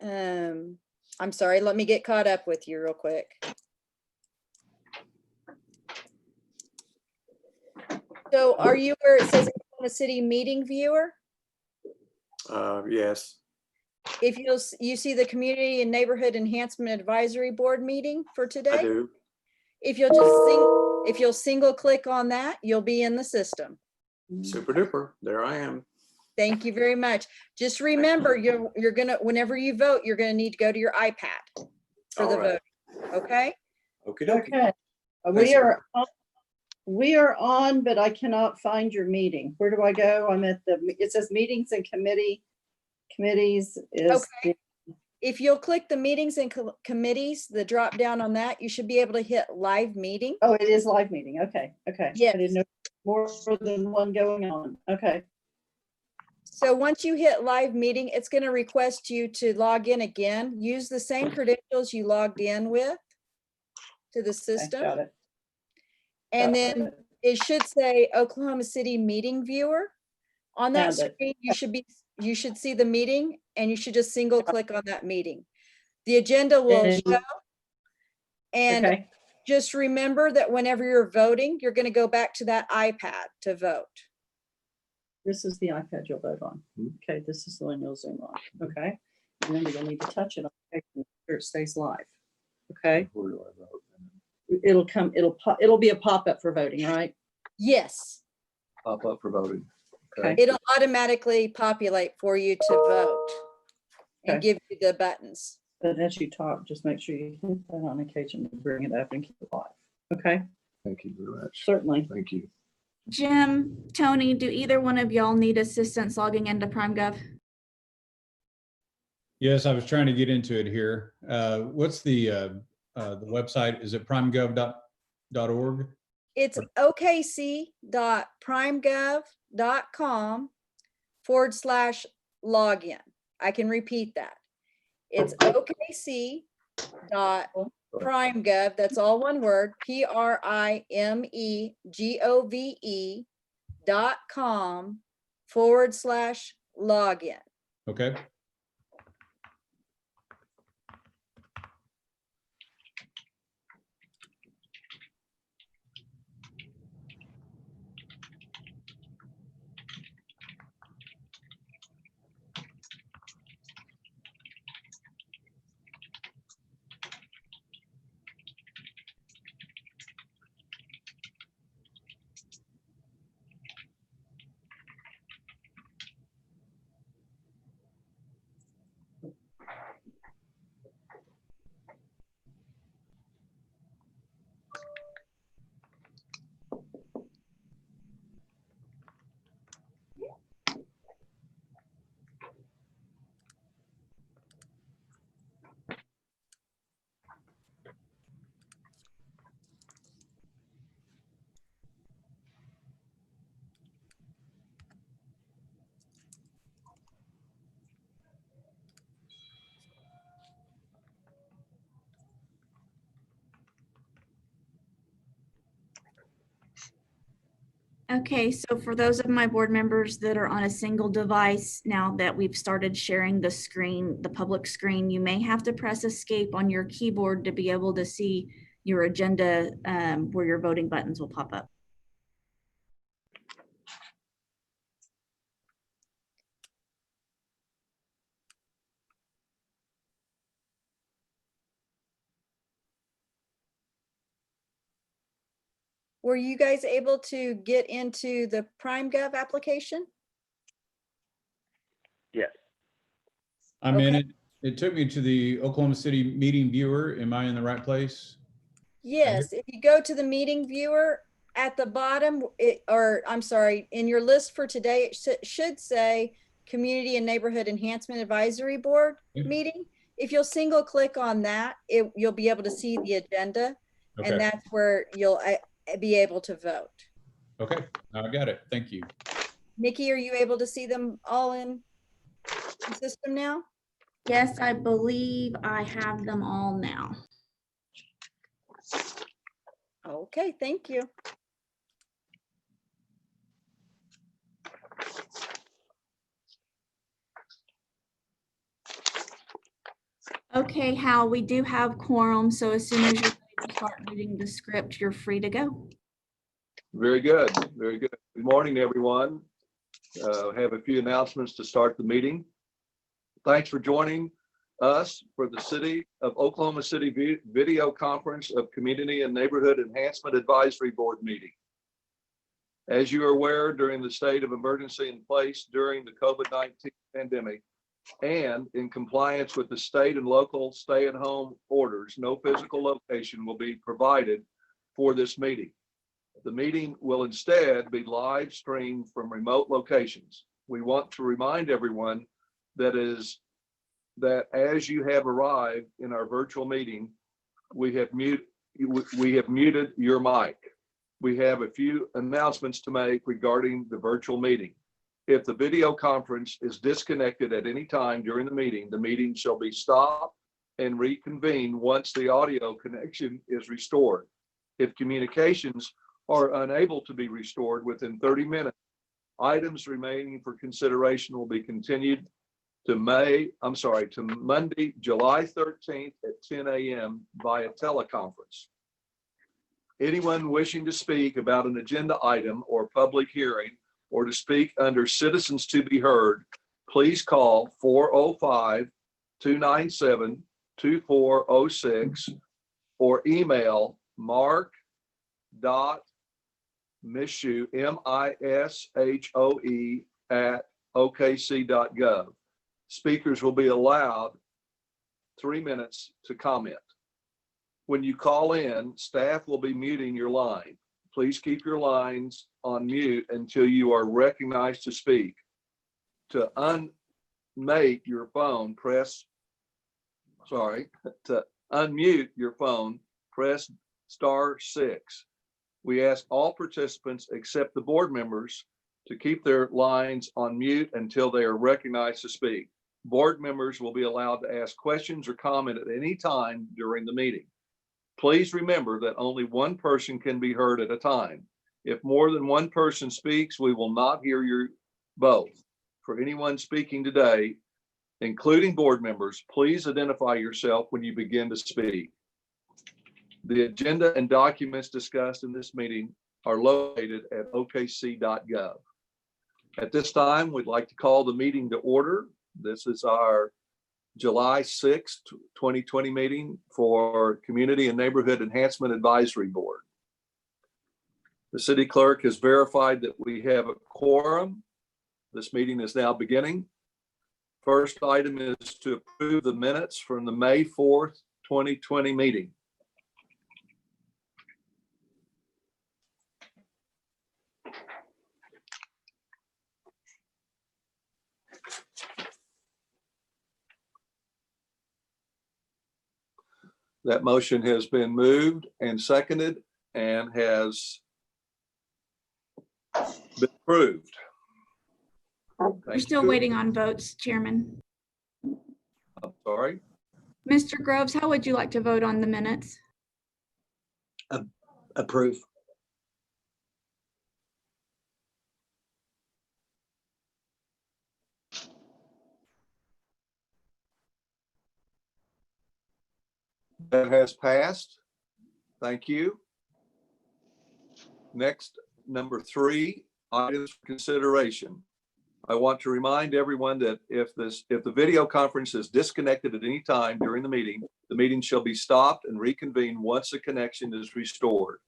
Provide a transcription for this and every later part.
I'm sorry, let me get caught up with you real quick. So are you where it says Oklahoma City meeting viewer? Yes. If you see the Community and Neighborhood Enhancement Advisory Board meeting for today? I do. If you'll single click on that, you'll be in the system. Super duper. There I am. Thank you very much. Just remember, you're gonna, whenever you vote, you're gonna need to go to your iPad for the vote. Okay? Okie dokie. Okay. We are on, but I cannot find your meeting. Where do I go? I'm at it says meetings and committees is. Okay. If you'll click the meetings and committees, the drop down on that, you should be able to hit live meeting. Oh, it is live meeting. Okay. Yes. I didn't know more than one going on. Okay. So once you hit live meeting, it's going to request you to log in again. Use the same credentials you logged in with to the system. Got it. And then it should say Oklahoma City meeting viewer. On that screen, you should see the meeting and you should just single click on that meeting. The agenda will show. And just remember that whenever you're voting, you're going to go back to that iPad to vote. This is the iPad you'll vote on. Okay, this is the one you'll zoom on. Okay. Remember, you'll need to touch it. Okay, make sure it stays live. Okay. Where do I vote? It'll be a pop-up for voting, right? Yes. Pop up for voting. Okay. It'll automatically populate for you to vote and give you the buttons. But as you talk, just make sure you hit that on occasion to bring it up and keep it live. Okay. Thank you very much. Certainly. Thank you. Jim, Tony, do either one of y'all need assistance logging into PrimeGov? Yes, I was trying to get into it here. What's the website? Is it primegov.org? It's okc.primegov.com/login. I can repeat that. It's okc.primegov, that's all one word, primegov.com/login. Okay. Okay, so for those of my board members that are on a single device, now that we've started sharing the screen, the public screen, you may have to press escape on your keyboard to be able to see your agenda where your voting buttons will pop up. Were you guys able to get into the PrimeGov application? Yes. I'm in it. It took me to the Oklahoma City meeting viewer. Am I in the right place? Yes, if you go to the meeting viewer at the bottom, in your list for today, it should say Community and Neighborhood Enhancement Advisory Board meeting. If you'll single click on that, you'll be able to see the agenda, and that's where you'll be able to vote. Okay, I got it. Thank you. Nikki, are you able to see them all in the system now? Yes, I believe I have them all now. Okay, thank you. Okay, Hal, we do have quorum, so as soon as you're ready to start reading the script, you're free to go. Very good, very good. Good morning, everyone. Have a few announcements to start the meeting. Thanks for joining us for the City of Oklahoma City video conference of Community and Neighborhood Enhancement Advisory Board meeting. As you are aware, during the state of emergency in place during the COVID-19 pandemic and in compliance with the state and local stay-at-home orders, no physical location will be provided for this meeting. The meeting will instead be live streamed from remote locations. We want to remind everyone that as you have arrived in our virtual meeting, we have muted your mic. We have a few announcements to make regarding the virtual meeting. If the video conference is disconnected at any time during the meeting shall be stopped and reconvened once the audio connection is restored. If communications are unable to be restored within 30 minutes, items remaining for consideration will be continued to Monday, July 13th at 10 a.m. via teleconference. Anyone wishing to speak about an agenda item or public hearing or to speak under citizens to be heard, please call 405-297-2406 or email mark.mishoe, MISHOE @okc.gov. Speakers will be allowed 3 minutes to comment. When you call in, staff will be muting your line. Please keep your lines on mute until you are recognized to speak. To unmute your phone, press *6. We ask all participants except the board members to keep their lines on mute until they are recognized to speak. Board members will be allowed to ask questions or comment at any time during the meeting. Please remember that only one person can be heard at a time. If more than one person speaks, we will not hear you both. For anyone speaking today, including board members, please identify yourself when you begin to speak. The agenda and documents discussed in this meeting are located at okc.gov. At this time, we'd like to call the meeting to order. This is our July 6th, 2020 meeting for Community and Neighborhood Enhancement Advisory Board. The city clerk has verified that we have a quorum. This meeting is now beginning. First item is to approve the minutes from the May 4th, 2020 meeting. That motion has been moved and seconded and has been approved. We're still waiting on votes, Chairman. I'm sorry. Mr. Groves, how would you like to vote on the minutes? Approve. That has passed. Thank you. Next, number 3, items for consideration. I want to remind everyone that if the video conference is disconnected at any time during the meeting shall be stopped and reconvened once the connection is restored.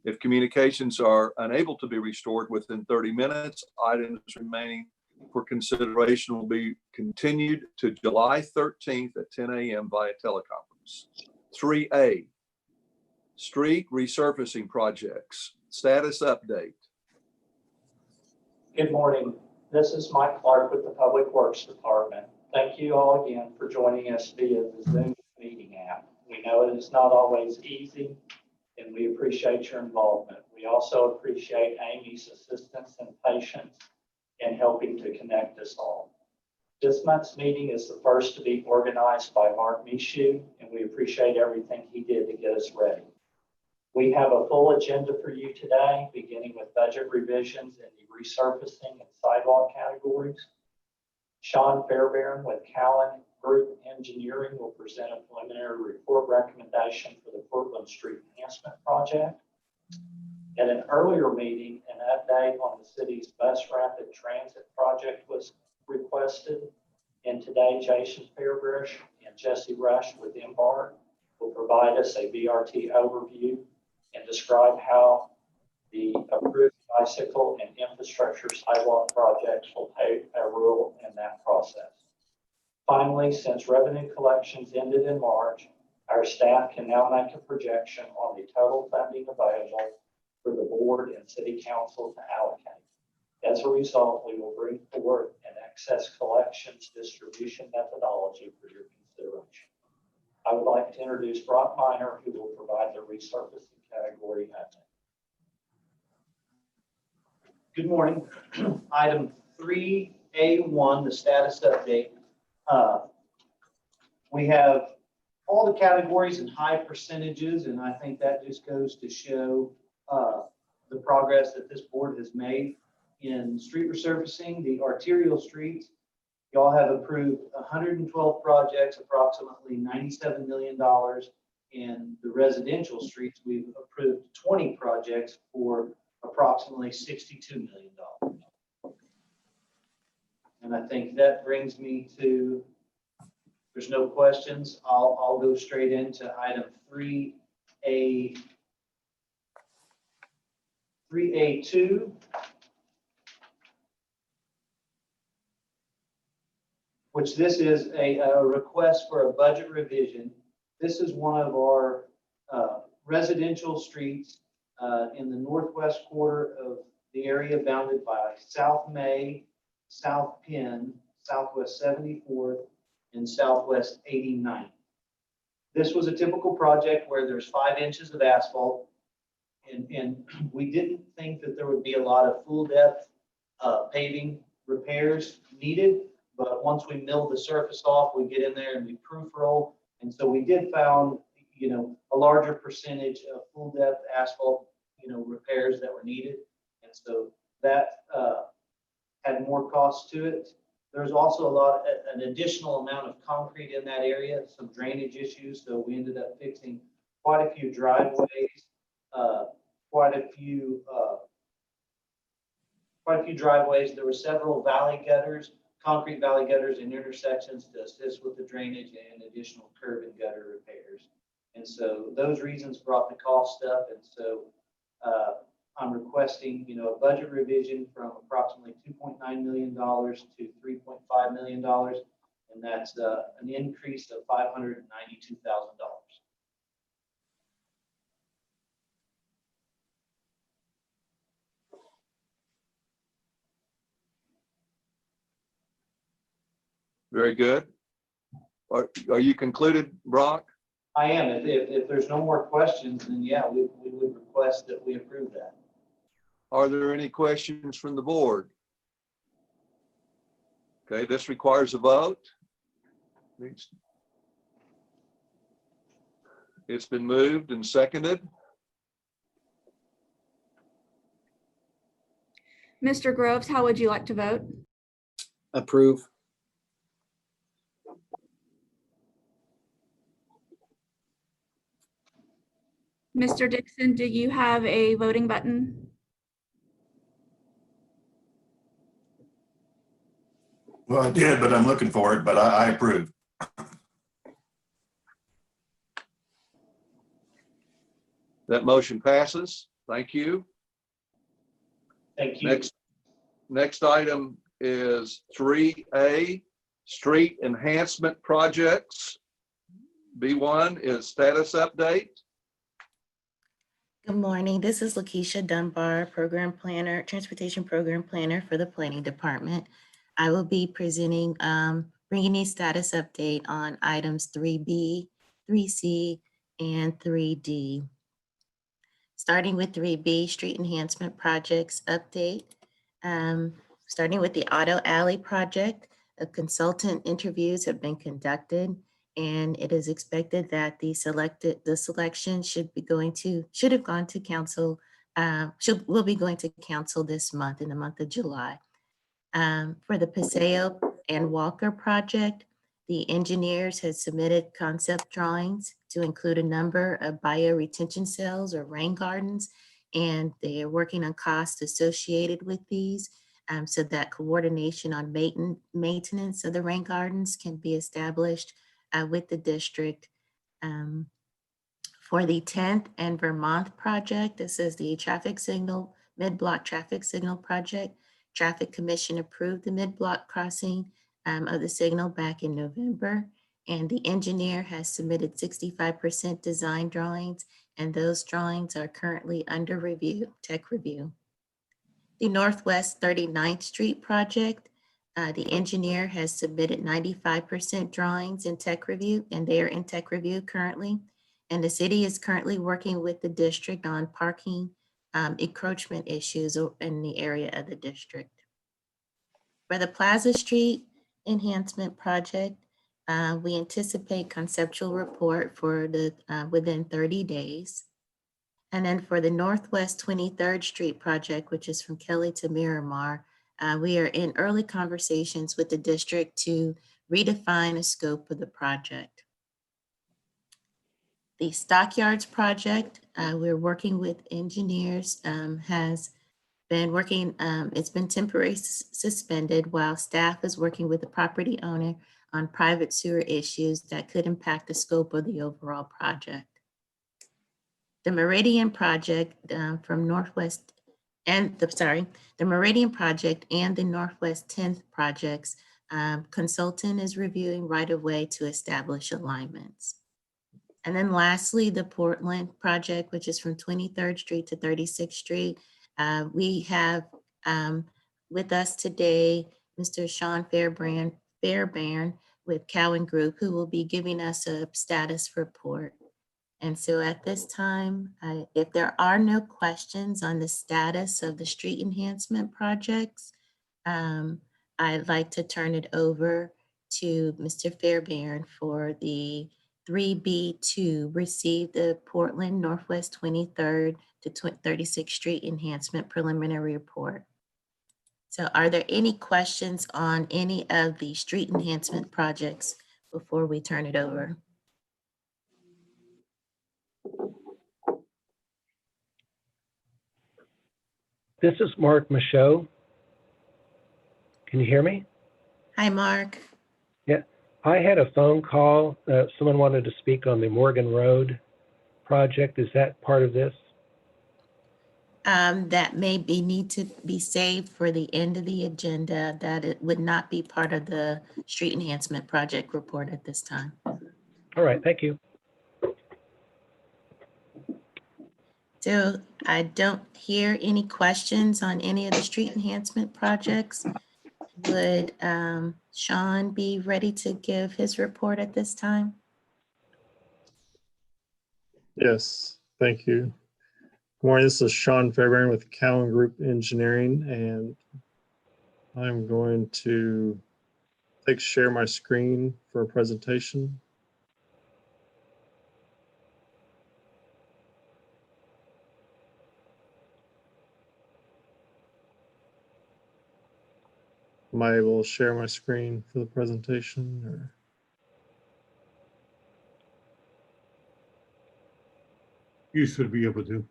If communications are unable to be restored within 30 minutes, items remaining for consideration will be continued to July 13th at 10 a.m. via teleconference. 3A, street resurfacing projects, status update. Good morning. This is Mike Clark with the Public Works Department. Thank you all again for joining us via the Zoom meeting app. We know it is not always easy, and we appreciate your involvement. We also appreciate Amy's assistance and patience in helping to connect us all. This month's meeting is the first to be organized by Mark Mishoe, and we appreciate everything he did to get us ready. We have a full agenda for you today, beginning with budget revisions in the resurfacing and sidewalk categories. Sean Fairbairn with Callan Group Engineering will present a preliminary report recommendation for the Portland Street Enhancement Project. At an earlier meeting, an update on the city's bus rapid transit project was requested. And today, Jason Fairbush and Jesse Rush with Brt will provide us a BRT overview and describe how the approved bicycle and infrastructure sidewalk projects will play a role in that process. Finally, since revenue collections ended in March, our staff can now make a projection on the total funding available for the board and city council to allocate. As a result, we will bring forward an excess collections distribution methodology for your consideration. I would like to introduce Brock Miner, who will provide the resurfacing category update. Good morning. Item 3A1, the status update. We have all the categories in high percentages, and I think that just goes to show the progress that this board has made in street resurfacing. The arterial streets, y'all have approved 112 projects, approximately $97 million. And the residential streets, we've approved 20 projects for approximately $62 million. And I think that brings me to, there's no questions. I'll go straight into item 3A2. Which this is a request for a budget revision. This is one of our residential streets in the northwest quarter of the area bounded by South May, South Penn, Southwest 74th, and Southwest 89th. This was a typical project where there's 5 inches of asphalt, and we didn't think that there would be a lot of full depth paving repairs needed. But once we milled the surface off, we get in there and we proof roll. And so we did found, a larger percentage of full depth asphalt, repairs that were needed. And so that had more cost to it. There's also an additional amount of concrete in that area, some drainage issues. So we ended up fixing quite a few driveways, quite a few driveways. There were several valley gutters, concrete valley gutters in intersections to assist with the drainage and additional curb and gutter repairs. And so those reasons brought the cost up. And so I'm requesting, a budget revision from approximately $2.9 million to $3.5 million. And that's an increase of $592,000. Very good. Are you concluded, Brock? I am. If there's no more questions, then yeah, we would request that we approve that. Are there any questions from the board? Okay, this requires a vote. It's been moved and seconded. Mr. Groves, how would you like to vote? Approve. Mr. Dixon, do you have a voting button? Well, I did, but I'm looking for it, but I approve. That motion passes. Thank you. Thank you. Next item is 3A, Street Enhancement Projects. B1 is status update. Good morning. This is Lakeisha Dunbar, Program Planner, Transportation Program Planner for the Planning Department. I will be presenting, bringing a status update on items 3B, 3C, and 3D. Starting with 3B, Street Enhancement Projects update. Starting with the Auto Alley Project, consultant interviews have been conducted, and it is expected that the selection should have gone to council, will be going to council this month, in the month of July. For the Paseo and Walker Project. The engineers had submitted concept drawings to include a number of bioretention cells or rain gardens, and they are working on costs associated with these so that coordination on maintenance of the rain gardens can be established with the district. For the 10th and Vermont project, this is the traffic signal, mid-block traffic signal project. Traffic Commission approved the mid-block crossing of the signal back in November, and the engineer has submitted 65% design drawings, and those drawings are currently under review, tech review. The Northwest 39th Street project, the engineer has submitted 95% drawings in tech review, and they are in tech review currently. And the city is currently working with the district on parking encroachment issues in the area of the district. For the Plaza Street Enhancement project, we anticipate conceptual report for the within 30 days. And then for the Northwest 23rd Street project, which is from Kelly to Miramar, we are in early conversations with the district to redefine a scope of the project. The Stockyards project, we're working with engineers, has been working, it's been temporarily suspended while staff is working with the property owner on private sewer issues that could impact the scope of the overall project. The Meridian project from Northwest and the Meridian project and the Northwest 10th projects, consultant is reviewing right of way to establish alignments. And then lastly, the Portland project, which is from 23rd Street to 36th Street. We have with us today, Mr. Sean Fairbairn with Cowan Group, who will be giving us a status report. And so at this time, if there are no questions on the status of the street enhancement projects, I'd like to turn it over to Mr. Fairbairn for the 3B2, receive the Portland Northwest 23rd to 36th Street Enhancement Preliminary Report. So are there any questions on any of the street enhancement projects before we turn it over? This is Mark Michaud. Can you hear me? Hi, Mark. Yeah, I had a phone call. Someone wanted to speak on the Morgan Road project. Is that part of this? That may need to be saved for the end of the agenda, that it would not be part of the street enhancement project report at this time. All right, thank you. So I don't hear any questions on any of the street enhancement projects. Would Sean be ready to give his report at this time? Yes, thank you. Good morning, this is Sean Fairbairn with Cowan Group Engineering, and I'm going to share my screen for a presentation. Am I able to share my screen for the presentation? Or? You should be able to.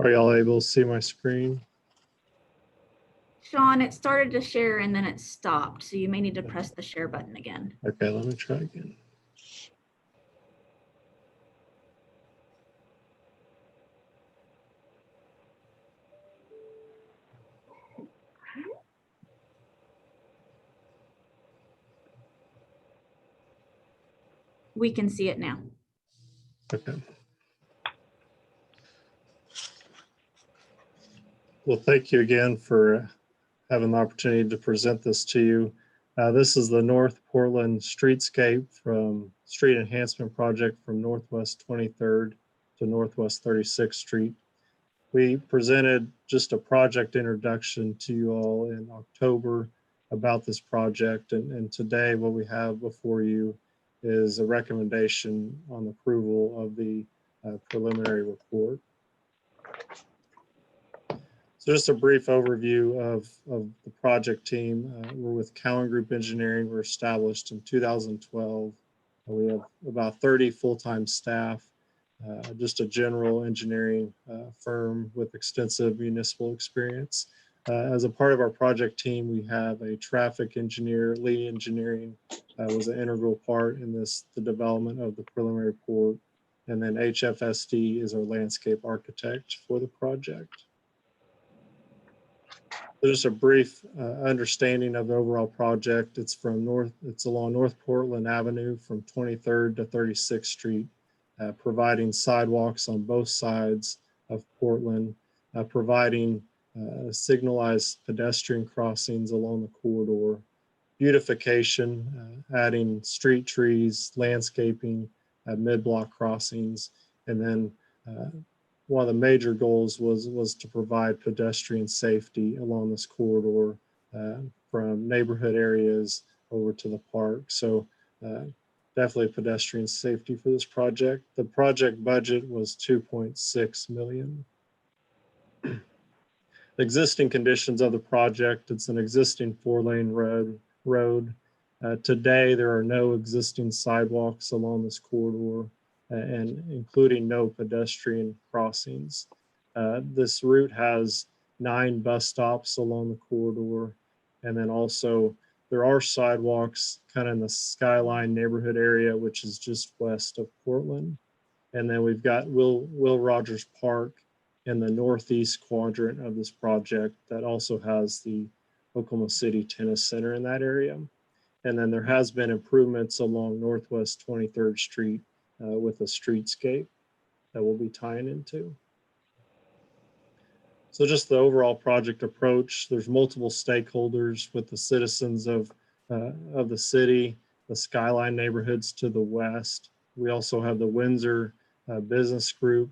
Are y'all able to see my screen? Sean, it started to share and then it stopped. So you may need to press the share button again. Okay, let me try again. We can see it now. Okay. Well, thank you again for having the opportunity to present this to you. This is the North Portland streetscape from Street Enhancement Project from Northwest 23rd to Northwest 36th Street. We presented just a project introduction to you all in October about this project. And today what we have before you is a recommendation on approval of the preliminary report. So just a brief overview of the project team. We're with Cowan Group Engineering. We're established in 2012. We have about 30 full-time staff, just a general engineering firm with extensive municipal experience. As a part of our project team, we have a traffic engineer. Lead engineering was an integral part in the development of the preliminary report. And then HFSD is our landscape architect for the project. Just a brief understanding of the overall project. It's along North Portland Avenue from 23rd to 36th Street, providing sidewalks on both sides of Portland, providing signalized pedestrian crossings along the corridor, beautification, adding street trees, landscaping, mid-block crossings, and then one of the major goals was to provide pedestrian safety along this corridor from neighborhood areas over to the park. So definitely pedestrian safety for this project. The project budget was $2.6 million. The existing conditions of the project, it's an existing 4-lane road. Today, there are no existing sidewalks along this corridor, and including no pedestrian crossings. This route has 9 bus stops along the corridor. And then also there are sidewalks kind of in the Skyline neighborhood area, which is just west of Portland. And then we've got Will Rogers Park in the northeast quadrant of this project that also has the Oklahoma City Tennis Center in that area. And then there has been improvements along Northwest 23rd Street with a streetscape that we'll be tying into. So just the overall project approach, there's multiple stakeholders with the citizens of the city, the Skyline neighborhoods to the west. We also have the Windsor Business Group,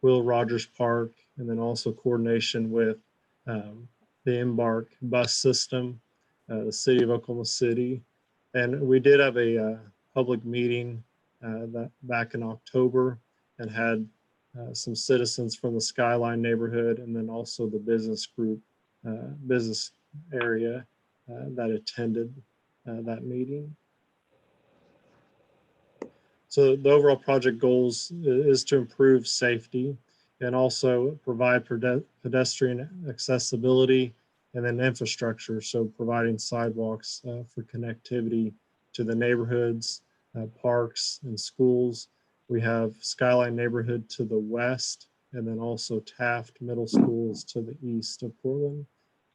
Will Rogers Park, and then also coordination with the Embark bus system, the city of Oklahoma City. And we did have a public meeting back in October and had some citizens from the Skyline neighborhood and then also the business group, business area that attended that meeting. So the overall project goals is to improve safety and also provide pedestrian accessibility and then infrastructure. So providing sidewalks for connectivity to the neighborhoods, parks and schools. We have Skyline neighborhood to the west, and then also Taft Middle Schools to the east of Portland.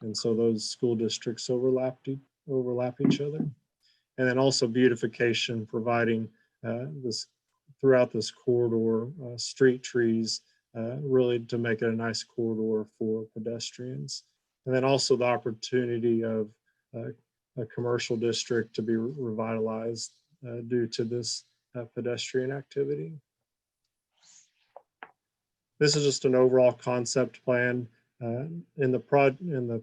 And so those school districts overlap each other. And then also beautification, providing this throughout this corridor, street trees, really to make it a nice corridor for pedestrians. And then also the opportunity of a commercial district to be revitalized due to this pedestrian activity. This is just an overall concept plan. In the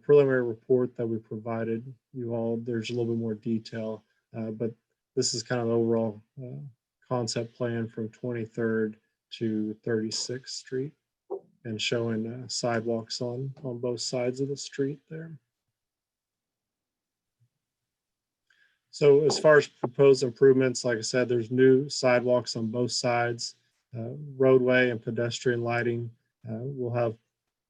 preliminary report that we provided you all, there's a little bit more detail, but this is kind of the overall concept plan from 23rd to 36th Street and showing sidewalks on both sides of the street there. So as far as proposed improvements, like I said, there's new sidewalks on both sides, roadway and pedestrian lighting. We'll have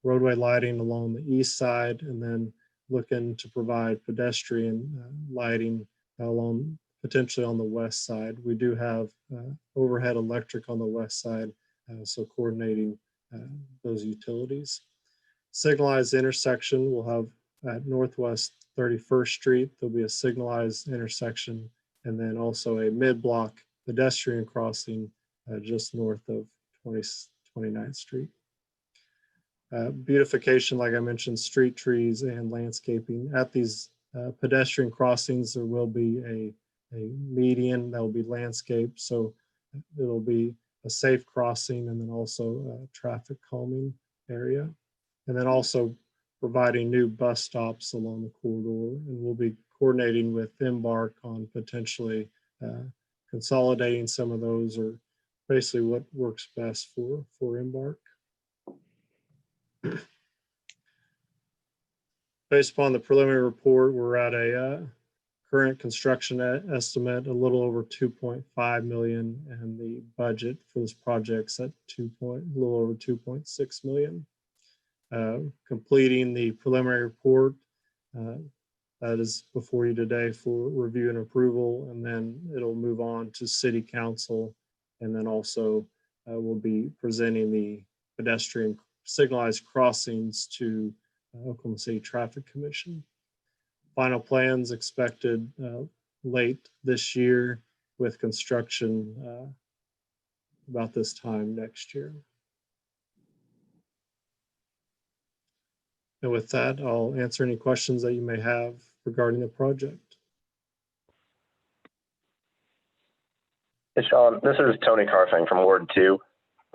roadway lighting along the east side and then looking to provide pedestrian lighting along potentially on the west side. We do have overhead electric on the west side, so coordinating those utilities. Signalized intersection we'll have at Northwest 31st Street. There'll be a signalized intersection and then also a mid-block pedestrian crossing just north of 29th Street. beautification, like I mentioned, street trees and landscaping. At these pedestrian crossings, there will be a median that will be landscaped. So it'll be a safe crossing and then also a traffic calming area. And then also providing new bus stops along the corridor. And we'll be coordinating with Embark on potentially consolidating some of those, or basically what works best for Embark. Based upon the preliminary report, we're at a current construction estimate a little over 2.5 million, and the budget for this project's at a little over 2.6 million. Completing the preliminary report that is before you today for review and approval, and then it'll move on to City Council, and then also we'll be presenting the pedestrian signalized crossings to Oklahoma City Traffic Commission. Final plans expected late this year, with construction about this time next year. And with that, I'll answer any questions that you may have regarding the project. Hey, Sean, this is Tony Carfang from Ward 2.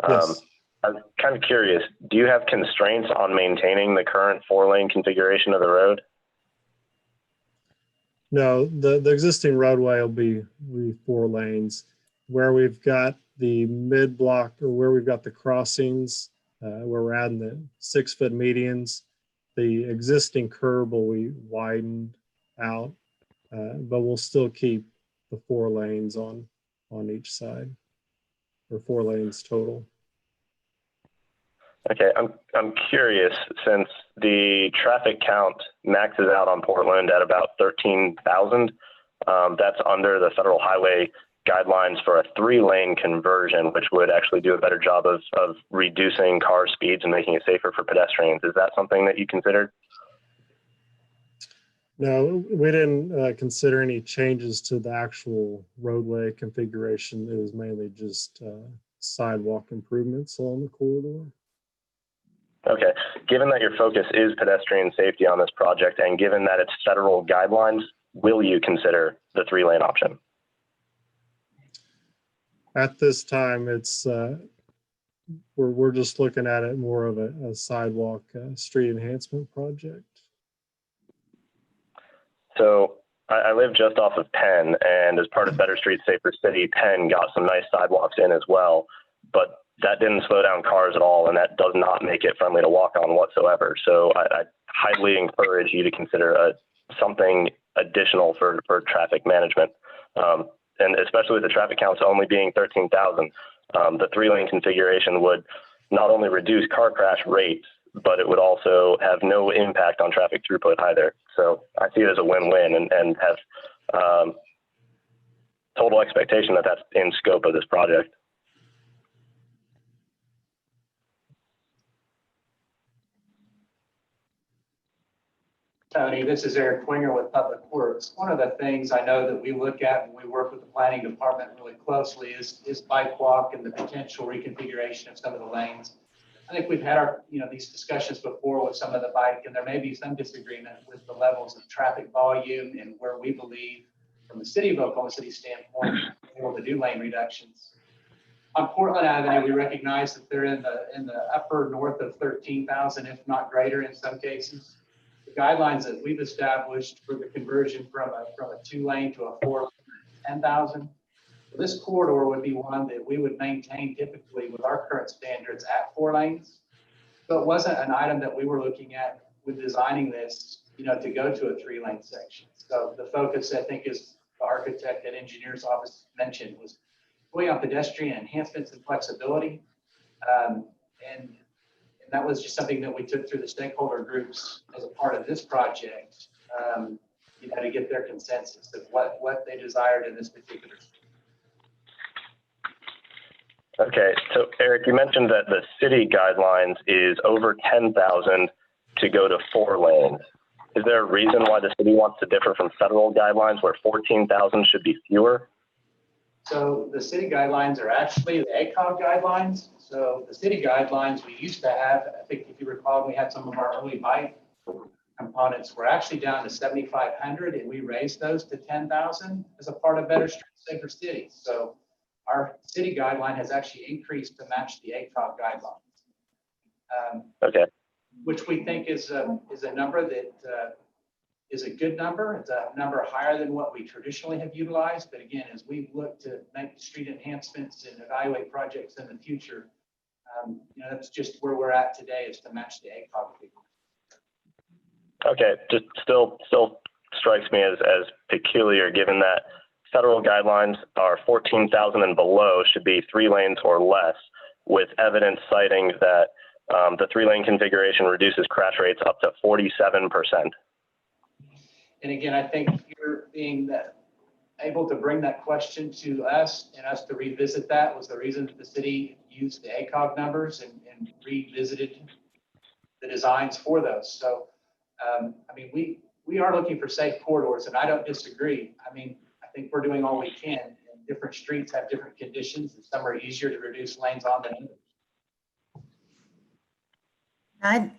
Yes. I'm kind of curious, do you have constraints on maintaining the current 4-lane configuration of the road? No, the existing roadway will be 4 lanes. Where we've got the mid-block, or where we've got the crossings, where we're adding the 6-foot medians, the existing curb will be widened out, but we'll still keep the 4 lanes on each side, or 4 lanes total. Okay, I'm curious, since the traffic count maxes out on Portland at about 13,000, that's under the federal highway guidelines for a 3-lane conversion, which would actually do a better job of reducing car speeds and making it safer for pedestrians. Is that something that you considered? No, we didn't consider any changes to the actual roadway configuration. It was mainly just sidewalk improvements along the corridor. Okay, given that your focus is pedestrian safety on this project, and given that it's federal guidelines, will you consider the 3-lane option? At this time, it's we're just looking at it more of a sidewalk street enhancement project. So I live just off of Penn, and as part of Better Streets, Safer City, Penn got some nice sidewalks in as well, but that didn't slow down cars at all, and that does not make it friendly to walk on whatsoever. So I highly encourage you to consider something additional for traffic management. And especially with the traffic counts only being 13,000, the 3-lane configuration would not only reduce car crash rates, but it would also have no impact on traffic throughput either. So I see it as a win-win, and have total expectation that that's in scope of this project. Tony, this is Eric Winger with Public Works. One of the things I know that we look at when we work with the planning department really closely is bike walk and the potential reconfiguration of some of the lanes. I think we've had these discussions before with some of the bike, and there may be some disagreement with the levels of traffic volume and where we believe, from the city of Oklahoma City standpoint, we're able to do lane reductions. On Portland Avenue, we recognize that they're in the upper north of 13,000, if not greater in some cases. The guidelines that we've established for the conversion from a 2-lane to a 4-lane, 10,000. This corridor would be one that we would maintain typically with our current standards at 4 lanes. So it wasn't an item that we were looking at with designing this, to go to a 3-lane section. So the focus, I think, is the architect and engineer's office mentioned, was going on pedestrian enhancements and flexibility. And that was just something that we took through the stakeholder groups as a part of this project, to get their consensus of what they desired in this particular. Okay, so Eric, you mentioned that the city guidelines is over 10,000 to go to 4 lanes. Is there a reason why the city wants to differ from federal guidelines where 14,000 should be fewer? So the city guidelines are actually the ACOG guidelines. So the city guidelines we used to have, I think if you recall, we had some of our early bike components were actually down to 7,500 and we raised those to 10,000 as a part of Better Streets, Safer Cities. So our city guideline has actually increased to match the ACOG guidelines. Okay. Which we think is a number that is a good number. It's a number higher than what we traditionally have utilized. But again, as we look to make street enhancements and evaluate projects in the future, that's just where we're at today, is to match the ACOG figure. Okay, just still strikes me as peculiar, given that federal guidelines are 14,000 and below should be 3 lanes or less, with evidence citing that the 3-lane configuration reduces crash rates up to 47%. And again, I think you're being able to bring that question to us and us to revisit that was the reason that the city used the ACOG numbers and revisited the designs for those. So, I mean, we are looking for safe corridors, and I don't disagree. I mean, I think we're doing all we can, and different streets have different conditions, and some are easier to reduce lanes on than others.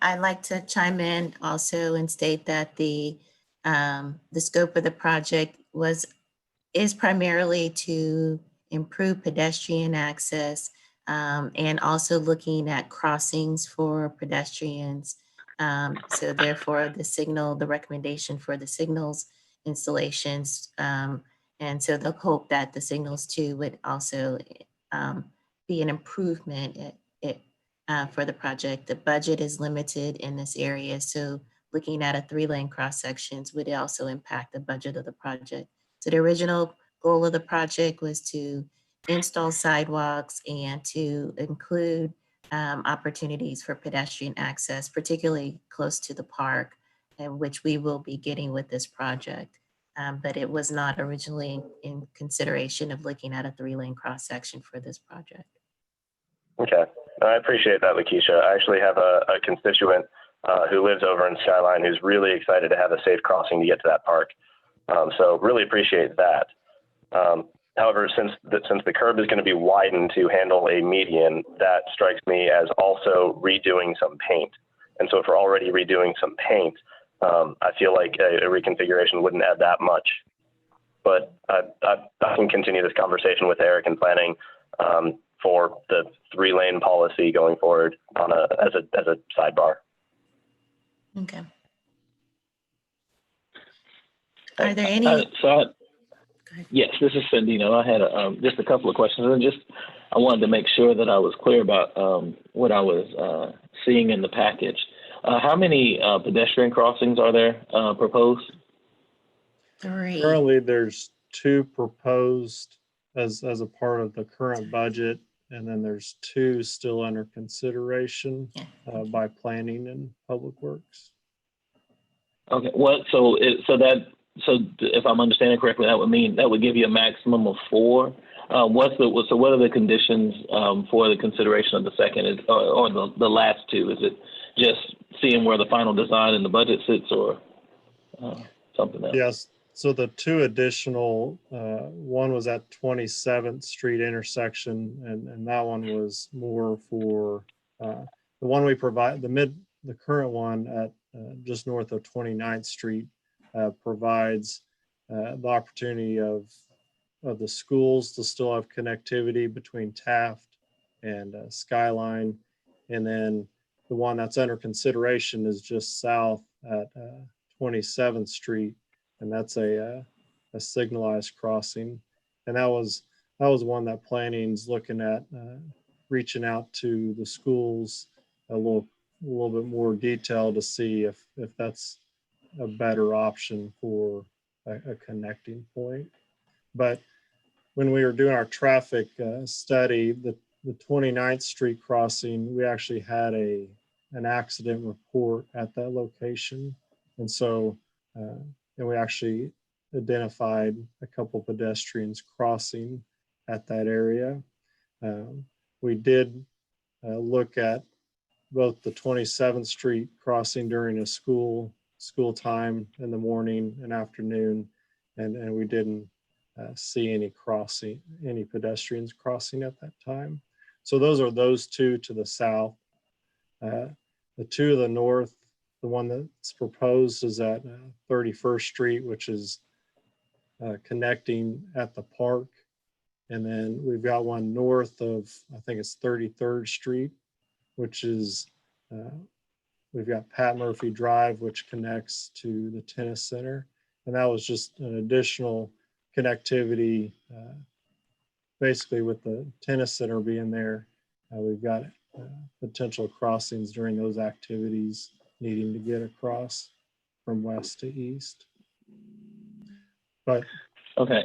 I'd like to chime in also and state that the scope of the project is primarily to improve pedestrian access and also looking at crossings for pedestrians. So therefore the recommendation for the signals installations. And so the hope that the signals too would also be an improvement for the project. The budget is limited in this area. So looking at a 3-lane cross sections would also impact the budget of the project. So the original goal of the project was to install sidewalks and to include opportunities for pedestrian access, particularly close to the park, which we will be getting with this project. But it was not originally in consideration of looking at a 3-lane cross section for this project. Okay, I appreciate that, Lakeisha. I actually have a constituent who lives over in Skyline who's really excited to have a safe crossing to get to that park. So really appreciate that. However, since the curb is going to be widened to handle a median, that strikes me as also redoing some paint. And so if we're already redoing some paint, I feel like a reconfiguration wouldn't add that much. But I can continue this conversation with Eric and planning for the 3-lane policy going forward on as a sidebar. Okay. Are there any? Yes, this is Sandino. I had just a couple of questions, and I wanted to make sure that I was clear about what I was seeing in the package. How many pedestrian crossings are there proposed? 3. Currently, there's 2 proposed as a part of the current budget, and then there's 2 still under consideration by planning and public works. Okay. So if I'm understanding correctly, that would give you a maximum of 4. What are the conditions for the consideration of the second or the last 2? Is it just seeing where the final design and the budget sits, or something else? Yes. So the 2 additional, one was at 27th Street intersection, and that one was more for the one we provide. The current one at just north of 29th Street provides the opportunity of the schools to still have connectivity between Taft and Skyline, and then the one that's under consideration is just south at 27th Street. And that's a signalized crossing, and that was one that planning's looking at reaching out to the schools a little bit more detail to see if that's a better option for a connecting point. But when we were doing our traffic study, the 29th Street crossing, we actually had an accident report at that location, and so. And we actually identified a couple pedestrians crossing at that area. We did look at both the 27th Street crossing during a school time in the morning and afternoon, and we didn't see any pedestrians crossing at that time. So those are those two to the south. The two to the north, the one that's proposed is at 31st Street, which is connecting at the park. And then we've got one north of, I think it's 33rd Street, which is, we've got Pat Murphy Drive, which connects to the tennis center. And that was just an additional connectivity, basically with the tennis center being there. We've got potential crossings during those activities needing to get across from west to east. But Okay.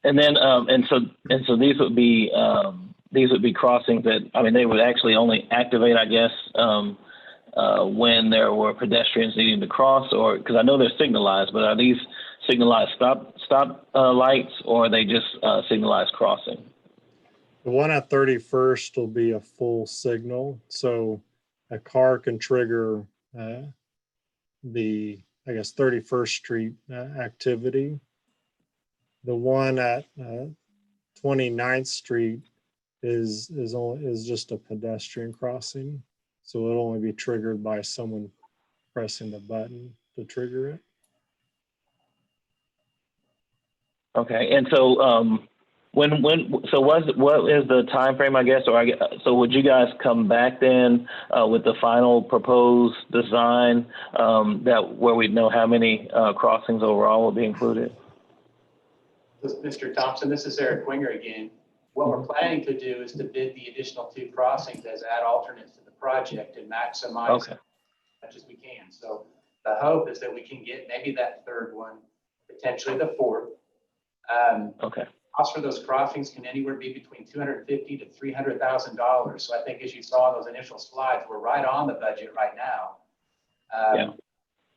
And then, and so these would be crossings that, I mean, they would actually only activate, I guess, when there were pedestrians needing to cross, or, because I know they're signalized, but are these signalized stop lights, or are they just signalized crossing? the one at 31st will be a full signal. So a car can trigger the, I guess, 31st Street activity. The one at 29th Street is just a pedestrian crossing. So it'll only be triggered by someone pressing the button to trigger it. Okay, and so so what is the time frame, I guess, or so would you guys come back then with the final proposed design where we know how many crossings overall will be included? Mr. Thompson, this is Eric Winger again. What we're planning to do is to bid the additional 2 crossings as add alternates to the project and maximize as much as we can. So the hope is that we can get maybe that 3rd one, potentially the 4th. Cost for those crossings can anywhere be between $250,000 to $300,000. So I think, as you saw in those initial slides, we're right on the budget right now.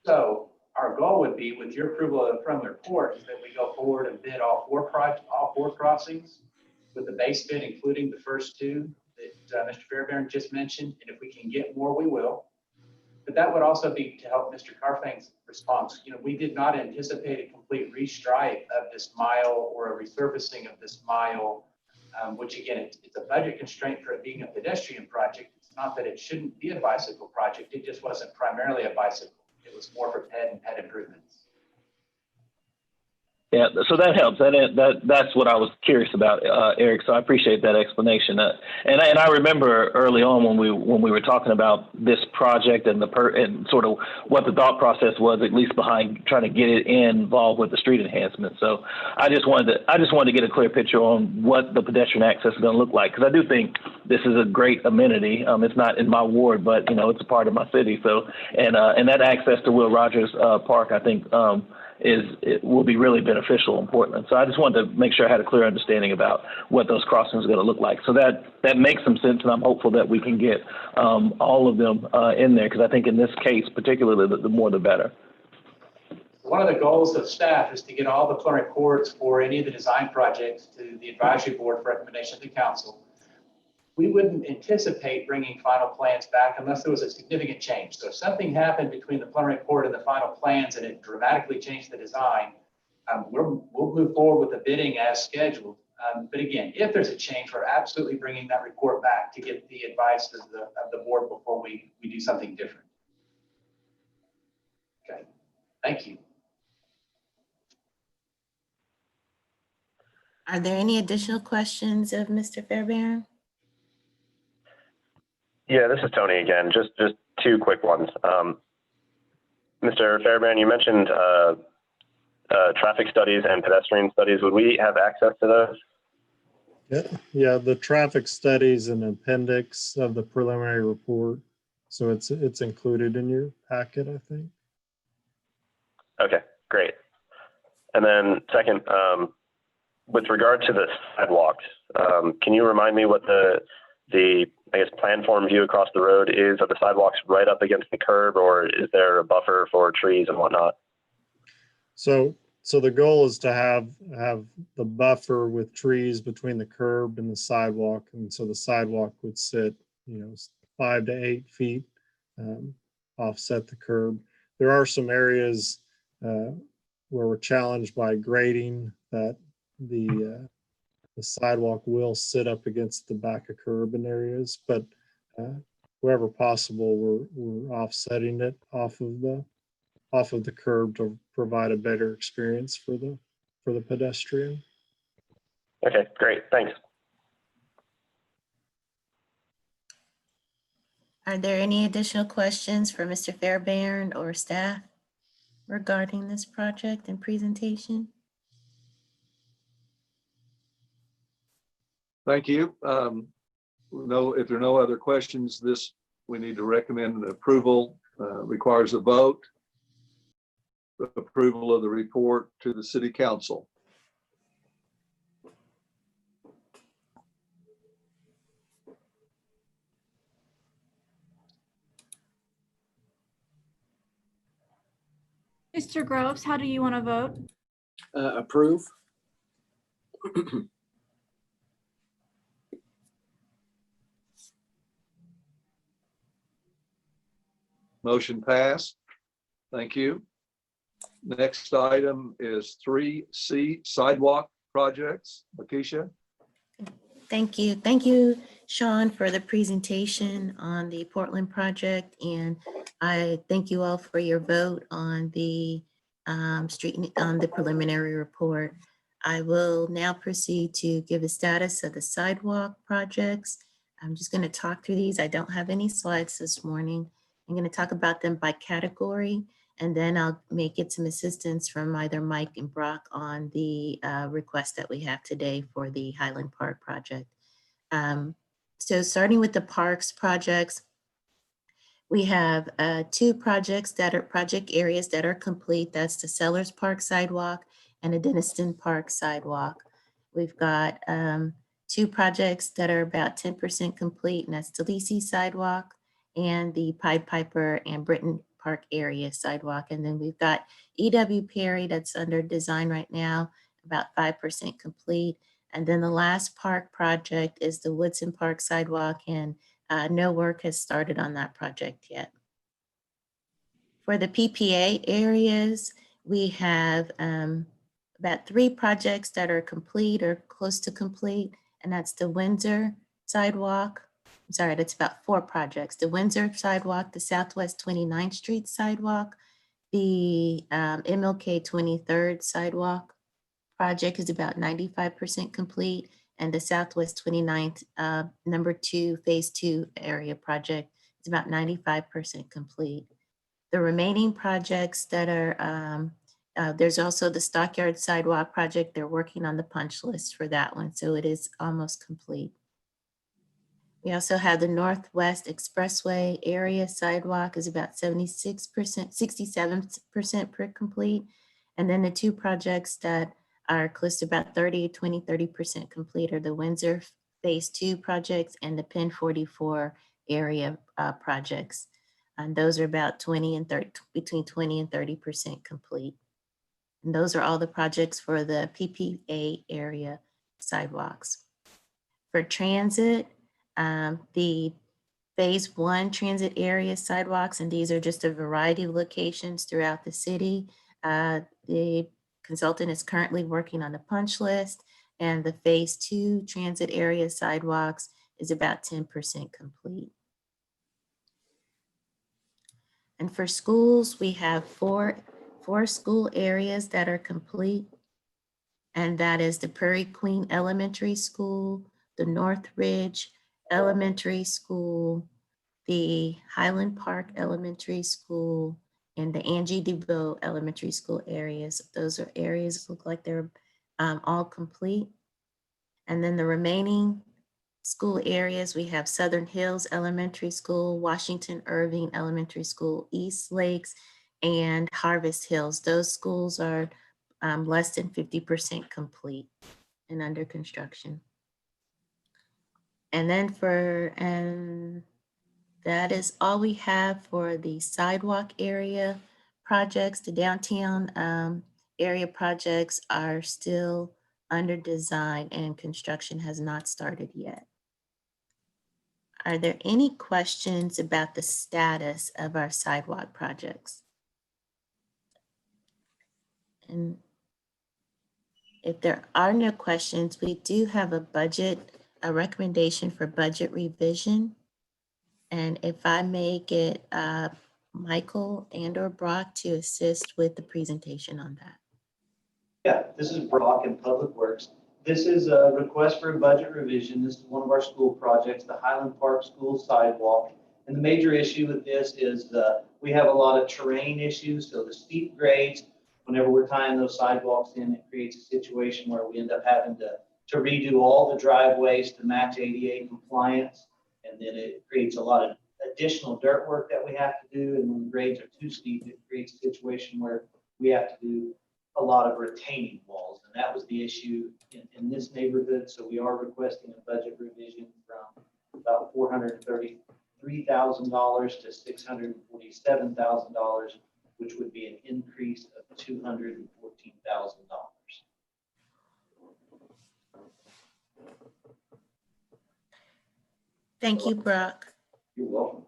So our goal would be, with your approval of the preliminary report, is that we go forward and bid all 4 crossings with the base bid, including the first 2 that Mr. Fairbairn just mentioned. And if we can get more, we will. But that would also be to help Mr. Carfang's response. You know, we did not anticipate a complete restripe of this mile or a resurfacing of this mile, which again, it's a budget constraint for it being a pedestrian project. It's not that it shouldn't be a bicycle project. It just wasn't primarily a bicycle. It was more for ped and ped improvements. Yeah, so that helps. That's what I was curious about, Eric. So I appreciate that explanation. And I remember early on when we were talking about this project and and sort of what the thought process was, at least behind trying to get it involved with the street enhancement. So I just wanted to get a clear picture on what the pedestrian access is going to look like, because I do think this is a great amenity. It's not in my ward, but it's a part of my city. So and that access to Will Rogers Park, I think. It will be really beneficial in Portland. So I just wanted to make sure I had a clear understanding about what those crossings are going to look like. So that makes some sense, and I'm hopeful that we can get all of them in there, because I think in this case, particularly, the more the better. One of the goals of staff is to get all the preliminary reports for any of the design projects to the advisory board for recommendation to council. We wouldn't anticipate bringing final plans back unless there was a significant change. So if something happened between the preliminary report and the final plans and it dramatically changed the design, we'll move forward with the bidding as scheduled. But again, if there's a change, we're absolutely bringing that report back to get the advice of the board before we do something different. Okay, thank you. Are there any additional questions of Mr. Fairbairn? Yeah, this is Tony again. Just 2 quick ones. Mr. Fairbairn, you mentioned traffic studies and pedestrian studies. Would we have access to those? Yeah, the traffic studies and appendix of the preliminary report. So it's included in your packet, I think. Okay, great. And then second, with regard to the sidewalks, can you remind me what the I guess plan form view across the road is? Are the sidewalks right up against the curb, or is there a buffer for trees and whatnot? So the goal is to have the buffer with trees between the curb and the sidewalk, and so the sidewalk would sit 5 to 8 feet offset the curb. There are some areas where we're challenged by grading that the the sidewalk will sit up against the back of curb in areas, but wherever possible, we're offsetting it off of the curb to provide a better experience for the pedestrian. Okay, great. Thanks. Are there any additional questions for Mr. Fairbairn or staff regarding this project and presentation? Thank you. If there are no other questions, we need to recommend an approval, requires a vote. Approval of the report to the city council. Mr. Groves, how do you want to vote? Approve. Motion passed. Thank you. Next item is 3C, Sidewalk Projects. Lakeisha. Thank you. Thank you, Sean, for the presentation on the Portland project. And I thank you all for your vote on the on the preliminary report. I will now proceed to give a status of the sidewalk projects. I'm just going to talk through these. I don't have any slides this morning. I'm going to talk about them by category, and then I'll get some assistance from either Mike and Brock on the request that we have today for the Highland Park project. So starting with the parks projects, we have two projects that are project areas that are complete. That's the Sellers Park sidewalk and the Denniston Park sidewalk. We've got two projects that are about 10% complete, and that's the Lisi sidewalk and the Pied Piper and Britton Park area sidewalk. And then we've got E.W. Perry that's under design right now, about 5% complete. And then the last park project is the Woodson Park sidewalk, and no work has started on that project yet. For the PPA areas, we have about 3 projects that are complete or close to complete, and that's the Windsor sidewalk. I'm sorry, that's about 4 projects. The Windsor sidewalk, the Southwest 29th Street sidewalk, the MLK 23rd sidewalk project is about 95% complete, and the Southwest 29th number 2 phase 2 area project is about 95% complete. The remaining projects that are, there's also the Stockyard sidewalk project. They're working on the punch list for that one, so it is almost complete. We also have the Northwest Expressway area sidewalk is about 76%, 67% complete. And then the 2 projects that are close to about 30% complete are the Windsor phase 2 projects and the Penn 44 area projects. And those are about between 20 and 30% complete. And those are all the projects for the PPA area sidewalks. For transit, the phase 1 transit area sidewalks, and these are just a variety of locations throughout the city. The consultant is currently working on the punch list, and the phase 2 transit area sidewalks is about 10% complete. And for schools, we have four school areas that are complete, and that is the Prairie Queen Elementary School, the North Ridge Elementary School, the Highland Park Elementary School, and the Angie DeVoe Elementary School areas. Those are areas that look like they're all complete. And then the remaining school areas, we have Southern Hills Elementary School, Washington Irving Elementary School, East Lakes, and Harvest Hills. Those schools are less than 50% complete and under construction. And then that is all we have for the sidewalk area projects. The downtown area projects are still under design and construction has not started yet. Are there any questions about the status of our sidewalk projects? And If there are no questions, we do have a recommendation for budget revision. And if I may get Michael and/or Brock to assist with the presentation on that. Yeah, this is Brock in Public Works. This is a request for a budget revision. This is one of our school projects, the Highland Park School Sidewalk. And the major issue with this is we have a lot of terrain issues. So the steep grades, whenever we're tying those sidewalks in, it creates a situation where we end up having to redo all the driveways to match ADA compliance. And then it creates a lot of additional dirt work that we have to do. And when the grades are too steep, it creates a situation where we have to do a lot of retaining walls. And that was the issue in this neighborhood. So we are requesting a budget revision from about $433,000 to $647,000, which would be an increase of $214,000. Thank you, Brock. You're welcome.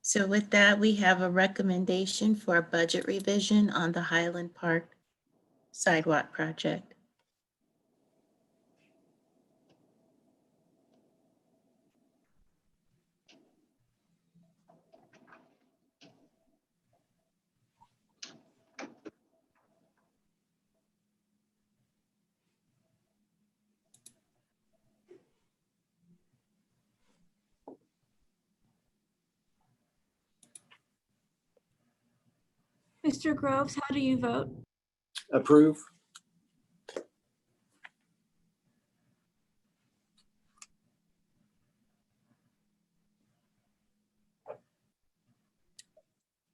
So with that, we have a recommendation for a budget revision on the Highland Park Sidewalk Project. Mr. Groves, how do you vote? Approve.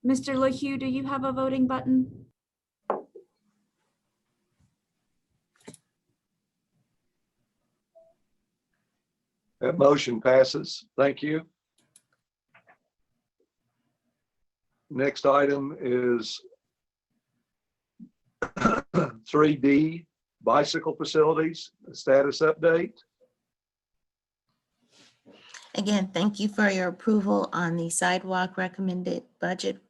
Mr. LaHue, do you have a voting button? That motion passes. Thank you. Next item is 3D bicycle facilities, status update. Again, thank you for your approval on the sidewalk recommended budget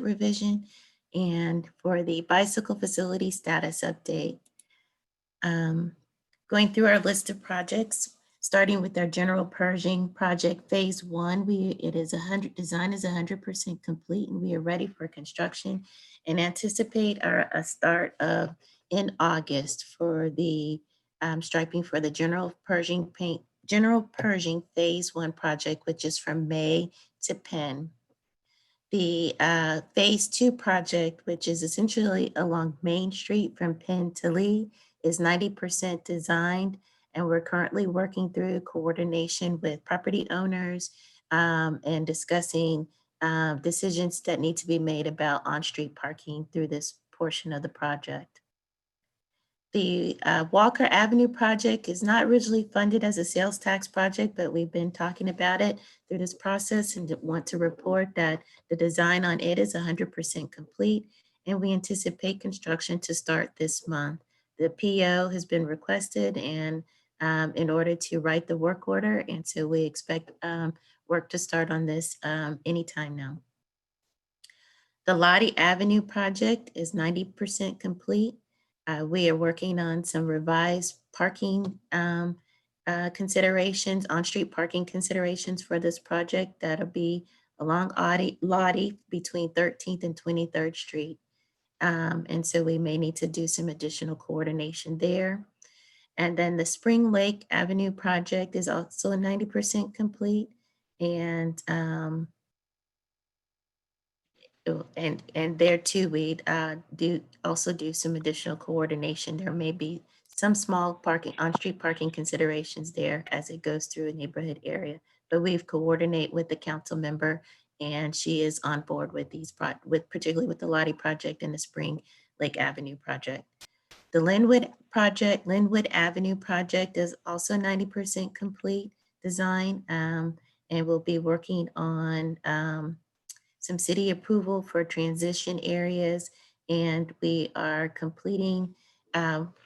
revision and for the bicycle facility status update. Going through our list of projects, starting with our general purging project phase 1, design is 100% complete and we are ready for construction and anticipate a start in August for the striping for the general purging phase 1 project, which is from May to Penn. The phase 2 project, which is essentially along Main Street from Penn to Lee, is 90% designed, and we're currently working through coordination with property owners and discussing decisions that need to be made about on-street parking through this portion of the project. The Walker Avenue project is not originally funded as a sales tax project, but we've been talking about it through this process and want to report that the design on it is 100% complete, and we anticipate construction to start this month. The PO has been requested and in order to write the work order, and so we expect work to start on this anytime now. The Lodi Avenue project is 90% complete. We are working on some revised parking considerations, on-street parking considerations for this project that'll be along Lodi between 13th and 23rd Street. And so we may need to do some additional coordination there. And then the Spring Lake Avenue project is also 90% complete. And there too, we do some additional coordination. There may be some small on-street parking considerations there as it goes through a neighborhood area, but we've coordinated with the council member and she is on board with these, particularly with the Lodi project and the Spring Lake Avenue project. The Linwood Avenue project is also 90% complete design, and we'll be working on some city approval for transition areas, and we are completing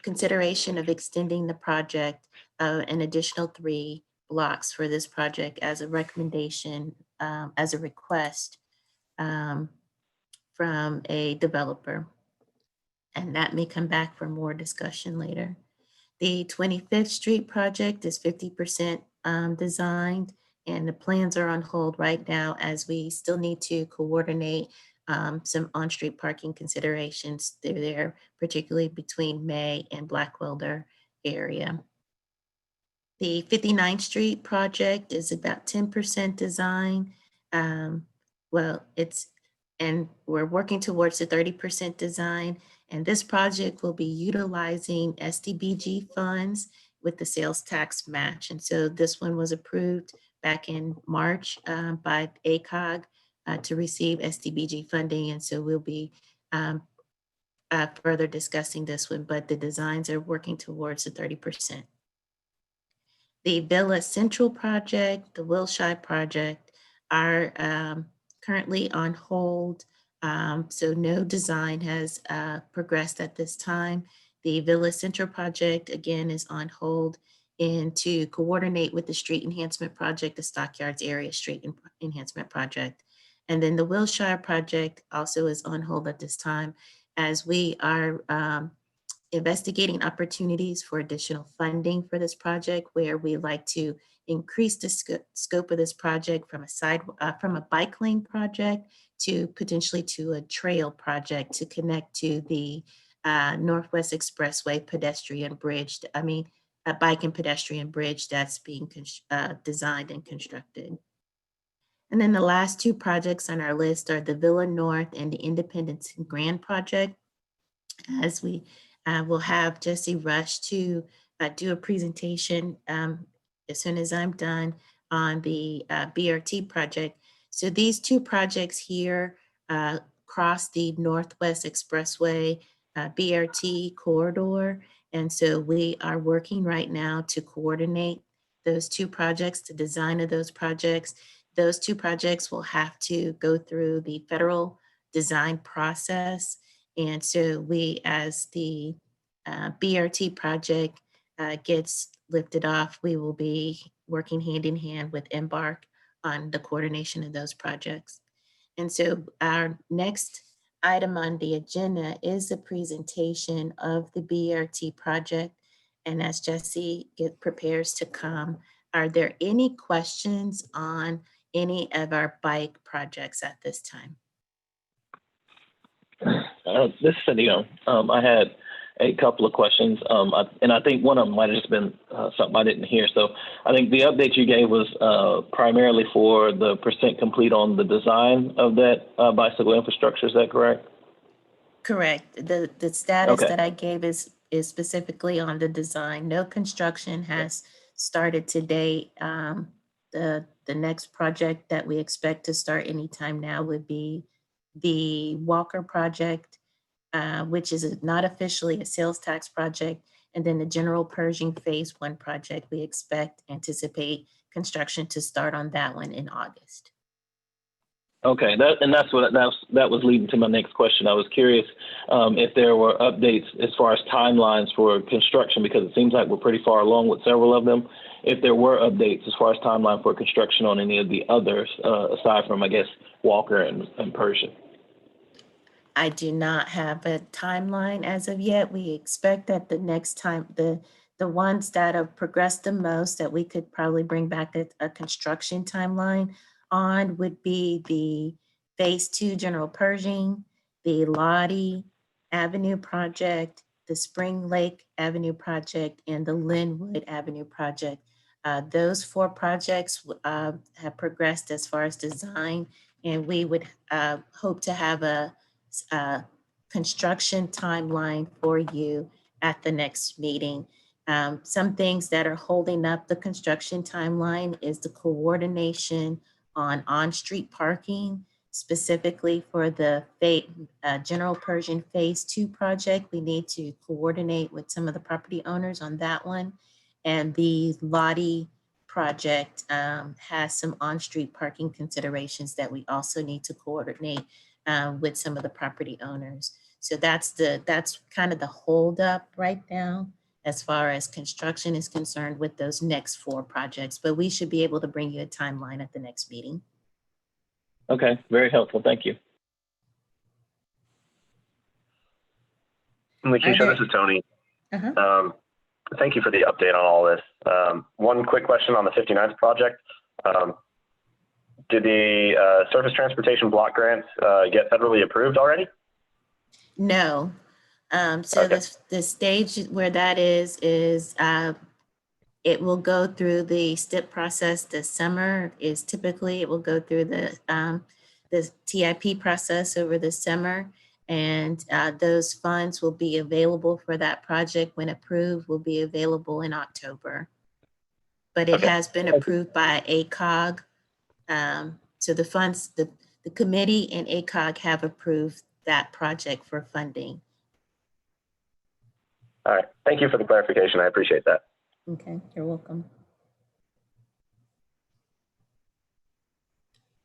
consideration of extending the project an additional 3 blocks for this project as a recommendation, as a request from a developer. and that may come back for more discussion later. The 25th Street project is 50% designed, and the plans are on hold right now as we still need to coordinate some on-street parking considerations through there, particularly between May and Blackwelder area. The 59th Street project is about 10% design. And we're working towards the 30% design. And this project will be utilizing SDBG funds with the sales tax match. And so this one was approved back in March by ACOG to receive SDBG funding. And so we'll be further discussing this one, but the designs are working towards the 30%. The Villa Central project, the Wilshire project are currently on hold. So no design has progressed at this time. The Villa Central project, again, is on hold, and to coordinate with the street enhancement project, the Stockyards area street enhancement project. And then the Wilshire project also is on hold at this time as we are investigating opportunities for additional funding for this project, where we like to increase the scope of this project from a bike lane project to potentially to a trail project to connect to the Northwest Expressway pedestrian bridge. A bike and pedestrian bridge that's being designed and constructed. And then the last two projects on our list are the Villa North and the Independence and Grand project. As we will have Jesse Rush to do a presentation as soon as I'm done on the BRT project. So these two projects here cross the Northwest Expressway BRT corridor. And so we are working right now to coordinate those two projects, the design of those projects. Those two projects will have to go through the federal design process. And so we, as the BRT project gets lifted off, we will be working hand in hand with Embark on the coordination of those projects. And so our next item on the agenda is the presentation of the BRT project. And as Jesse prepares to come, are there any questions on any of our bike projects at this time? This is Cedillo. I had a couple of questions, and I think one of them might have just been something I didn't hear. So I think the update you gave was primarily for the percent complete on the design of that bicycle infrastructure. Is that correct? Correct. The status Okay. that I gave is specifically on the design. No construction has started to date. The next project that we expect to start anytime now would be the Walker project, which is not officially a sales tax project. And then the General Pershing Phase 1 project, we anticipate construction to start on that one in August. Okay, that was leading to my next question. I was curious if there were updates as far as timelines for construction, because it seems like we're pretty far along with several of them. If there were updates as far as timeline for construction on any of the others, aside from, I guess, Walker and Pershing. I do not have a timeline as of yet. We expect that the next time, the ones that have progressed the most that we could probably bring back a construction timeline on would be the Phase 2 General Pershing, the Lodi Avenue project, the Spring Lake Avenue project, and the Linwood Avenue project. Those 4 projects have progressed as far as design, and we would hope to have a construction timeline for you at the next meeting. Some things that are holding up the construction timeline is the coordination on-street parking, specifically for the General Pershing Phase 2 project. We need to coordinate with some of the property owners on that one. And the Lodi project has some on-street parking considerations that we also need to coordinate with some of the property owners. So that's kind of the holdup right now as far as construction is concerned with those next 4 projects, but we should be able to bring you a timeline at the next meeting. Okay, very helpful. Thank you. Lakeisha, this is Tony. Thank you for the update on all this. One quick question on the 59th project. Did the surface transportation block grants get federally approved already? No. So Okay. the stage where that is it will go through the STIP process this summer. Is typically it will go through the TIP process over the summer, and those funds will be available for that project when approved, will be available in October. But it has been approved by ACOG. So the funds, the committee and ACOG have approved that project for funding. All right. Thank you for the clarification. I appreciate that. Okay, you're welcome.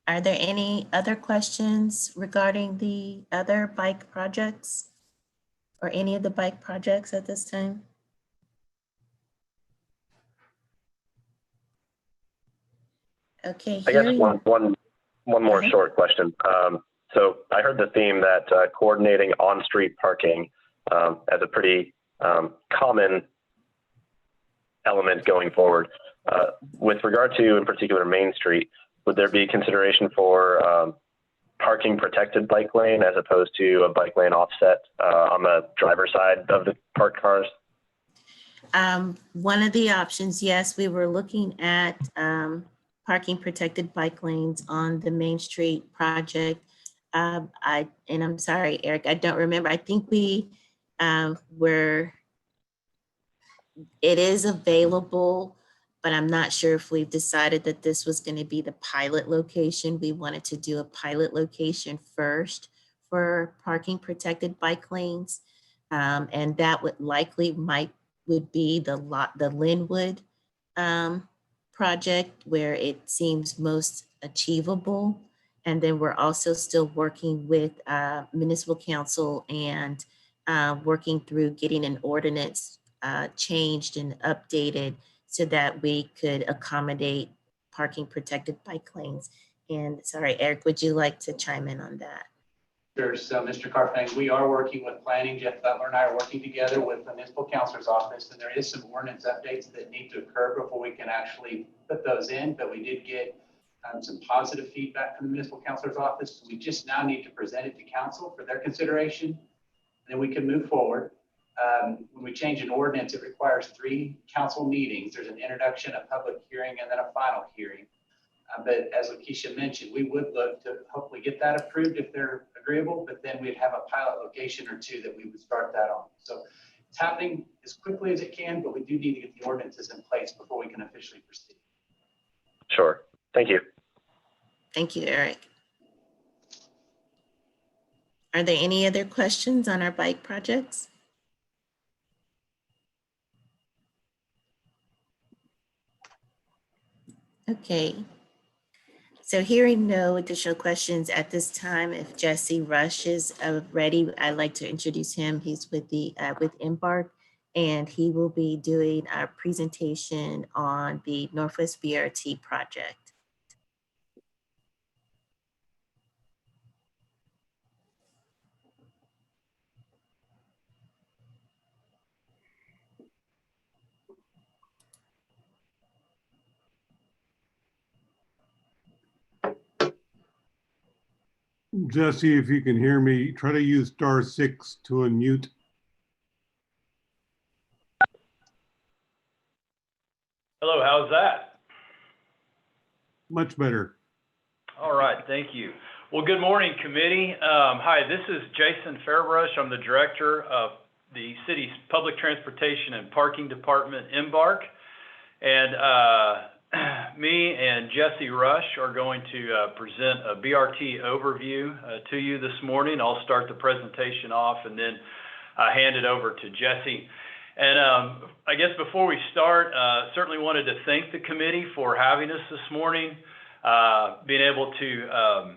Are there any other questions regarding the other bike projects or any of the bike projects at this time? Okay. I guess one more short question. So I heard the theme that coordinating on-street parking as a pretty common element going forward. With regard to, in particular, Main Street, would there be consideration for parking protected bike lane as opposed to a bike lane offset on the driver's side of the parked cars? One of the options, yes, we were looking at parking protected bike lanes on the Main Street project. And I'm sorry, Eric, I don't remember. I think we it is available, but I'm not sure if we've decided that this was going to be the pilot location. We wanted to do a pilot location first for parking protected bike lanes. And that would likely would be the Linwood project, where it seems most achievable. And then we're also still working with municipal council and working through getting an ordinance changed and updated so that we could accommodate parking protected bike lanes. And sorry, Eric, would you like to chime in on that? Sure. So, Mr. Carpenter, we are working with planning. Jeff Butler and I are working together with the municipal counselor's office, and there is some ordinance updates that need to occur before we can actually put those in. But we did get some positive feedback from the municipal counselor's office. We just now need to present it to council for their consideration, and then we can move forward. When we change an ordinance, it requires 3 council meetings. There's an introduction, a public hearing, and then a final hearing. But as Lakeisha mentioned, we would look to hopefully get that approved if they're agreeable, but then we'd have a pilot location or 2 that we would start that on. So it's happening as quickly as it can, but we do need to get the ordinances in place before we can officially proceed. Sure. Thank you. Thank you, Eric. Are there any other questions on our bike projects? Okay. So hearing no additional questions at this time, if Jesse Rush is ready, I'd like to introduce him. He's with Embark, and he will be doing our presentation on the Northwest BRT project. Jesse, if you can hear me, try to use *6 to unmute. Hello, how's that? Much better. All right, thank you. Well, good morning, committee. Hi, this is Jason Fairbrush. I'm the director of the city's Public Transportation and Parking Department, Embark. And me and Jesse Rush are going to present a BRT overview to you this morning. I'll start the presentation off and then hand it over to Jesse. And I guess before we start, certainly wanted to thank the committee for having us this morning, being able to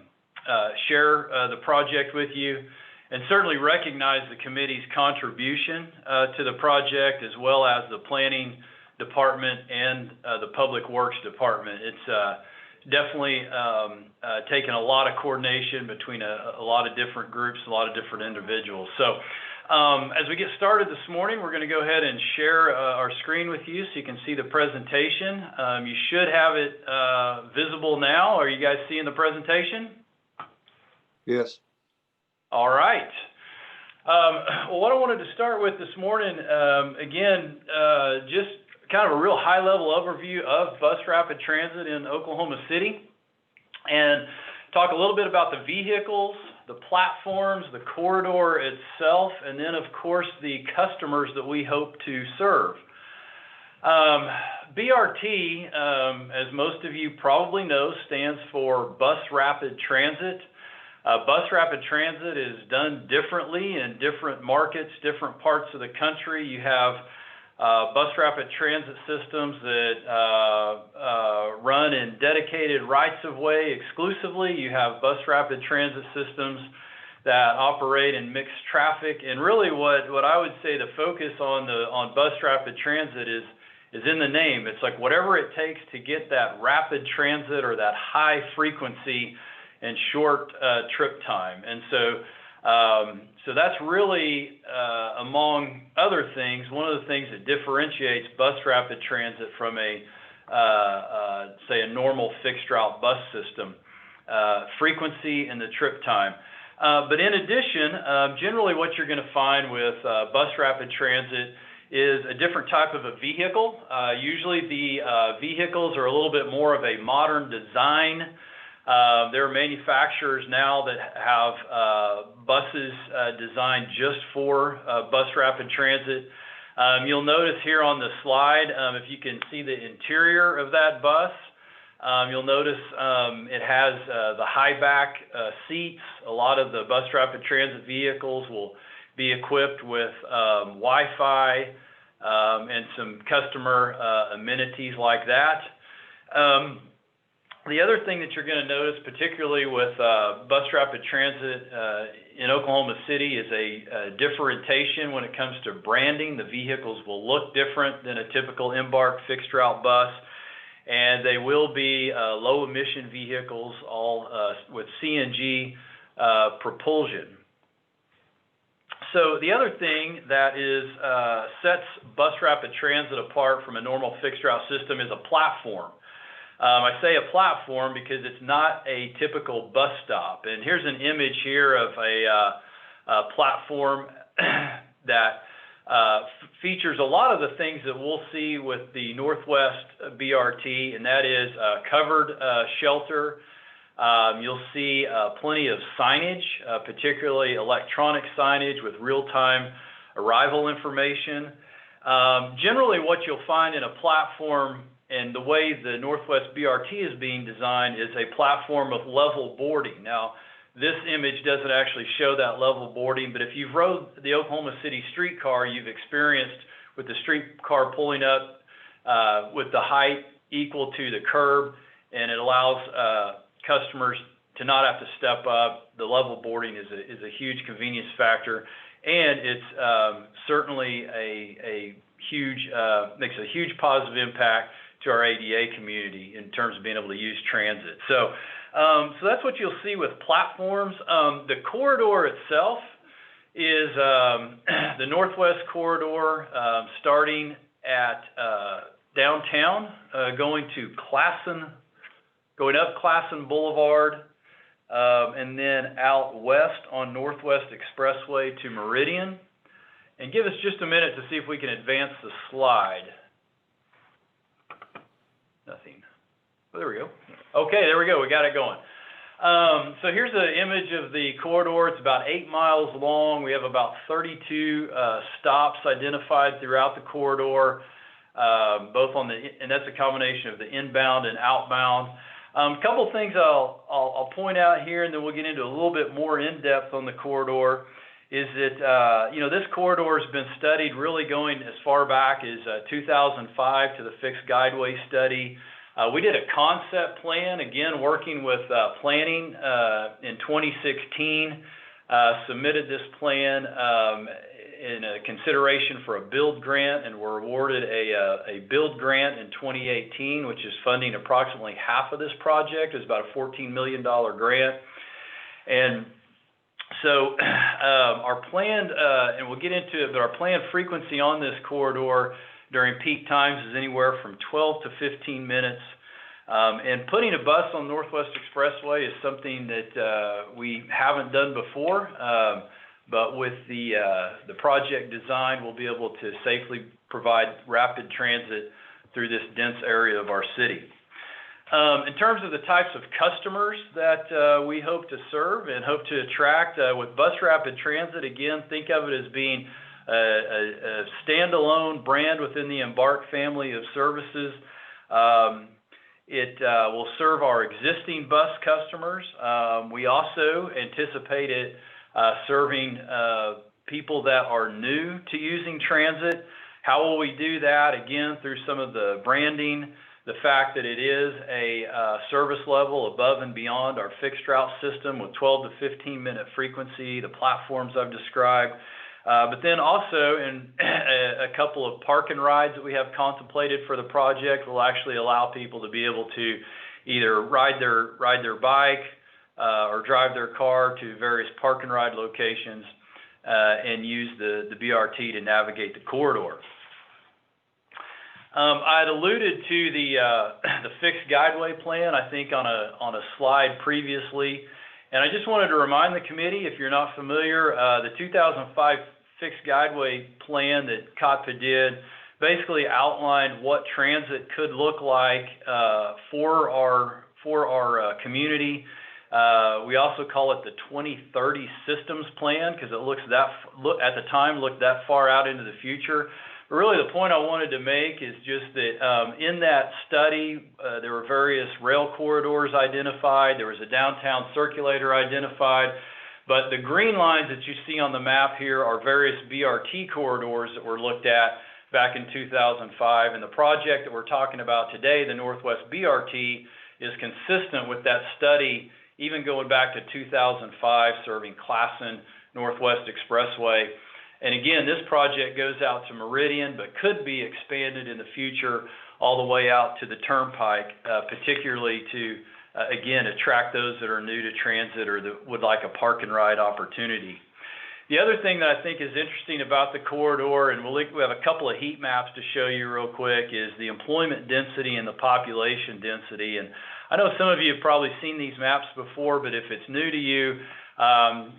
share the project with you, and certainly recognize the committee's contribution to the project, as well as the planning department and the public works department. It's definitely taken a lot of coordination between a lot of different groups, a lot of different individuals. So As we get started this morning, we're going to go ahead and share our screen with you so you can see the presentation. You should have it visible now. Are you guys seeing the presentation? Yes. All right. Well, what I wanted to start with this morning, again, just kind of a real high-level overview of bus rapid transit in Oklahoma City, and talk a little bit about the vehicles, the platforms, the corridor itself, and then, of course, the customers that we hope to serve. BRT, as most of you probably know, stands for Bus Rapid Transit. Bus rapid transit is done differently in different markets, different parts of the country. You have bus rapid transit systems that run in dedicated rights-of-way exclusively. You have bus rapid transit systems that operate in mixed traffic. And really what I would say the focus on bus rapid transit is in the name. It's like whatever it takes to get that rapid transit or that high frequency and short trip time. And so that's really, among other things, one of the things that differentiates bus rapid transit from say a normal fixed route bus system, frequency and the trip time. But in addition, generally what you're going to find with bus rapid transit is a different type of a vehicle. Usually the vehicles are a little bit more of a modern design. There are manufacturers now that have buses designed just for bus rapid transit. You'll notice here on the slide, if you can see the interior of that bus, you'll notice it has the high back seats. A lot of the bus rapid transit vehicles will be equipped with Wi-Fi and some customer amenities like that. The other thing that you're going to notice, particularly with bus rapid transit in Oklahoma City, is a differentiation when it comes to branding. The vehicles will look different than a typical Embark fixed route bus, and they will be low emission vehicles, all with CNG propulsion. So the other thing that sets bus rapid transit apart from a normal fixed route system is a platform. I say a platform because it's not a typical bus stop. And here's an image here of a platform that features a lot of the things that we'll see with the Northwest BRT, and that is covered shelter. You'll see plenty of signage, particularly electronic signage with real-time arrival information. Generally, what you'll find in a platform and the way the Northwest BRT is being designed is a platform of level boarding. Now, this image doesn't actually show that level boarding, but if you've rode the Oklahoma City streetcar, you've experienced with the streetcar pulling up with the height equal to the curb, and it allows customers to not have to step up. The level boarding is a huge convenience factor, and it's certainly a huge, makes a huge positive impact to our ADA community in terms of being able to use transit. So that's what you'll see with platforms. The corridor itself is the Northwest Corridor, starting at downtown, going up Classen Boulevard, and then out west on Northwest Expressway to Meridian. And give us just a minute to see if we can advance the slide. Nothing. Oh, there we go. Okay, there we go. We got it going. So here's an image of the corridor. It's about 8 miles long. We have about 32 stops identified throughout the corridor, both on and that's a combination of the inbound and outbound. A couple things I'll point out here, and then we'll get into a little bit more in depth on the corridor. Is that this corridor has been studied really going as far back as 2005 to the fixed Guideway study. We did a concept plan, again, working with planning in 2016, submitted this plan in a consideration for a build grant, and were awarded a build grant in 2018, which is funding approximately half of this project. It's about a $14 million grant. And Our planned, and we'll get into it, but our planned frequency on this corridor during peak times is anywhere from 12 to 15 minutes. And putting a bus on Northwest Expressway is something that we haven't done before, but with the project design, we'll be able to safely provide rapid transit through this dense area of our city. In terms of the types of customers that we hope to serve and hope to attract with Bus Rapid Transit, again, think of it as being a standalone brand within the Embark family of services. It will serve our existing bus customers. We also anticipate it serving people that are new to using transit. How will we do that? Again, through some of the branding, the fact that it is a service level above and beyond our fixed route system with 12 to 15 minute frequency, the platforms I've described. But then also in a couple of park and rides that we have contemplated for the project will actually allow people to be able to either ride their bike or drive their car to various park and ride locations and use the BRT to navigate the corridor. I had alluded to the fixed guideway plan, I think, on a slide previously. And I just wanted to remind the committee, if you're not familiar, the 2005 fixed guideway plan that COTPA did basically outlined what transit could look like for our community. We also call it the 2030 systems plan because it looked that far out into the future. But really the point I wanted to make is just that in that study, there were various rail corridors identified. There was a downtown circulator identified. But the green lines that you see on the map here are various BRT corridors that were looked at back in 2005. And the project that we're talking about today, the Northwest BRT, is consistent with that study, even going back to 2005, serving Classen Northwest Expressway. And again, this project goes out to Meridian, but could be expanded in the future all the way out to the Turnpike, particularly to, again, attract those that are new to transit or that would like a park and ride opportunity. The other thing that I think is interesting about the corridor, and we have a couple of heat maps to show you real quick, is the employment density and the population density. And I know some of you have probably seen these maps before, but if it's new to you,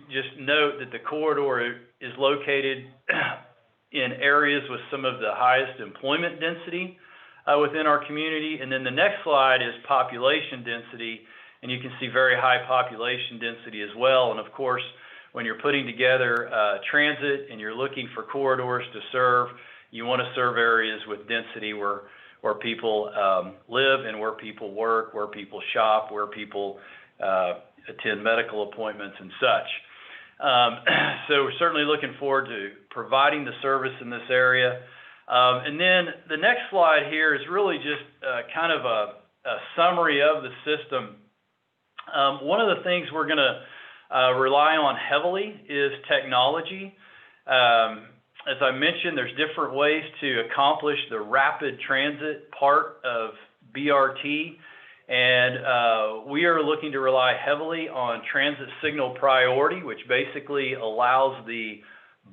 just note that the corridor is located in areas with some of the highest employment density within our community. And then the next slide is population density, and you can see very high population density as well. And of course, when you're putting together transit and you're looking for corridors to serve, you want to serve areas with density where people live and where people work, where people shop, where people attend medical appointments and such. So we're certainly looking forward to providing the service in this area. And then the next slide here is really just kind of a summary of the system. One of the things we're going to rely on heavily is technology. As I mentioned, there's different ways to accomplish the rapid transit part of BRT. And we are looking to rely heavily on transit signal priority, which basically allows the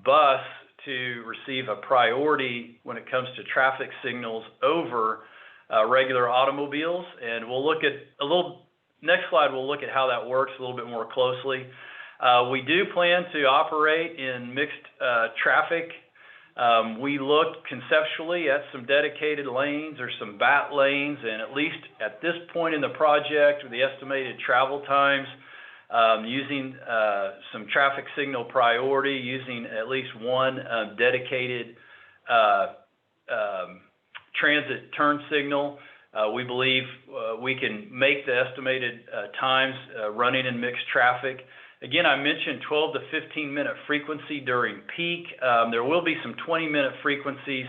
bus to receive a priority when it comes to traffic signals over regular automobiles. And we'll look at next slide, we'll look at how that works a little bit more closely. We do plan to operate in mixed traffic. We looked conceptually at some dedicated lanes or some BAT lanes, and at least at this point in the project, with the estimated travel times, using some traffic signal priority, using at least one dedicated transit turn signal. We believe we can make the estimated times running in mixed traffic. Again, I mentioned 12 to 15 minute frequency during peak. There will be some 20-minute frequencies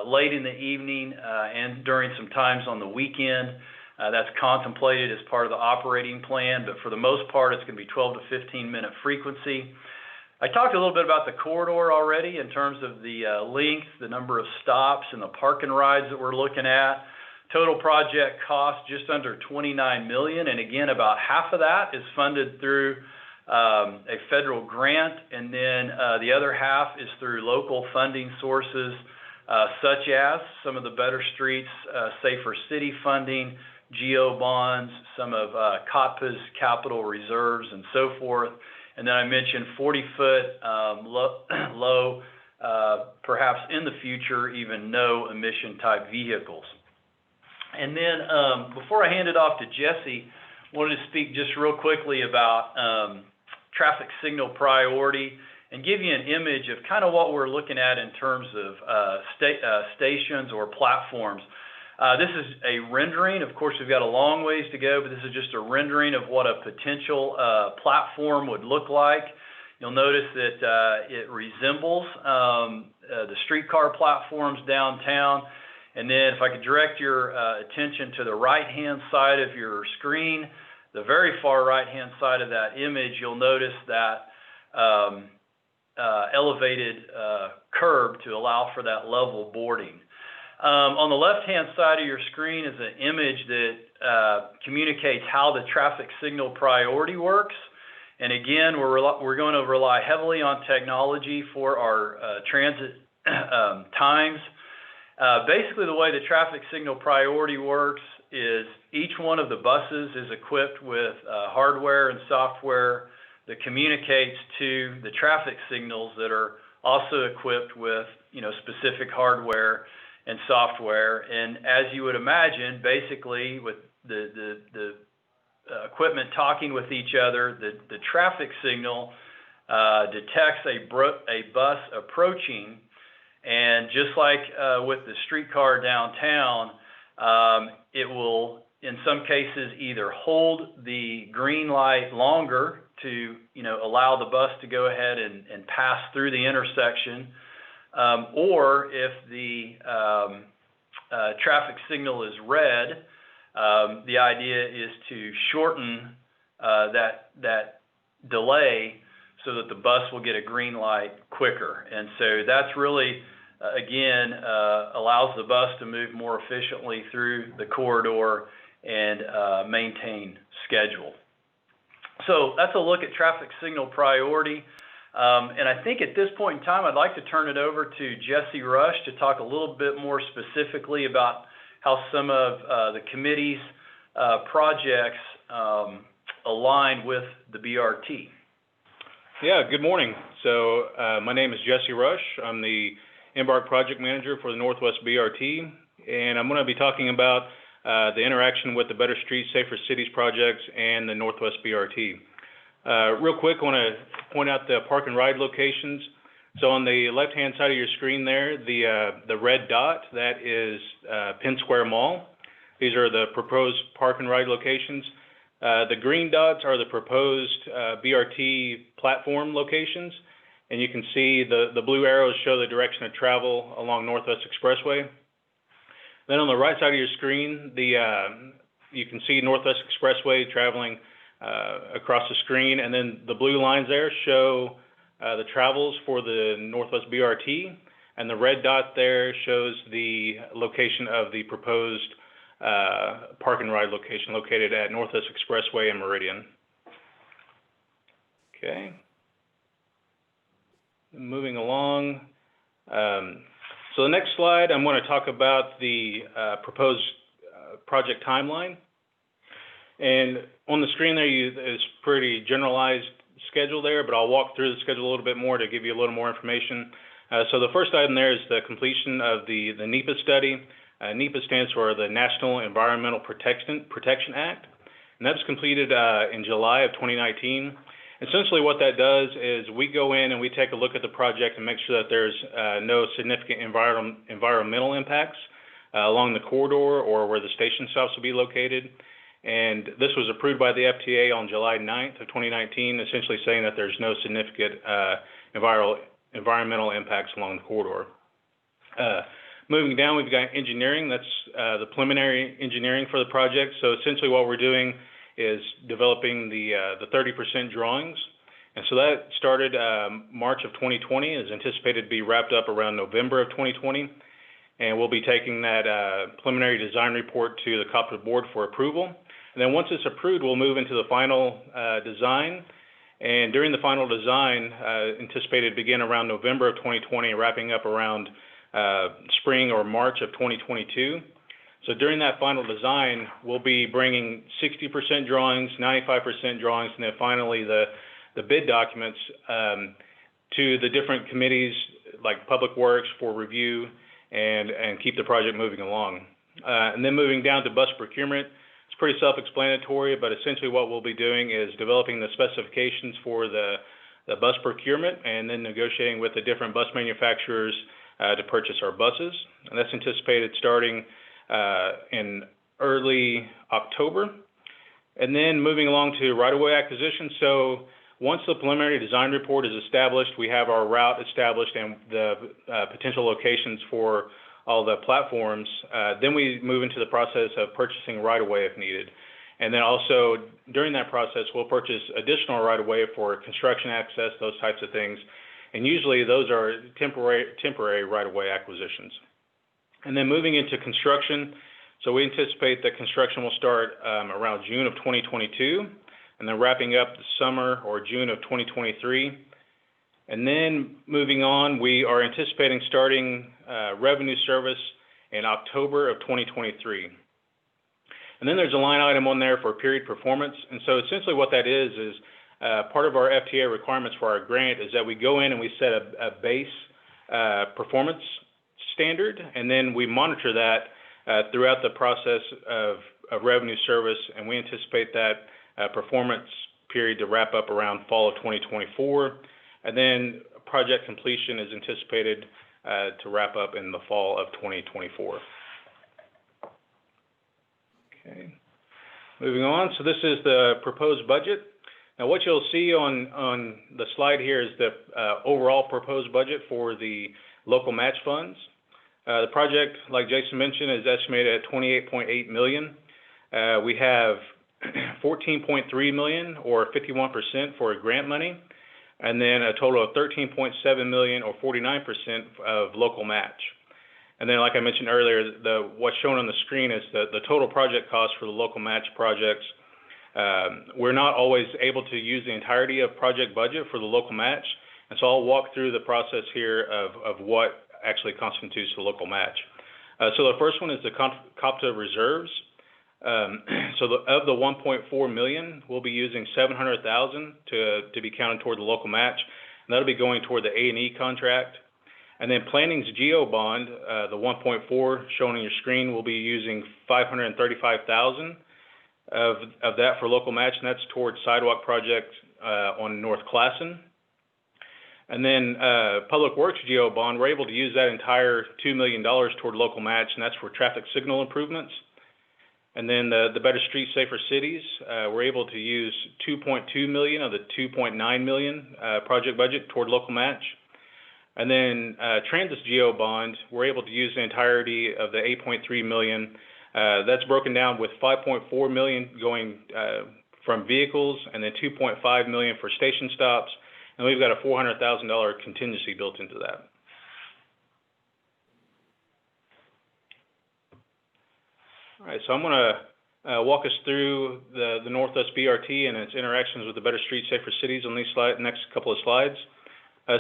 late in the evening and during some times on the weekend. That's contemplated as part of the operating plan, but for the most part, it's going to be 12 to 15-minute frequency. I talked a little bit about the corridor already in terms of the length, the number of stops, and the park and rides that we're looking at. Total project cost just under $29 million, and again, about half of that is funded through a federal grant, and then the other half is through local funding sources, such as some of the Better Streets, Safer City funding, GEO bonds, some of COTPA's capital reserves, and so forth. And then I mentioned 40-foot low, perhaps in the future, even no emission type vehicles. And then before I hand it off to Jesse, I wanted to speak just real quickly about traffic signal priority and give you an image of kind of what we're looking at in terms of stations or platforms. This is a rendering. Of course, we've got a long ways to go, but this is just a rendering of what a potential platform would look like. You'll notice that it resembles the streetcar platforms downtown. And then if I could direct your attention to the right-hand side of your screen, the very far right-hand side of that image, you'll notice that elevated curb to allow for that level boarding. On the left-hand side of your screen is an image that communicates how the traffic signal priority works. And again, we're going to rely heavily on technology for our transit times. Basically, the way the traffic signal priority works is each one of the buses is equipped with hardware and software that communicates to the traffic signals that are also equipped with, specific hardware and software. And as you would imagine, basically with the equipment talking with each other, the traffic signal detects a bus approaching, and just like with the streetcar downtown, it will, in some cases, either hold the green light longer to, allow the bus to go ahead and pass through the intersection, or if the traffic signal is red, the idea is to shorten that delay so that the bus will get a green light quicker. And so that's really, again, allows the bus to move more efficiently through the corridor and maintain schedule. So that's a look at traffic signal priority. And I think at this point in time, I'd like to turn it over to Jesse Rush to talk a little bit more specifically about how some of the committee's projects align with the BRT. Yeah, good morning. So my name is Jesse Rush. I'm the Brt Project Manager for the Northwest BRT, and I'm going to be talking about the interaction with the Better Streets, Safer Cities projects and the Northwest BRT. Real quick, I want to point out the park and ride locations. So on the left-hand side of your screen there, the red dot, that is Penn Square Mall. These are the proposed park and ride locations. The green dots are the proposed BRT platform locations. And you can see the blue arrows show the direction of travel along Northwest Expressway. Then on the right side of your screen, you can see Northwest Expressway traveling across the screen. And then the blue lines there show the travels for the Northwest BRT. And the red dot there shows the location of the proposed park and ride location located at Northwest Expressway and Meridian. Okay. Moving along. So the next slide, I'm going to talk about the proposed project timeline. And on the screen there, it's pretty generalized schedule there, but I'll walk through the schedule a little bit more to give you a little more information. So the first item there is the completion of the NEPA study. NEPA stands for the National Environmental Protection Act, and that's completed in July of 2019. Essentially what that does is we go in and we take a look at the project and make sure that there's no significant environmental impacts along the corridor or where the station stops will be located. And this was approved by the FTA on July 9th of 2019, essentially saying that there's no significant environmental impacts along the corridor. Moving down, we've got engineering. That's the preliminary engineering for the project. So essentially what we're doing is developing the 30% drawings. And so that started March of 2020, is anticipated to be wrapped up around November of 2020. And we'll be taking that preliminary design report to the COPTA board for approval. And then once it's approved, we'll move into the final design. And during the final design, anticipated to begin around November of 2020, wrapping up around spring or March of 2022. So during that final design, we'll be bringing 60% drawings, 95% drawings, and then finally the bid documents to the different committees like Public Works for review and keep the project moving along. And then moving down to bus procurement, it's pretty self-explanatory, but essentially what we'll be doing is developing the specifications for the bus procurement and then negotiating with the different bus manufacturers to purchase our buses. And that's anticipated starting in early October. And then moving along to right-of-way acquisition. So once the preliminary design report is established, we have our route established and the potential locations for all the platforms, then we move into the process of purchasing right-of-way if needed. And then also during that process, we'll purchase additional right-of-way for construction access, those types of things. And usually those are temporary right-of-way acquisitions. And then moving into construction, so we anticipate that construction will start around June of 2022, and then wrapping up the summer or June of 2023. And then moving on, we are anticipating starting revenue service in October of 2023. And then there's a line item on there for period performance. And so essentially what that is part of our FTA requirements for our grant is that we go in and we set a base performance standard, and then we monitor that throughout the process of revenue service, and we anticipate that performance period to wrap up around fall of 2024, and then project completion is anticipated to wrap up in the fall of 2024. Okay, moving on. So this is the proposed budget. Now what you'll see on the slide here is the overall proposed budget for the local match funds. The project, like Jason mentioned, is estimated at $28.8 million. We have $14.3 million or 51% for grant money, and then a total of $13.7 million or 49% of local match. And then, like I mentioned earlier, what's shown on the screen is the total project cost for the local match projects. We're not always able to use the entirety of project budget for the local match, and so I'll walk through the process here of what actually constitutes the local match. So the first one is the COPTA reserves. So of the 1.4 million, we'll be using 700,000 to be counted toward the local match, and that'll be going toward the A&E contract. And then planning's GEO bond, the 1.4 shown on your screen, will be using 535,000 of that for local match, and that's towards Sidewalk Project on North Classen. And then Public Works GEO bond, we're able to use that entire $2 million toward local match, and that's for traffic signal improvements. And then the Better Streets, Safer Cities, we're able to use 2.2 million of the 2.9 million project budget toward local match. And then Transit's GEO bond, we're able to use the entirety of the 8.3 million. That's broken down with 5.4 million going from vehicles, and then 2.5 million for station stops. And we've got a $400,000 contingency built into that. All right, so I'm going to walk us through the Northwest BRT and its interactions with the Better Streets, Safer Cities on these next couple of slides.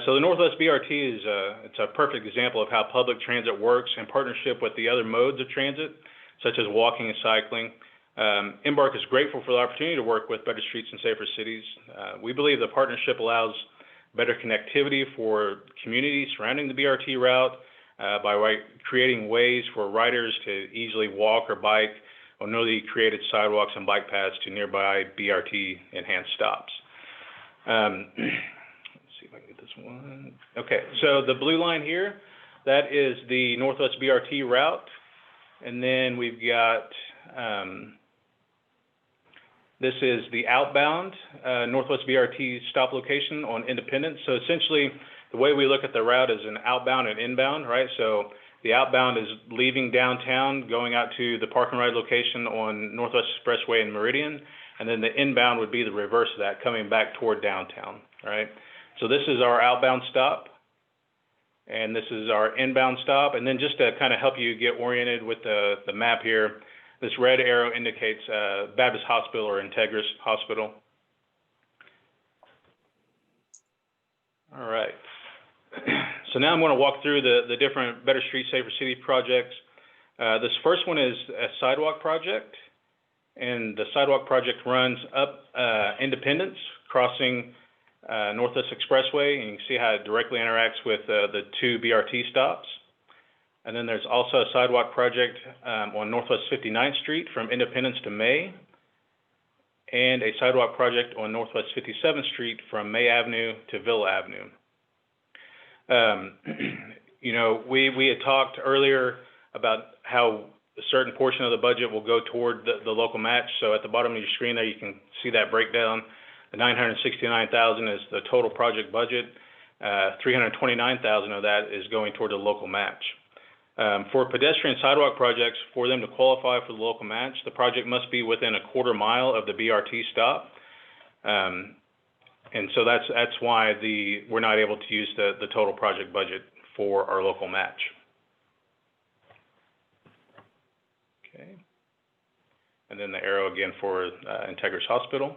So the Northwest BRT is it's a perfect example of how public transit works in partnership with the other modes of transit, such as walking and cycling. Embark is grateful for the opportunity to work with Better Streets and Safer Cities. We believe the partnership allows better connectivity for communities surrounding the BRT route by creating ways for riders to easily walk or bike on newly created sidewalks and bike paths to nearby BRT enhanced stops. Let's see if I can get this one. Okay, so the blue line here, that is the Northwest BRT route. And then we've got, this is the outbound Northwest BRT stop location on Independence. So essentially, the way we look at the route is an outbound and inbound, right? So the outbound is leaving downtown, going out to the park and ride location on Northwest Expressway and Meridian. And then the inbound would be the reverse of that, coming back toward downtown, right? So this is our outbound stop, and this is our inbound stop. And then just to kind of help you get oriented with the map here, this red arrow indicates Baptist Hospital or Integris Hospital. All right. So now I'm going to walk through the different Better Streets, Safer Cities projects. This first one is a sidewalk project, and the sidewalk project runs up Independence, crossing Northwest Expressway, and you can see how it directly interacts with the two BRT stops. And then there's also a sidewalk project on Northwest 59th Street from Independence to May, and a sidewalk project on Northwest 57th Street from May Avenue to Villa Avenue. You know, we had talked earlier about how a certain portion of the budget will go toward the local match. So at the bottom of your screen there, you can see that breakdown. The $969,000 is the total project budget. $329,000 of that is going toward the local match. For pedestrian sidewalk projects, for them to qualify for the local match, the project must be within a quarter mile of the BRT stop. And so that's why we're not able to use the total project budget for our local match. Okay. And then the arrow again for Integris Hospital.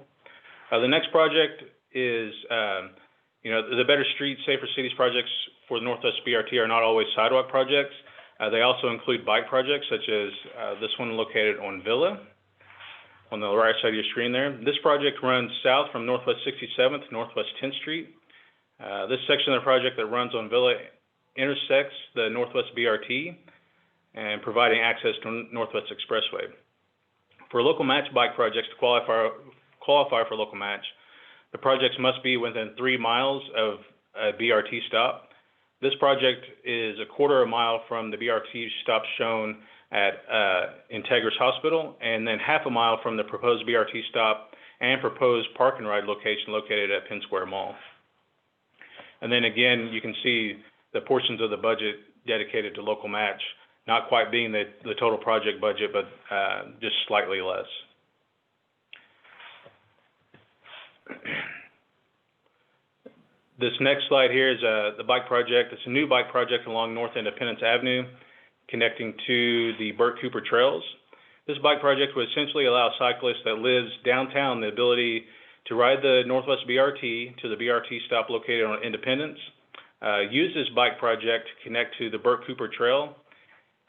The next project is, you know, the Better Streets, Safer Cities projects for the Northwest BRT are not always sidewalk projects. They also include bike projects, such as this one located on Villa, on the right side of your screen there. This project runs south from Northwest 67th to Northwest 10th Street. This section of the project that runs on Villa intersects the Northwest BRT and providing access to Northwest Expressway. For local match bike projects to qualify for local match, the projects must be within 3 miles of a BRT stop. This project is a quarter of a mile from the BRT stop shown at Integris Hospital, and then half a mile from the proposed BRT stop and proposed park and ride location located at Penn Square Mall. And then again, you can see the portions of the budget dedicated to local match, not quite being the total project budget, but just slightly less. This next slide here is the bike project. It's a new bike project along North Independence Avenue, connecting to the Burt Cooper Trails. This bike project would essentially allow cyclists that lives downtown the ability to ride the Northwest BRT to the BRT stop located on Independence, use this bike project to connect to the Burt Cooper Trail,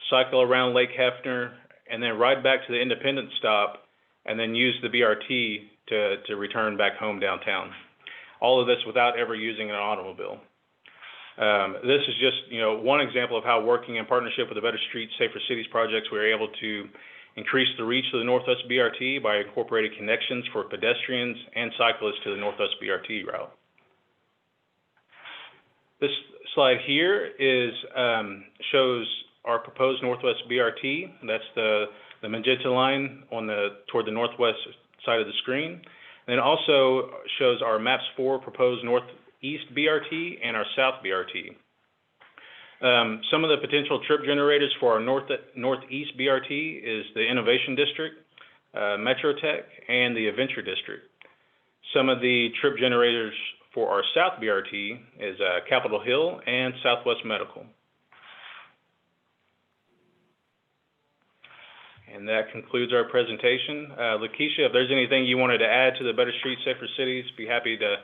cycle around Lake Hefner, and then ride back to the Independence stop, and then use the BRT to return back home downtown. All of this without ever using an automobile. This is just, you know, one example of how working in partnership with the Better Streets, Safer Cities projects, we were able to increase the reach of the Northwest BRT by incorporating connections for pedestrians and cyclists to the Northwest BRT route. This slide here shows our proposed Northwest BRT. That's the magenta line on toward the northwest side of the screen. And it also shows our Maps 4 proposed Northeast BRT and our South BRT. Some of the potential trip generators for our Northeast BRT is the Innovation District, Metrotech, and the Adventure District. Some of the trip generators for our South BRT is Capitol Hill and Southwest Medical. And that concludes our presentation. Lakeisha, if there's anything you wanted to add to the Better Streets, Safer Cities, be happy to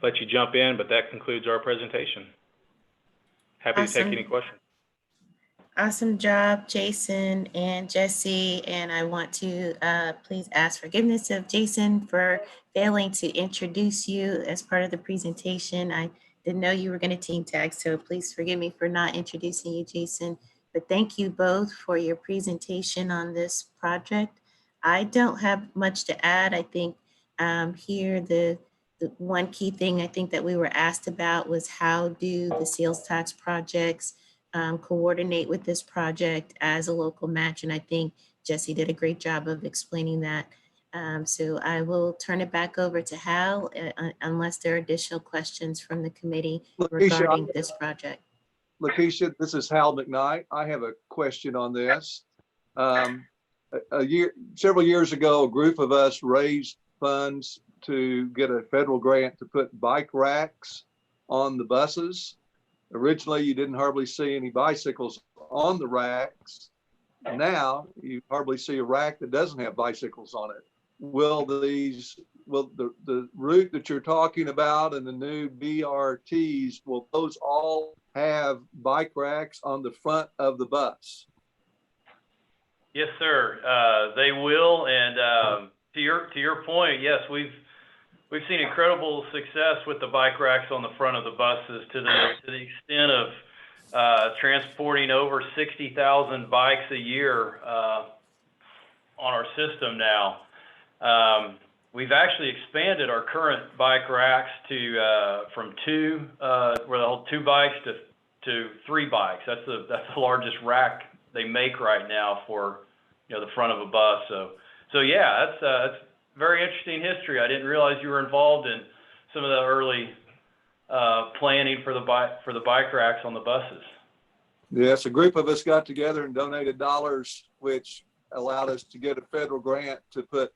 let you jump in, but that concludes our presentation. Happy to take any questions. Awesome job, Jason and Jesse. And I want to please ask forgiveness of Jason for failing to introduce you as part of the presentation. I didn't know you were going to team tag, so please forgive me for not introducing you, Jason. But thank you both for your presentation on this project. I don't have much to add. I think here the one key thing I think that we were asked about was how do the sales tax projects coordinate with this project as a local match? And I think Jesse did a great job of explaining that. So I will turn it back over to Hal unless there are additional questions from the committee regarding this project. Lakeisha, this is Hal McKnight. I have a question on this. Several years ago, a group of us raised funds to get a federal grant to put bike racks on the buses. Originally, you didn't hardly see any bicycles on the racks. Now, you hardly see a rack that doesn't have bicycles on it. Will these the route that you're talking about and the new BRTs, will those all have bike racks on the front of the bus? Yes, sir. They will. And to your point, yes, we've seen incredible success with the bike racks on the front of the buses to the extent of transporting over 60,000 bikes a year on our system now. We've actually expanded our current bike racks to from two bikes to 3 bikes. That's the largest rack they make right now for the front of a bus. So yeah, that's very interesting history. I didn't realize you were involved in some of the early planning for the bike racks on the buses. Yes, a group of us got together and donated dollars, which allowed us to get a federal grant to put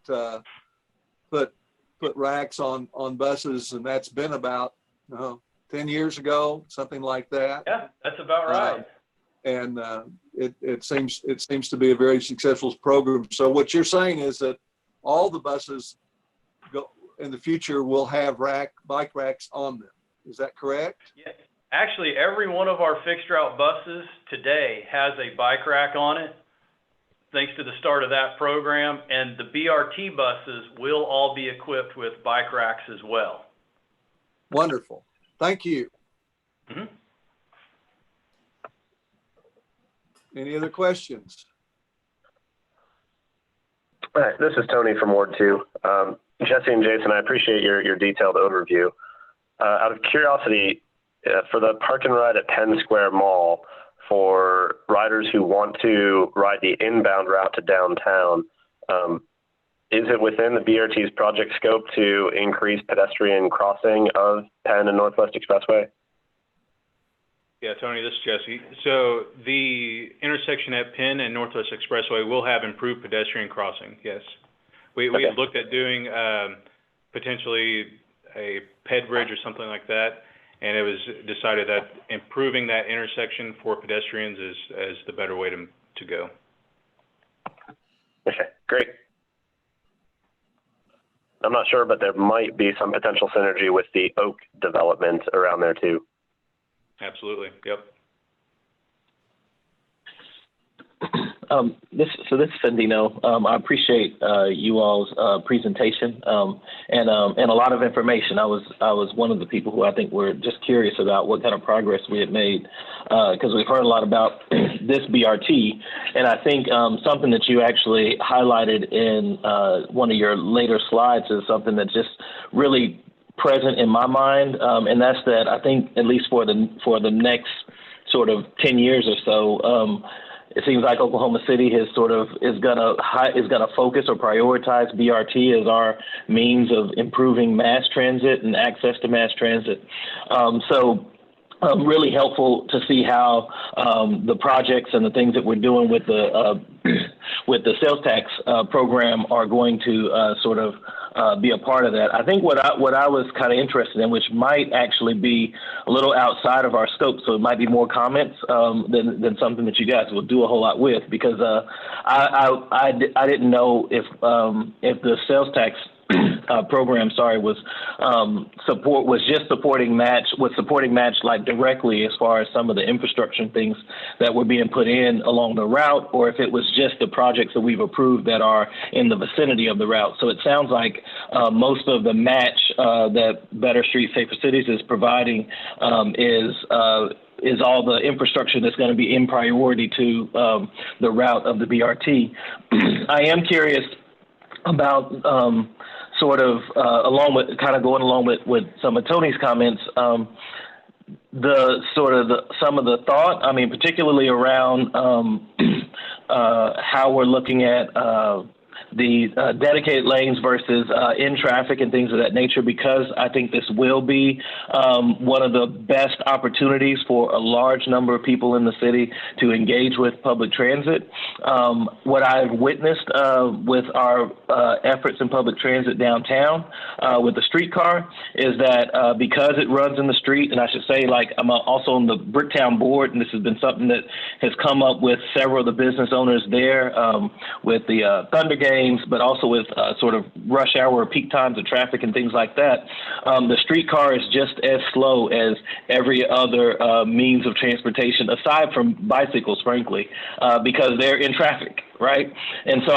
racks on buses, and that's been about 10 years ago, something like that. Yeah, that's about right. And it seems to be a very successful program. So what you're saying is that all the buses in the future will have bike racks on them. Is that correct? Yeah. Actually, every one of our fixed route buses today has a bike rack on it, thanks to the start of that program. And the BRT buses will all be equipped with bike racks as well. Wonderful. Thank you. Mm-hmm. Any other questions? All right, this is Tony from Ward 2. Jesse and Jason, I appreciate your detailed overview. Out of curiosity, for the park and ride at Penn Square Mall, for riders who want to ride the inbound route to downtown, is it within the BRT's project scope to increase pedestrian crossing of Penn and Northwest Expressway? Yeah, Tony, this is Jesse. So the intersection at Penn and Northwest Expressway will have improved pedestrian crossing, yes. We had looked at doing potentially a ped bridge or something like that, and it was decided that improving that intersection for pedestrians is the better way to go. Okay, great. I'm not sure, but there might be some potential synergy with the Oak development around there too. Absolutely, yep. This is Sandino. I appreciate you all's presentation and a lot of information. I was one of the people who I think were just curious about what kind of progress we had made because we've heard a lot about this BRT, and I think something that you actually highlighted in one of your later slides is something that's just really present in my mind, and that's that I think at least for the next sort of 10 years or so. It seems like Oklahoma City is gonna focus or prioritize BRT as our means of improving mass transit and access to mass transit. Really helpful to see how the projects and the things that we're doing with the sales tax program are going to sort of be a part of that. I think what I was kind of interested in, which might actually be a little outside of our scope, so it might be more comments than something that you guys will do a whole lot with, because I didn't know if the sales tax program, was supporting match like directly as far as some of the infrastructure and things that were being put in along the route, or if it was just the projects that we've approved that are in the vicinity of the route. So it sounds like most of the match that Better Streets, Safer Cities is providing is all the infrastructure that's going to be in priority to the route of the BRT. I am curious about going along with some of Tony's comments, some of the thought, I mean, particularly around how we're looking at the dedicated lanes versus in traffic and things of that nature, because I think this will be one of the best opportunities for a large number of people in the city to engage with public transit. What I've witnessed with our efforts in public transit downtown with the streetcar is that because it runs in the street, and I should say, like, I'm also on the Bricktown board, and this has been something that has come up with several of the business owners there with the Thunder Game lanes, but also with sort of rush hour peak times of traffic and things like that, the streetcar is just as slow as every other means of transportation, aside from bicycles, frankly, because they're in traffic, right? And so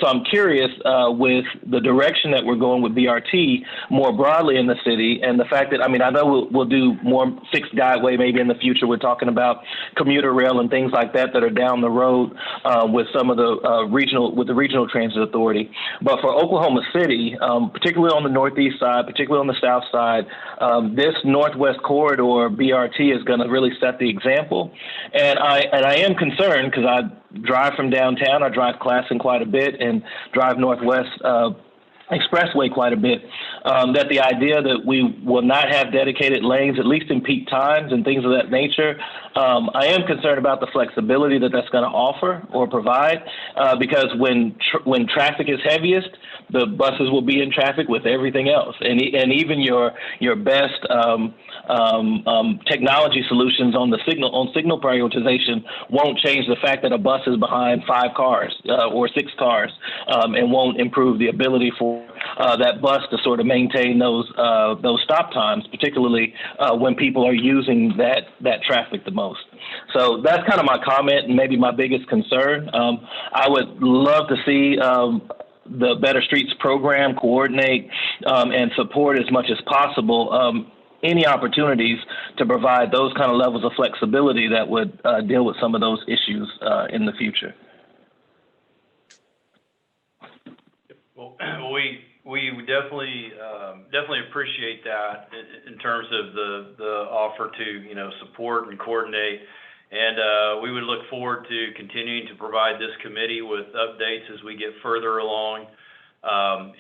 I'm curious with the direction that we're going with BRT more broadly in the city, and the fact that, I mean, I know we'll do more fixed guideway maybe in the future. We're talking about commuter rail and things like that are down the road with some of the regional transit authority. But for Oklahoma City, particularly on the northeast side, particularly on the south side, this northwest corridor BRT is going to really set the example. And I am concerned because I drive from downtown. I drive Classen quite a bit and drive Northwest Expressway quite a bit, that the idea that we will not have dedicated lanes, at least in peak times and things of that nature, I am concerned about the flexibility that that's going to offer or provide, because when traffic is heaviest, the buses will be in traffic with everything else, and even your best technology solutions on signal prioritization won't change the fact that a bus is behind 5 cars or 6 cars, and won't improve the ability for that bus to sort of maintain those stop times, particularly when people are using that traffic the most. So that's kind of my comment and maybe my biggest concern. I would love to see the Better Streets program coordinate and support as much as possible any opportunities to provide those kind of levels of flexibility that would deal with some of those issues in the future. Well, we definitely appreciate that in terms of the offer to support and coordinate, and we would look forward to continuing to provide this committee with updates as we get further along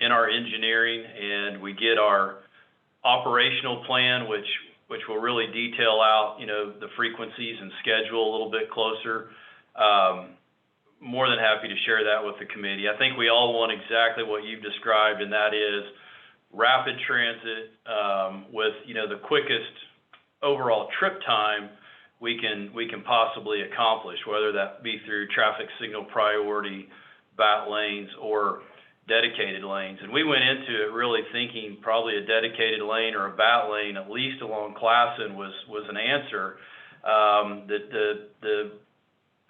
in our engineering and we get our operational plan, which will really detail out the frequencies and schedule a little bit closer. More than happy to share that with the committee. I think we all want exactly what you've described, and that is rapid transit with the quickest overall trip time we can possibly accomplish, whether that be through traffic signal priority, BAT lanes, or dedicated lanes. And we went into it really thinking probably a dedicated lane or a BAT lane, at least along Classen, was an answer.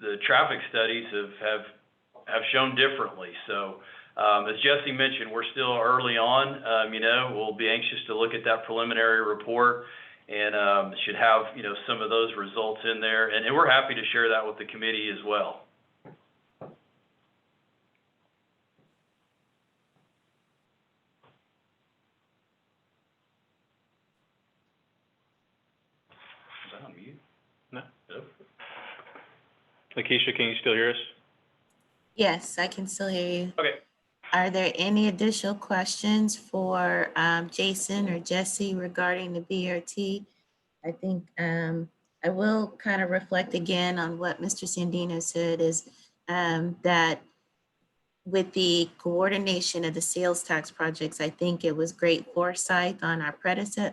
The traffic studies have shown differently. So as Jesse mentioned, we're still early on. We'll be anxious to look at that preliminary report and should have some of those results in there. And we're happy to share that with the committee as well. Is that on mute? No. Lakeisha, can you still hear us? Yes, I can still hear you. Okay. Are there any additional questions for Jason or Jesse regarding the BRT? I think I will kind of reflect again on what Mr. Sandino said is that with the coordination of the sales tax projects, I think it was great foresight on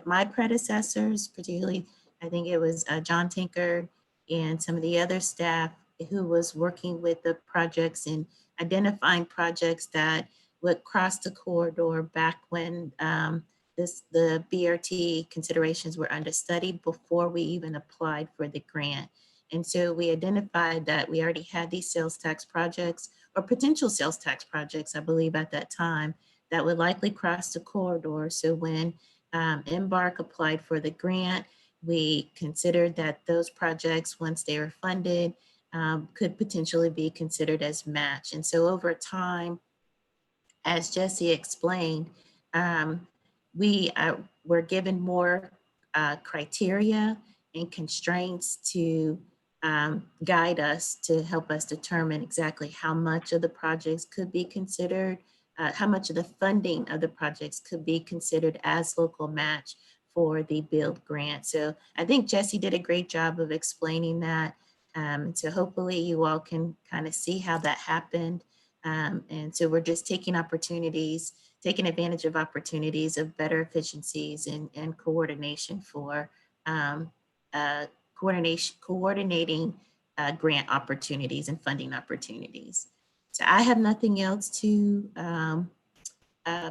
my predecessors, particularly, I think it was John Tinker and some of the other staff who was working with the projects and identifying projects that would cross the corridor back when the BRT considerations were under study before we even applied for the grant. And so we identified that we already had these sales tax projects or potential sales tax projects, I believe at that time, that would likely cross the corridor. So when Embark applied for the grant, we considered that those projects, once they were funded, could potentially be considered as match. And so over time, as Jesse explained, we were given more criteria and constraints to guide us to help us determine exactly how much of the projects could be considered, how much of the funding of the projects could be considered as local match for the build grant. So I think Jesse did a great job of explaining that. So hopefully you all can kind of see how that happened. And so we're just taking advantage of opportunities of better efficiencies and coordination for coordinating grant opportunities and funding opportunities. So I have nothing else to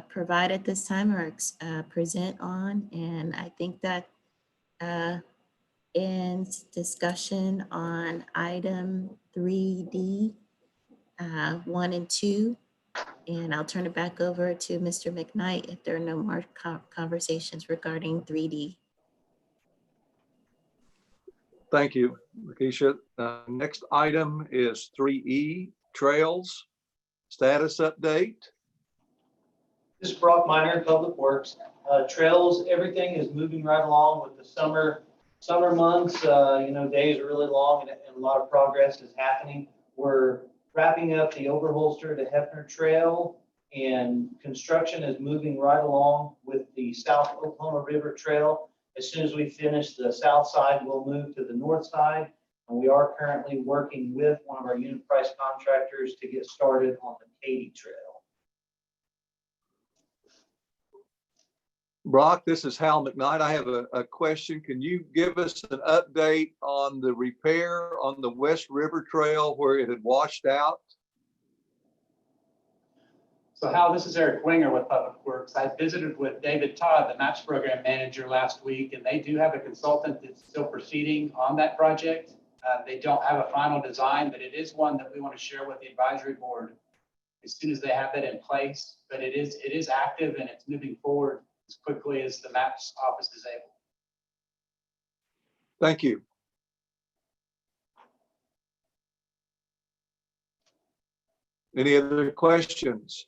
provide at this time or present on. And I think that ends discussion on item 3D, 1 and 2. And I'll turn it back over to Mr. McKnight if there are no more conversations regarding 3D. Thank you, Lakeisha. Next item is 3E, Trails, status update. This is Brock Miner, Public Works. Trails, everything is moving right along with the summer months. Days are really long and a lot of progress is happening. We're wrapping up the Overholster to Hefner Trail, and construction is moving right along with the South Oklahoma River Trail. As soon as we finish the south side, we'll move to the north side. And we are currently working with one of our unit price contractors to get started on the Katy Trail. Brock, this is Hal McKnight. I have a question. Can you give us an update on the repair on the West River Trail where it had washed out? So Hal, this is Eric Winger with Public Works. I visited with David Todd, the MAPS program manager, last week, and they do have a consultant that's still proceeding on that project. They don't have a final design, but it is one that we want to share with the advisory board as soon as they have that in place. But it is active and it's moving forward as quickly as the MAPS office is able. Thank you. Any other questions?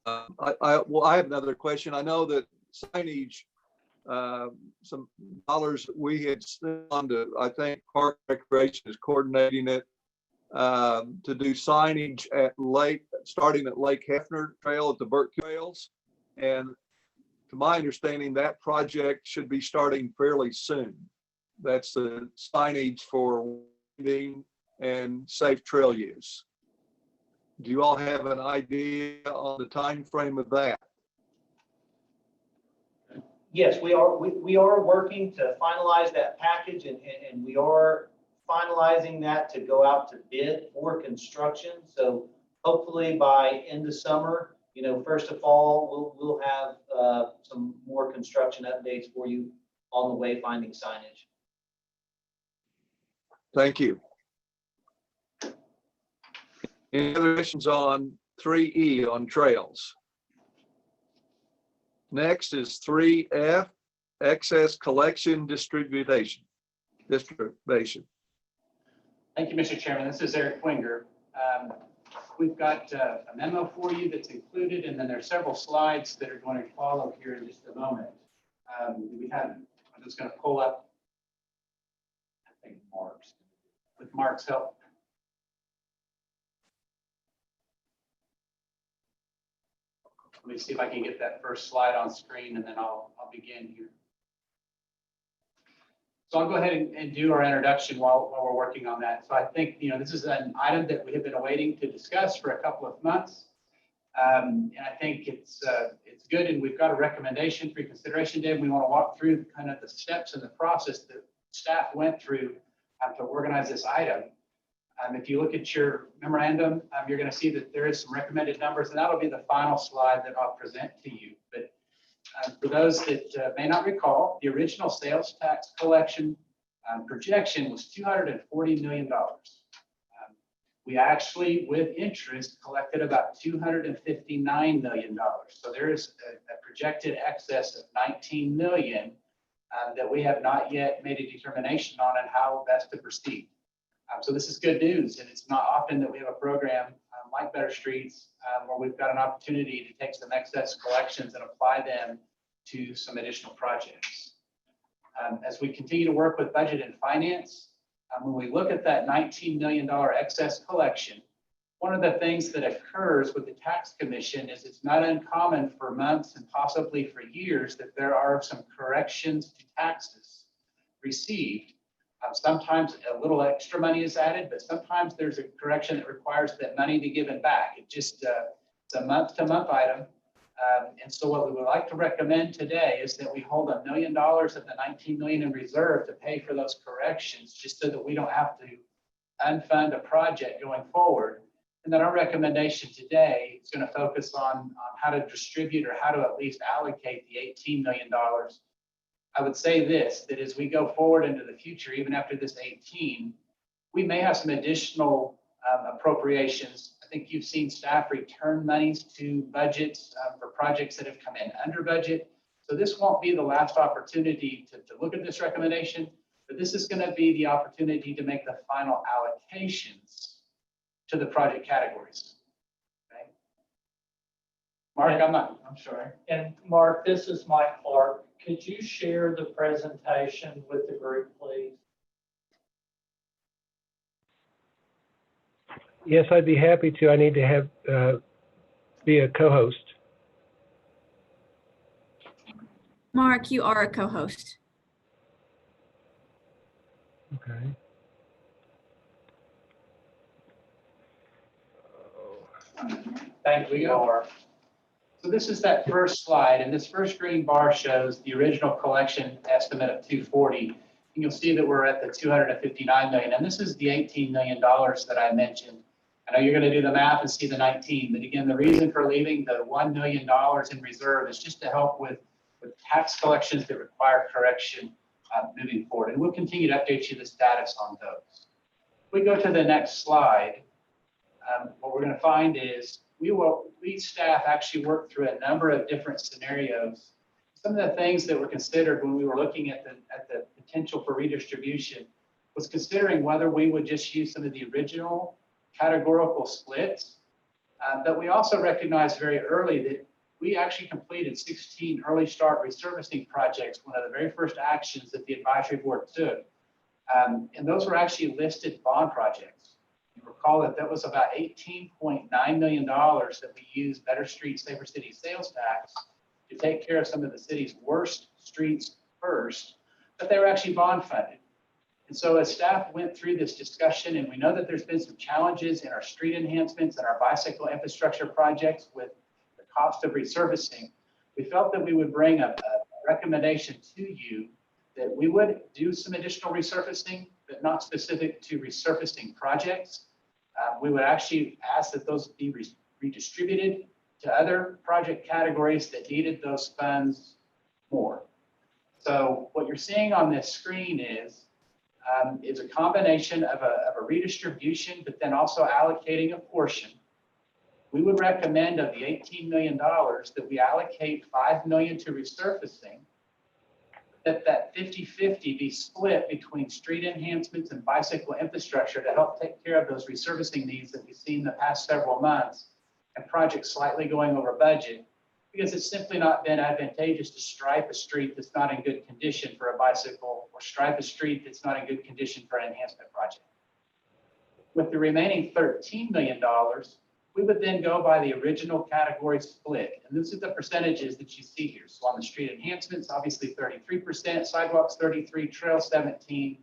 I have another question. I know that signage, some dollars we had spent on to, I think Park Recreation is coordinating it to do signage at starting at Lake Hefner Trail at the Brt Trails. And to my understanding, that project should be starting fairly soon. That's the signage for winding and safe trail use. Do you all have an idea on the time frame of that? Yes, we are working to finalize that package, and we are finalizing that to go out to bid for construction. So hopefully by end of summer, first of fall, we'll have some more construction updates for you on the wayfinding signage. Thank you. Any other questions on 3E on trails? Next is 3F, excess collection distribution. Thank you, Mr. Chairman. This is Eric Winger. We've got a memo for you that's included, and then there's several slides that are going to follow here in just a moment. I'm just going to pull up, I think, Mark's, with Mark's help. Let me see if I can get that first slide on screen, and then I'll begin here. So I'll go ahead and do our introduction while we're working on that. So I think, this is an item that we have been awaiting to discuss for a couple of months. And I think it's good, and we've got a recommendation for consideration today. We want to walk through kind of the steps and the process that staff went through to organize this item. If you look at your memorandum, you're going to see that there is some recommended numbers, and that'll be the final slide that I'll present to you. But for those that may not recall, the original sales tax collection projection was $240 million. We actually, with interest, collected about $259 million. So there is a projected excess of $19 million that we have not yet made a determination on and how best to proceed. So this is good news, and it's not often that we have a program like Better Streets where we've got an opportunity to take some excess collections and apply them to some additional projects. As we continue to work with budget and finance, when we look at that $19 million excess collection, one of the things that occurs with the tax commission is it's not uncommon for months and possibly for years that there are some corrections to taxes received. Sometimes a little extra money is added, but sometimes there's a correction that requires that money be given back. It just, it's a month-to-month item. And so what we would like to recommend today is that we hold $1 million of the 19 million in reserve to pay for those corrections, just so that we don't have to unfund a project going forward. And then our recommendation today is going to focus on how to distribute or how to at least allocate the $18 million. I would say this, that as we go forward into the future, even after this 18, we may have some additional appropriations. I think you've seen staff return monies to budgets for projects that have come in under budget. So this won't be the last opportunity to look at this recommendation, but this is going to be the opportunity to make the final allocations to the project categories. Okay. Mark, I'm sorry. And Mark, this is Mike Clark. Could you share the presentation with the group, please? Yes, I'd be happy to. I need to have be a co-host. Mark, you are a co-host. Okay. Thank you, Mark. So this is that first slide, and this first green bar shows the original collection estimate of 240. And you'll see that we're at the 259 million, and this is the $18 million that I mentioned. I know you're going to do the math and see the 19, but again, the reason for leaving the $1 million in reserve is just to help with tax collections that require correction moving forward. And we'll continue to update you the status on those. If we go to the next slide, what we're going to find is we staff actually worked through a number of different scenarios. Some of the things that were considered when we were looking at the potential for redistribution was considering whether we would just use some of the original categorical splits, but we also recognized very early that we actually completed 16 early start resurfacing projects, one of the very first actions that the advisory board took. And those were actually listed bond projects. You recall that was about $18.9 million that we used Better Streets, Safer Cities sales tax to take care of some of the city's worst streets first, but they were actually bond funded. And so as staff went through this discussion, and we know that there's been some challenges in our street enhancements and our bicycle infrastructure projects with the cost of resurfacing, we felt that we would bring a recommendation to you that we would do some additional resurfacing, but not specific to resurfacing projects. We would actually ask that those be redistributed to other project categories that needed those funds more. So what you're seeing on this screen is a combination of a redistribution, but then also allocating a portion. We would recommend of the $18 million that we allocate $5 million to resurfacing, that 50-50 be split between street enhancements and bicycle infrastructure to help take care of those resurfacing needs that we've seen the past several months, and projects slightly going over budget, because it's simply not been advantageous to stripe a street that's not in good condition for a bicycle, or stripe a street that's not in good condition for an enhancement project. With the remaining $13 million, we would then go by the original category split. And this is the percentages that you see here. So on the street enhancements, obviously 33%, sidewalks 33%, trail 17%,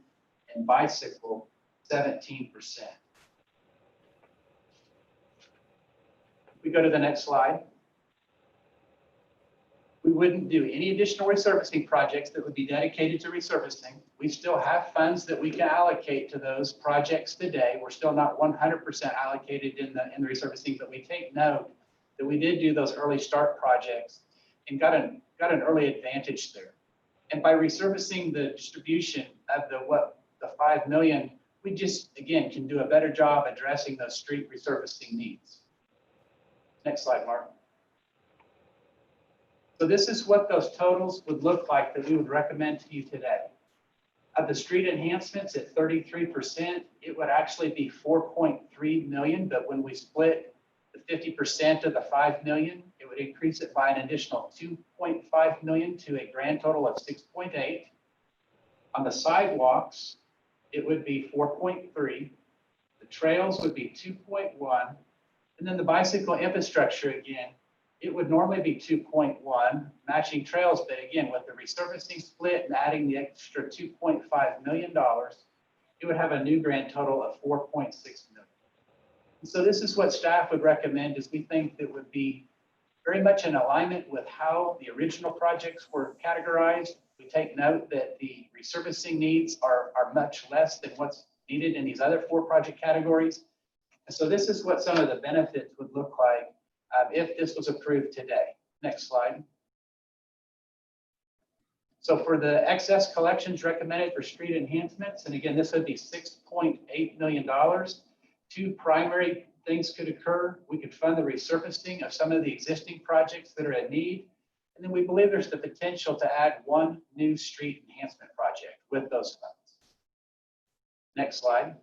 and bicycle 17%. We go to the next slide. We wouldn't do any additional resurfacing projects that would be dedicated to resurfacing. We still have funds that we can allocate to those projects today. We're still not 100% allocated in the resurfacing, but we take note that we did do those early start projects and got an early advantage there. And by resurfacing the distribution of the 5 million, we just, again, can do a better job addressing those street resurfacing needs. Next slide, Mark. So this is what those totals would look like that we would recommend to you today. Of the street enhancements at 33%, it would actually be 4.3 million, but when we split the 50% of the 5 million, it would increase it by an additional 2.5 million to a grand total of 6.8. On the sidewalks, it would be 4.3. The trails would be 2.1. And then the bicycle infrastructure, again, it would normally be 2.1, matching trails, but again, with the resurfacing split and adding the extra $2.5 million, it would have a new grand total of 4.6 million. And so this is what staff would recommend, is we think that would be very much in alignment with how the original projects were categorized. We take note that the resurfacing needs are much less than what's needed in these other 4 project categories. And so this is what some of the benefits would look like if this was approved today. Next slide. So for the excess collections recommended for street enhancements, and again, this would be $6.8 million. 2 primary things could occur. We could fund the resurfacing of some of the existing projects that are in need. And then we believe there's the potential to add 1 new street enhancement project with those funds. Next slide.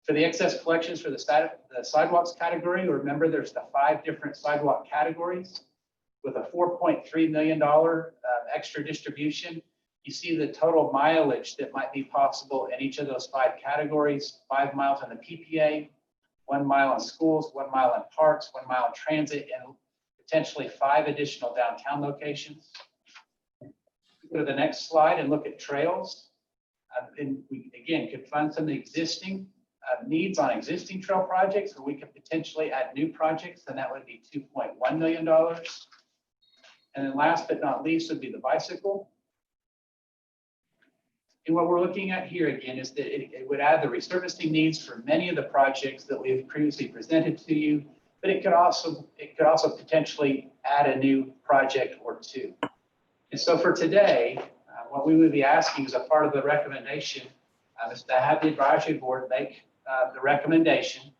For the excess collections for the sidewalks category, remember there's the 5 different sidewalk categories with a $4.3 million extra distribution. You see the total mileage that might be possible in each of those 5 categories: 5 miles on the PPA, 1 mile in schools, 1 mile in parks, 1 mile in transit, and potentially 5 additional downtown locations. Go to the next slide and look at trails. And we, again, could fund some of the existing needs on existing trail projects, or we could potentially add new projects, and that would be $2.1 million. And then last but not least would be the bicycle. And what we're looking at here again is that it would add the resurfacing needs for many of the projects that we have previously presented to you, but it could also potentially add a new project or 2. And so for today, what we would be asking as a part of the recommendation is to have the advisory board make the recommendation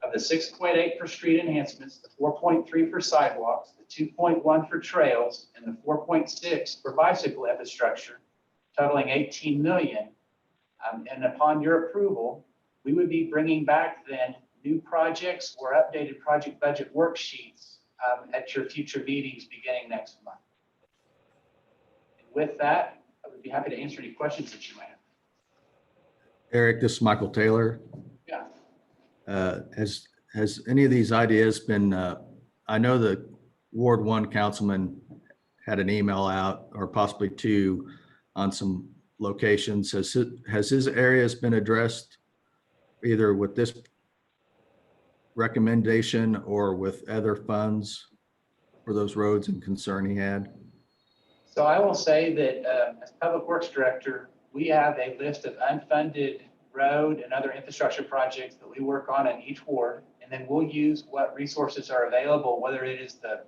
of the 6.8 for street enhancements, the 4.3 for sidewalks, the 2.1 for trails, and the 4.6 for bicycle infrastructure, totaling 18 million. And upon your approval, we would be bringing back then new projects or updated project budget worksheets at your future meetings beginning next month. And with that, I would be happy to answer any questions that you might have. Eric, this is Michael Taylor. Yeah. Has any of these ideas been, I know the Ward 1 councilman had an email out, or possibly 2, on some locations. Has his areas been addressed either with this recommendation or with other funds for those roads and concern he had? So I will say that as Public Works Director, we have a list of unfunded road and other infrastructure projects that we work on in each ward, and then we'll use what resources are available, whether it is the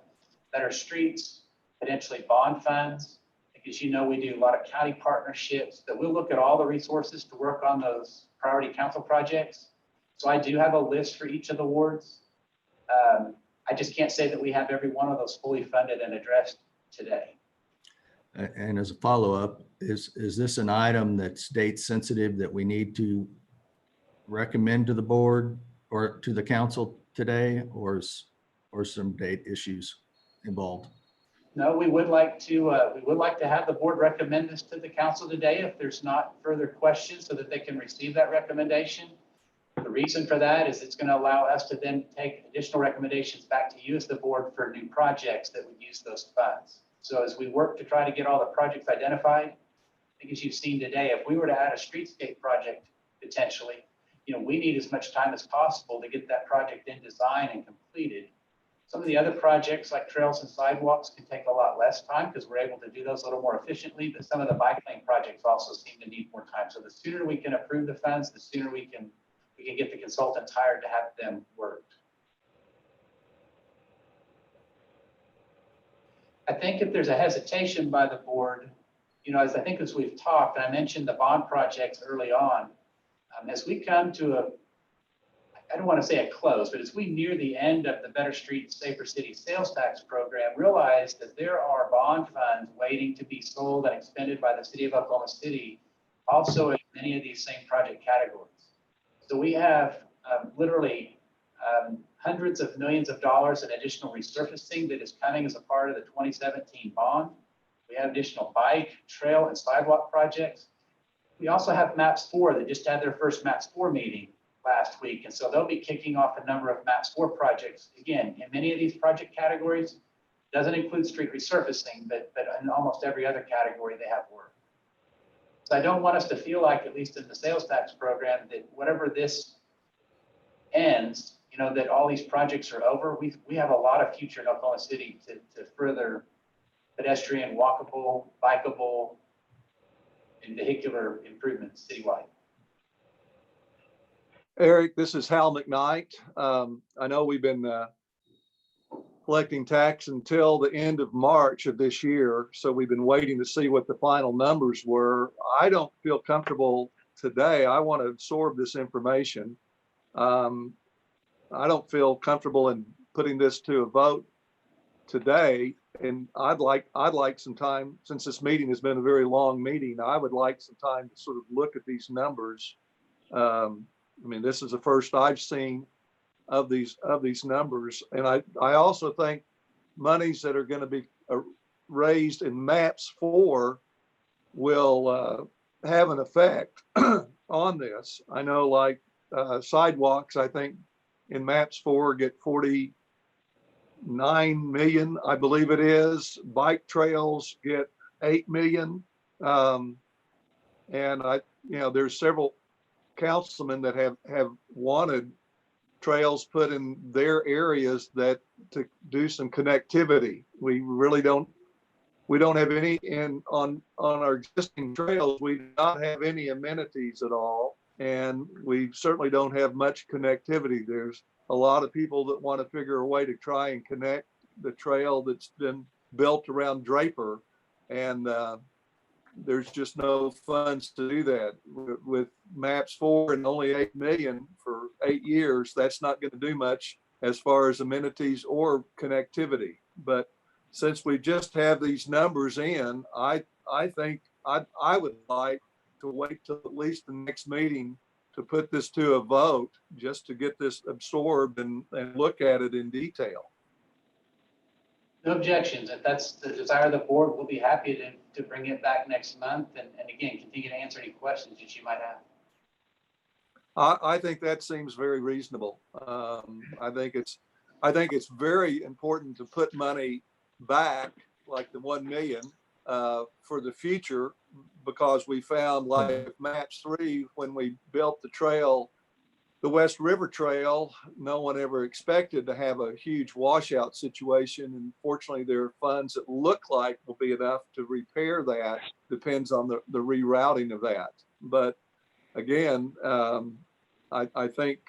better streets, potentially bond funds, because you know we do a lot of county partnerships, that we'll look at all the resources to work on those priority council projects. So I do have a list for each of the wards. I just can't say that we have every one of those fully funded and addressed today. And as a follow-up, is this an item that's date sensitive that we need to recommend to the board or to the council today, or some date issues involved? No, we would like to have the board recommend this to the council today if there's not further questions, so that they can receive that recommendation. The reason for that is it's going to allow us to then take additional recommendations back to you as the board for new projects that would use those funds. So as we work to try to get all the projects identified, I think as you've seen today, if we were to add a streetscape project potentially, we need as much time as possible to get that project in design and completed. Some of the other projects like trails and sidewalks can take a lot less time because we're able to do those a little more efficiently, but some of the bike lane projects also seem to need more time. So the sooner we can approve the funds, the sooner we can get the consultants hired to have them worked. I think if there's a hesitation by the board, as we've talked, I mentioned the bond projects early on, as we come to I don't want to say a close, but as we near the end of the Better Streets, Safer Cities sales tax program, realize that there are bond funds waiting to be sold and expended by the city of Oklahoma City, also in many of these same project categories. So we have literally hundreds of millions of dollars in additional resurfacing that is coming as a part of the 2017 bond. We have additional bike, trail, and sidewalk projects. We also have MAPS 4 that just had their first MAPS 4 meeting last week. And so they'll be kicking off a number of MAPS 4 projects. Again, in many of these project categories, doesn't include street resurfacing, but in almost every other category they have work. So I don't want us to feel like, at least in the sales tax program, that whatever this ends, you know, that all these projects are over, we have a lot of future in Oklahoma City to further pedestrian, walkable, bikeable, and vehicular improvements citywide. Eric, this is Hal McKnight. I know we've been collecting tax until the end of March of this year, so we've been waiting to see what the final numbers were. I don't feel comfortable today. I want to absorb this information. I don't feel comfortable in putting this to a vote today, and I'd like some time, since this meeting has been a very long meeting. I would like some time to sort of look at these numbers. I mean, this is the first I've seen of these numbers, and I also think monies that are going to be raised in MAPS 4 will have an effect on this. I know, like sidewalks, I think in MAPS 4 get 49 million, I believe it is. Bike trails get 8 million, and there's several councilmen that have wanted trails put in their areas that to do some connectivity. We don't have any on our existing trails. We do not have any amenities at all, and we certainly don't have much connectivity. There's a lot of people that want to figure a way to try and connect the trail that's been built around Draper, and there's just no funds to do that. With MAPS 4 and only 8 million for 8 years, that's not going to do much as far as amenities or connectivity. But since we just have these numbers in, I think I would like to wait till at least the next meeting to put this to a vote, just to get this absorbed and look at it in detail. No objections. If that's the desire of the board, we'll be happy to bring it back next month and again, continue to answer any questions that you might have. I think that seems very reasonable. I think it's very important to put money back, like the 1 million, for the future, because we found, like MAPS 3, when we built the trail, the West River Trail, no one ever expected to have a huge washout situation. And fortunately, there are funds that look like will be enough to repair that. Depends on the rerouting of that. But again, I think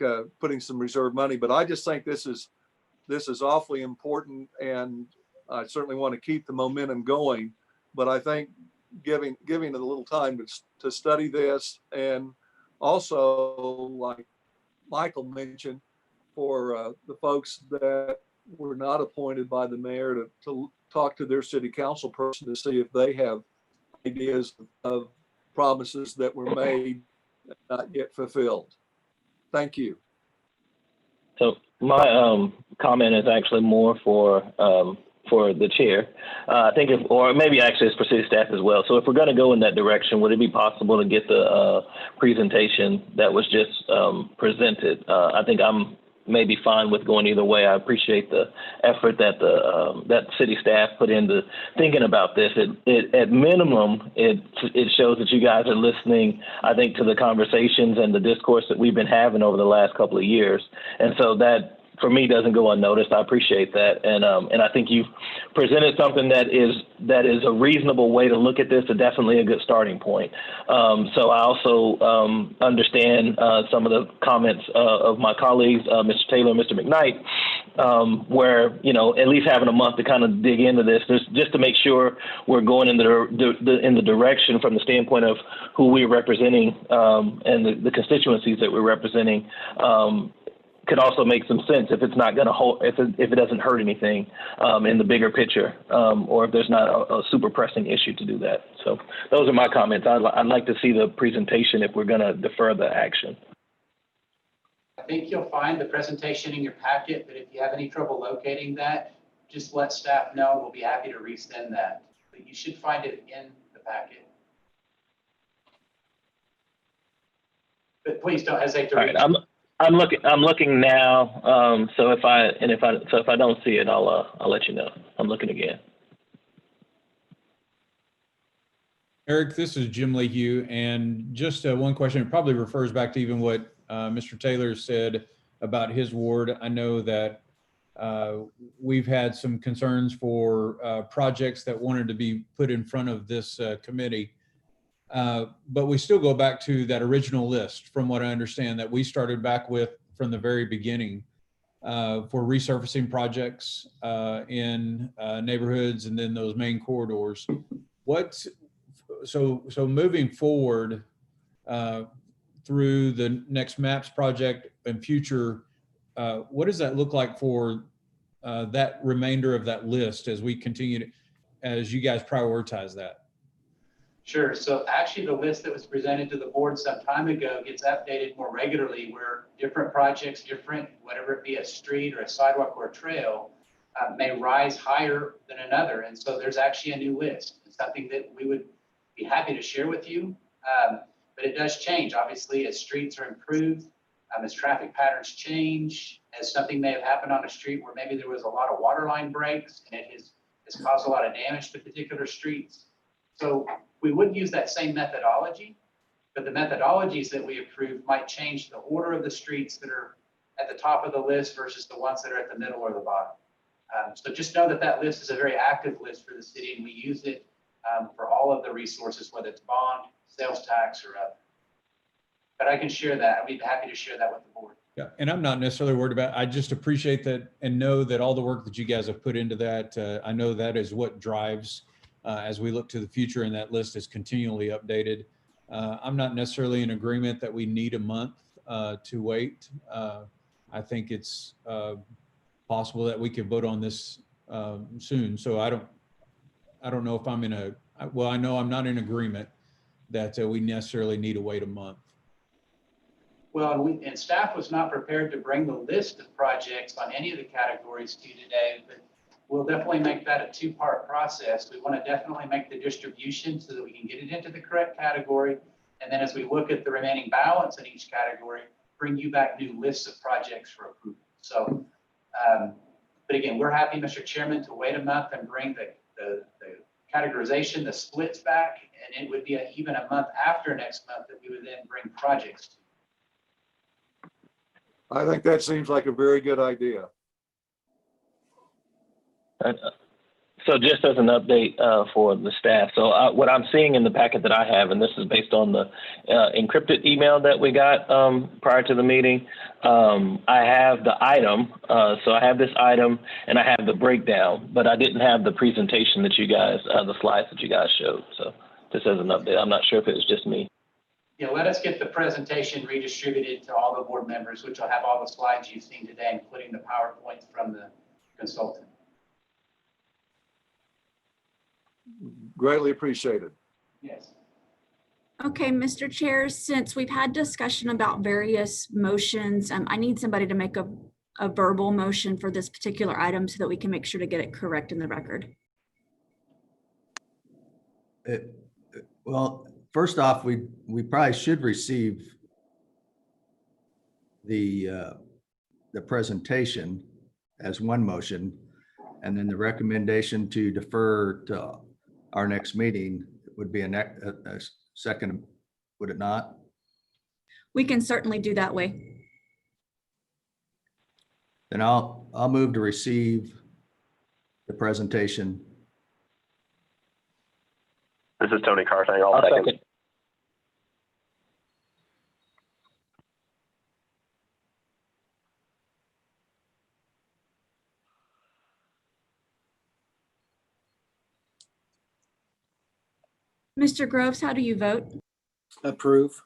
putting some reserve money, but I just think this is awfully important, and I certainly want to keep the momentum going. But I think giving it a little time to study this, and also, like Michael mentioned, for the folks that were not appointed by the mayor to talk to their city council person to see if they have ideas of promises that were made and not yet fulfilled. Thank you. So my comment is actually more for the chair. I think or maybe actually it's for city staff as well. So if we're going to go in that direction, would it be possible to get the presentation that was just presented? I think I'm maybe fine with going either way. I appreciate the effort that that city staff put into thinking about this. At minimum, it shows that you guys are listening, I think, to the conversations and the discourse that we've been having over the last couple of years. And so that, for me, doesn't go unnoticed. I appreciate that, and I think you've presented something that is a reasonable way to look at this, and definitely a good starting point. So I also understand some of the comments of my colleagues, Mr. Taylor, and Mr. McKnight, where at least having a month to kind of dig into this, just to make sure we're going in the direction from the standpoint of who we're representing and the constituencies that we're representing. Could also make some sense if it's not going to hold, if it doesn't hurt anything in the bigger picture, or if there's not a super pressing issue to do that. So those are my comments. I'd like to see the presentation if we're going to defer the action. I think you'll find the presentation in your packet, but if you have any trouble locating that, just let staff know. We'll be happy to resend that. But you should find it in the packet. But please don't hesitate to read. I'm looking now. So if I don't see it, I'll let you know. I'm looking again. Eric, this is Jim Leahy, and just one question. It probably refers back to even what Mr. Taylor said about his ward. I know that we've had some concerns for projects that wanted to be put in front of this committee. But we still go back to that original list, from what I understand, that we started back with from the very beginning for resurfacing projects in neighborhoods and then those main corridors. So moving forward through the next MAPS project and future, what does that look like for that remainder of that list as we continue to, as you guys prioritize that? Sure. So actually the list that was presented to the board some time ago gets updated more regularly, where different projects, whatever it be a street or a sidewalk or a trail, may rise higher than another. And so there's actually a new list. It's something that we would be happy to share with you. But it does change, obviously, as streets are improved, as traffic patterns change, as something may have happened on a street where maybe there was a lot of water line breaks and it has caused a lot of damage to particular streets. So we would use that same methodology, but the methodologies that we approve might change the order of the streets that are at the top of the list versus the ones that are at the middle or the bottom. So just know that that list is a very active list for the city, and we use it for all of the resources, whether it's bond, sales tax, or other. But I can share that. I'd be happy to share that with the board. Yeah, and I'm not necessarily worried about it. I just appreciate that and know that all the work that you guys have put into that, I know that is what drives as we look to the future, and that list is continually updated. I'm not necessarily in agreement that we need a month to wait. I think it's possible that we can vote on this soon. So I don't know if I'm in a, well, I know I'm not in agreement that we necessarily need to wait a month. Well, and staff was not prepared to bring the list of projects on any of the categories to you today, but we'll definitely make that a two-part process. We want to definitely make the distribution so that we can get it into the correct category. And then as we look at the remaining balance in each category, bring you back new lists of projects for approval. So, but again, we're happy, Mr. Chairman, to wait a month and bring the categorization, the splits back, and it would be even a month after next month that we would then bring projects to. I think that seems like a very good idea. So just as an update for the staff, so what I'm seeing in the packet that I have, and this is based on the encrypted email that we got prior to the meeting, I have the item. So I have this item and I have the breakdown, but I didn't have the presentation that you guys, the slides that you guys showed. So just as an update, I'm not sure if it was just me. Yeah, let us get the presentation redistributed to all the board members, which will have all the slides you've seen today, including the PowerPoints from the consultant. Greatly appreciated. Yes. Okay, Mr. Chair, since we've had discussion about various motions, I need somebody to make a verbal motion for this particular item so that we can make sure to get it correct in the record. Well, first off, we probably should receive the presentation as one motion, and then the recommendation to defer to our next meeting would be a second, would it not? We can certainly do that way. Then I'll move to receive the presentation. This is Tony Carthang. I'll second. Mr. Groves, how do you vote? Approve.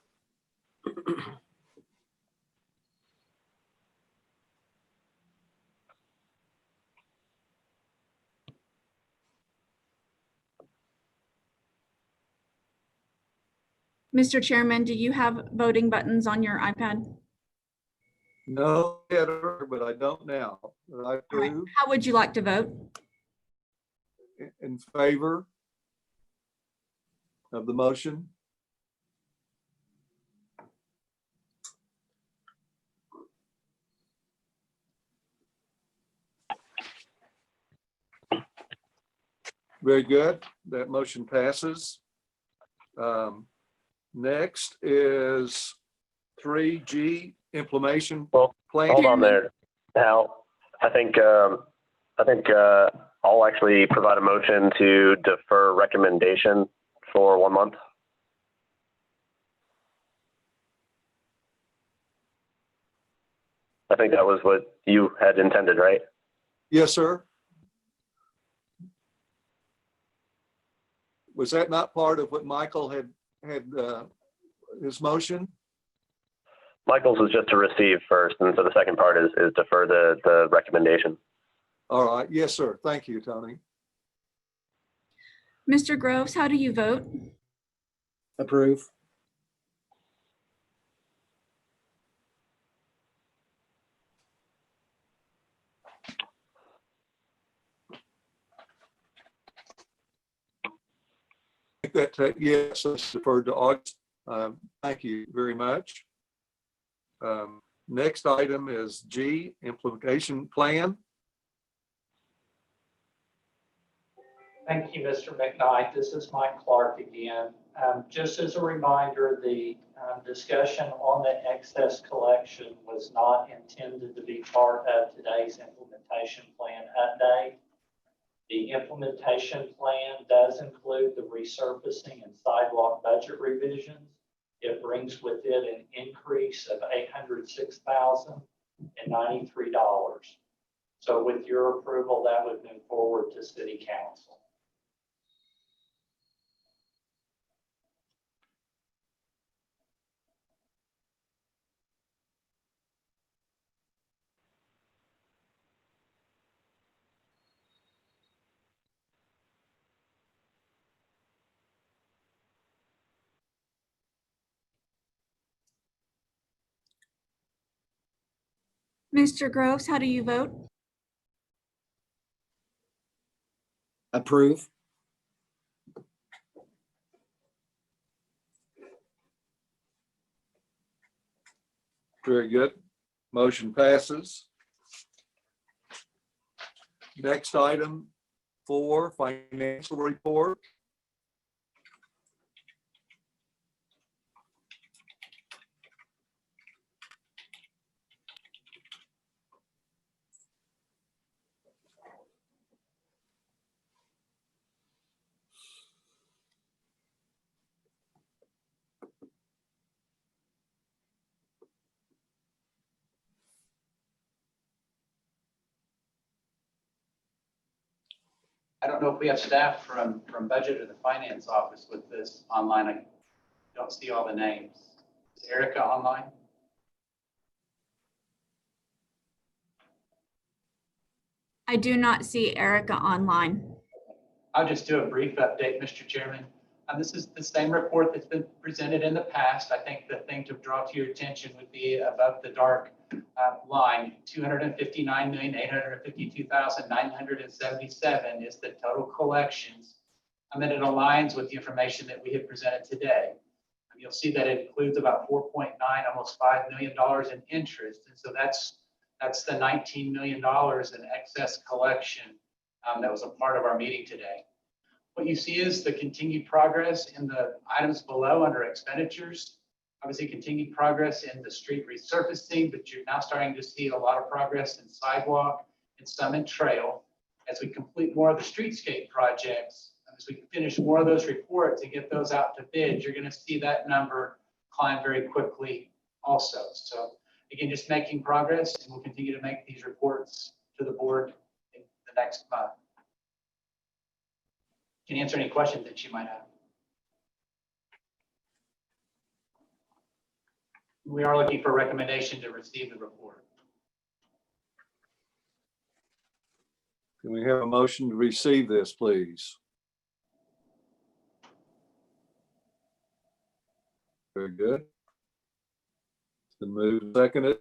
Mr. Chairman, do you have voting buttons on your iPad? No, but I don't now. I approve. Right. How would you like to vote? In favor of the motion. Very good. That motion passes. Next is 3G, implementation Well, plan. hold on there. Now, I think I'll actually provide a motion to defer recommendation for 1 month. I think that was what you had intended, right? Yes, sir. Was that not part of what Michael had his motion? Michael's was just to receive first, and so the second part is defer the recommendation. All right. Yes, sir. Thank you, Tony. Mr. Groves, how do you vote? Approve. I think that, yes, it's deferred to August. Thank you very much. Next item is G, implementation plan. Thank you, Mr. McKnight. This is Mike Clark again. Just as a reminder, the discussion on the excess collection was not intended to be part of today's implementation plan update. The implementation plan does include the resurfacing and sidewalk budget revisions. It brings with it an increase of $806,093. So with your approval, that would move forward to City Council. Mr. Groves, how do you vote? Approve. Very good. Motion passes. Next item, 4, financial report. I don't know if we have staff from budget or the finance office with this online. I don't see all the names. Is Erica online? I do not see Erica online. I'll just do a brief update, Mr. Chairman. This is the same report that's been presented in the past. I think the thing to draw to your attention would be above the dark line, $259,852,977 is the total collections. And then it aligns with the information that we have presented today. And you'll see that it includes about 4.9, almost $5 million in interest. And so that's the $19 million in excess collection that was a part of our meeting today. What you see is the continued progress in the items below under expenditures. Obviously, continued progress in the street resurfacing, but you're now starting to see a lot of progress in sidewalk and some in trail. As we complete more of the streetscape projects, as we finish more of those reports and get those out to bid, you're going to see that number climb very quickly also. So again, just making progress, and we'll continue to make these reports to the board in the next month. Can answer any questions that you might have. We are looking for a recommendation to receive the report. Can we have a motion to receive this, please? Very good. It's been moved and seconded.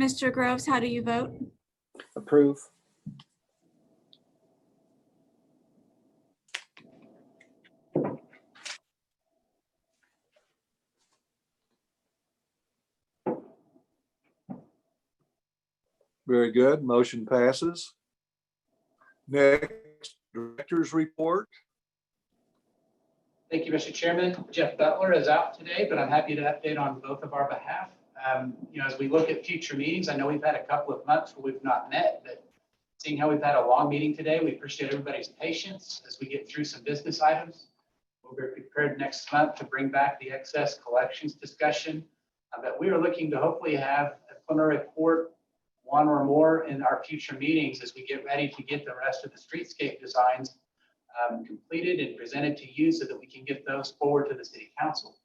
Mr. Groves, how do you vote? Approve. Very good. Motion passes. Next, director's report. Thank you, Mr. Chairman. Jeff Butler is out today, but I'm happy to update on both of our behalf. As we look at future meetings, I know we've had a couple of months where we've not met, but seeing how we've had a long meeting today, we appreciate everybody's patience as we get through some business items. We'll be prepared next month to bring back the excess collections discussion. But we are looking to hopefully have a preliminary report, one or more, in our future meetings as we get ready to get the rest of the streetscape designs completed and presented to you so that we can get those forward to the city council.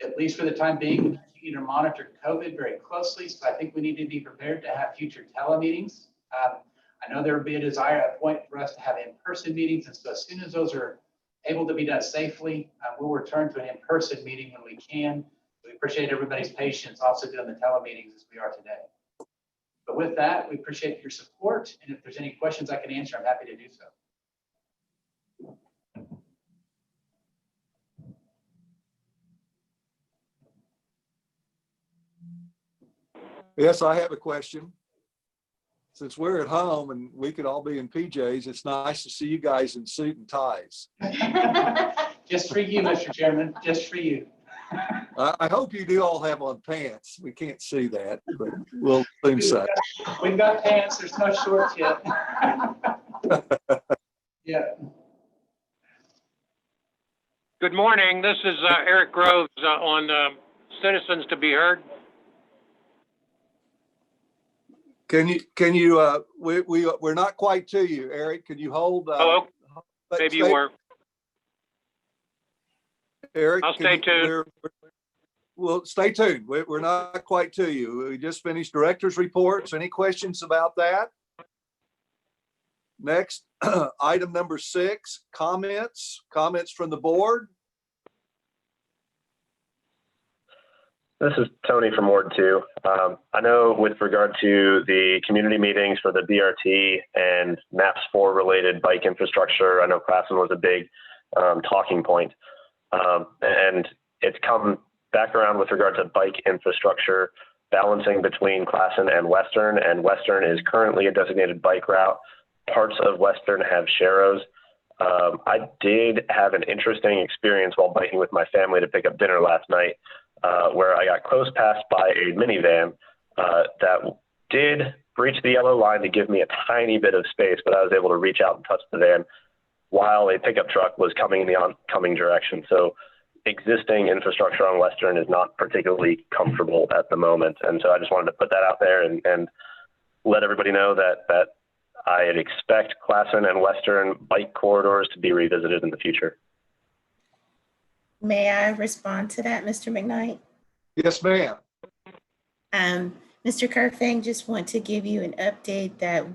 At least for the time being, we continue to monitor COVID very closely. So I think we need to be prepared to have future telemeetings. I know there will be a desire at a point for us to have in-person meetings. And so as soon as those are able to be done safely, we'll return to an in-person meeting when we can. We appreciate everybody's patience also doing the telemeetings as we are today. But with that, we appreciate your support. And if there's any questions I can answer, I'm happy to do so. Yes, I have a question. Since we're at home and we could all be in PJs, it's nice to see you guys in suit and ties. Just for you, Mr. Chairman, just for you. I hope you do all have on pants. We can't see that, but we'll assume so. We've got pants, there's no shorts yet. Yeah. Good morning. This is Eric Groves on Citizens to be Heard. We're not quite to you, Eric. Can you hold? Hello? Maybe you were. Eric, I'll stay tuned. Well, stay tuned. We're not quite to you. We just finished director's reports. Any questions about that? Next, item number 6, comments from the board. This is Tony from Ward 2. I know with regard to the community meetings for the BRT and MAPS 4 related bike infrastructure, I know Classen was a big talking point. And it's come back around with regard to bike infrastructure, balancing between Classen and Western is currently a designated bike route. Parts of Western have sharrows. I did have an interesting experience while biking with my family to pick up dinner last night, where I got close passed by a minivan that did breach the yellow line to give me a tiny bit of space, but I was able to reach out and touch the van while a pickup truck was coming in the oncoming direction. So existing infrastructure on Western is not particularly comfortable at the moment. And so I just wanted to put that out there and let everybody know that I'd expect Classen and Western bike corridors to be revisited in the future. May I respond to that, Mr. McKnight? Yes, ma'am. Mr. Kerfang, just want to give you an update that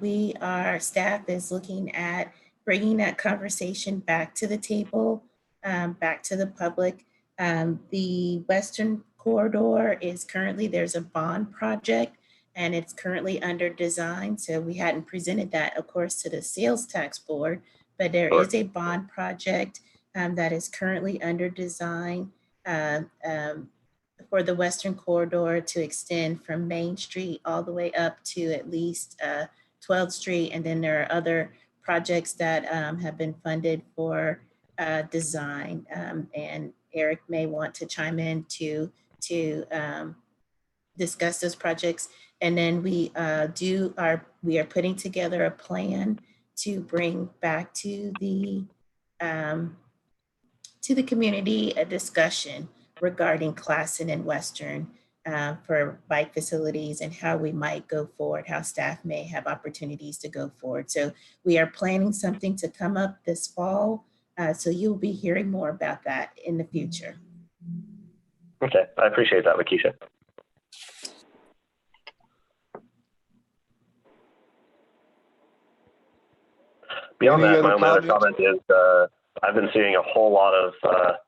our staff is looking at bringing that conversation back to the table, back to the public. The Western corridor is currently, there's a bond project and it's currently under design. So we hadn't presented that, of course, to the sales tax board, but there is a bond project that is currently under design for the Western corridor to extend from Main Street all the way up to at least 12th Street. And then there are other projects that have been funded for design. And Eric may want to chime in to discuss those projects. And then we are putting together a plan to bring back to the community a discussion regarding Classen and Western for bike facilities and how we might go forward, how staff may have opportunities to go forward. So we are planning something to come up this fall. So you'll be hearing more about that in the future. Okay, I appreciate that, Lakeisha. Beyond that, my only other comment is I've been seeing a whole lot of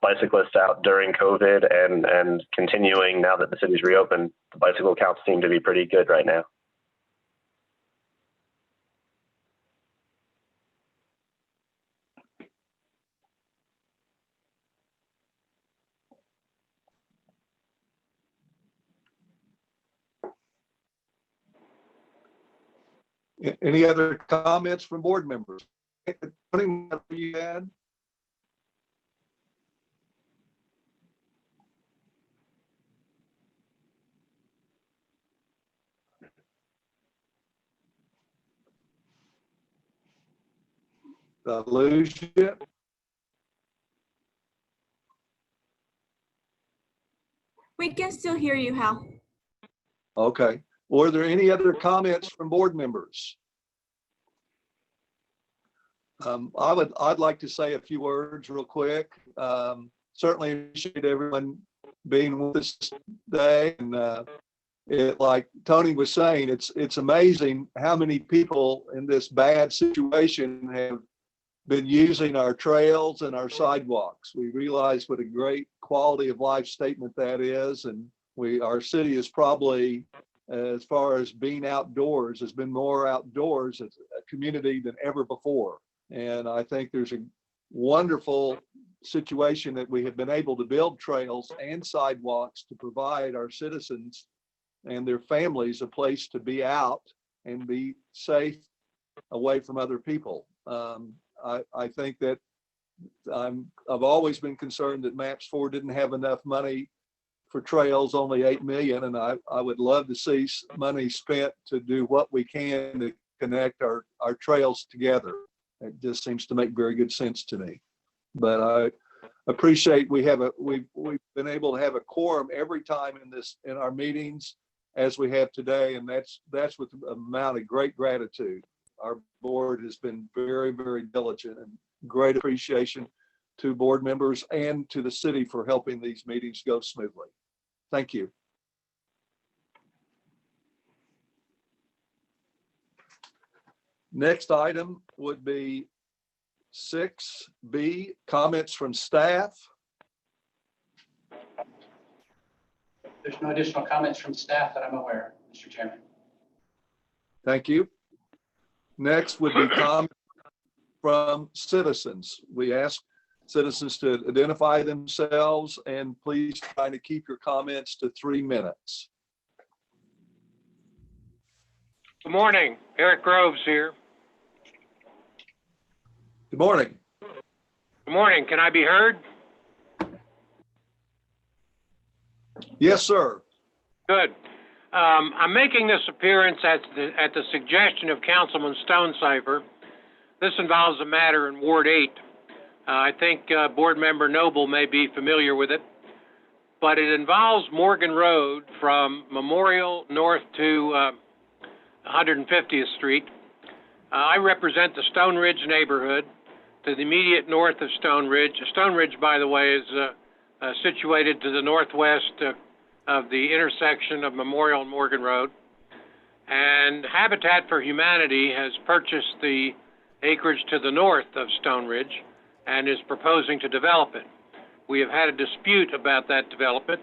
bicyclists out during COVID and continuing now that the city's reopened. The bicycle counts seem to be pretty good right now. Any other comments from board members? You had? Did I lose you? We can still hear you, Hal. Okay. Were there any other comments from board members? I'd like to say a few words real quick. Certainly appreciate everyone being with us today. And like Tony was saying, it's amazing how many people in this bad situation have been using our trails and our sidewalks. We realize what a great quality of life statement that is. And our city is probably, as far as being outdoors, has been more outdoors as a community than ever before. And I think there's a wonderful situation that we have been able to build trails and sidewalks to provide our citizens and their families a place to be out and be safe away from other people. I think that I've always been concerned that MAPS 4 didn't have enough money for trails, only 8 million. And I would love to see money spent to do what we can to connect our trails together. It just seems to make very good sense to me. But I appreciate we've been able to have a quorum every time in our meetings as we have today. And that's with an amount of great gratitude. Our board has been very, very diligent, and great appreciation to board members and to the city for helping these meetings go smoothly. Thank you. Next item would be 6B, comments from staff. There's no additional comments from staff that I'm aware of, Mr. Chairman. Thank you. Next would be comments from citizens. We ask citizens to identify themselves, and please try to keep your comments to 3 minutes. Good morning, Eric Groves here. Good morning. Good morning, can I be heard? Yes, sir. Good. I'm making this appearance at the suggestion of Councilman Stonecipher. This involves a matter in Ward 8. I think Board Member Noble may be familiar with it, but it involves Morgan Road from Memorial north to 150th Street. I represent the Stone Ridge neighborhood to the immediate north of Stone Ridge. Stone Ridge, by the way, is situated to the northwest of the intersection of Memorial and Morgan Road. And Habitat for Humanity has purchased the acreage to the north of Stone Ridge and is proposing to develop it. We have had a dispute about that development.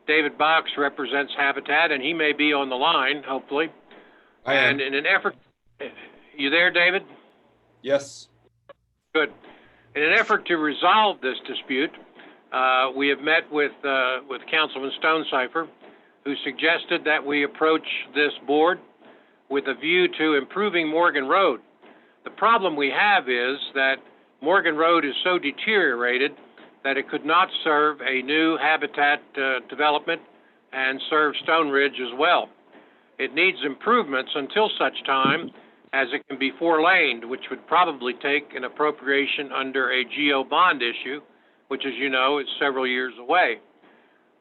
David Box represents Habitat, and he may be on the line, hopefully. I am. And in an effort, you there, David? Yes. Good. In an effort to resolve this dispute, we have met with Councilman Stonecipher, who suggested that we approach this board with a view to improving Morgan Road. The problem we have is that Morgan Road is so deteriorated that it could not serve a new habitat development and serve Stone Ridge as well. It needs improvements until such time as it can be 4-laned, which would probably take an appropriation under a GO bond issue, which, as you know, is several years away.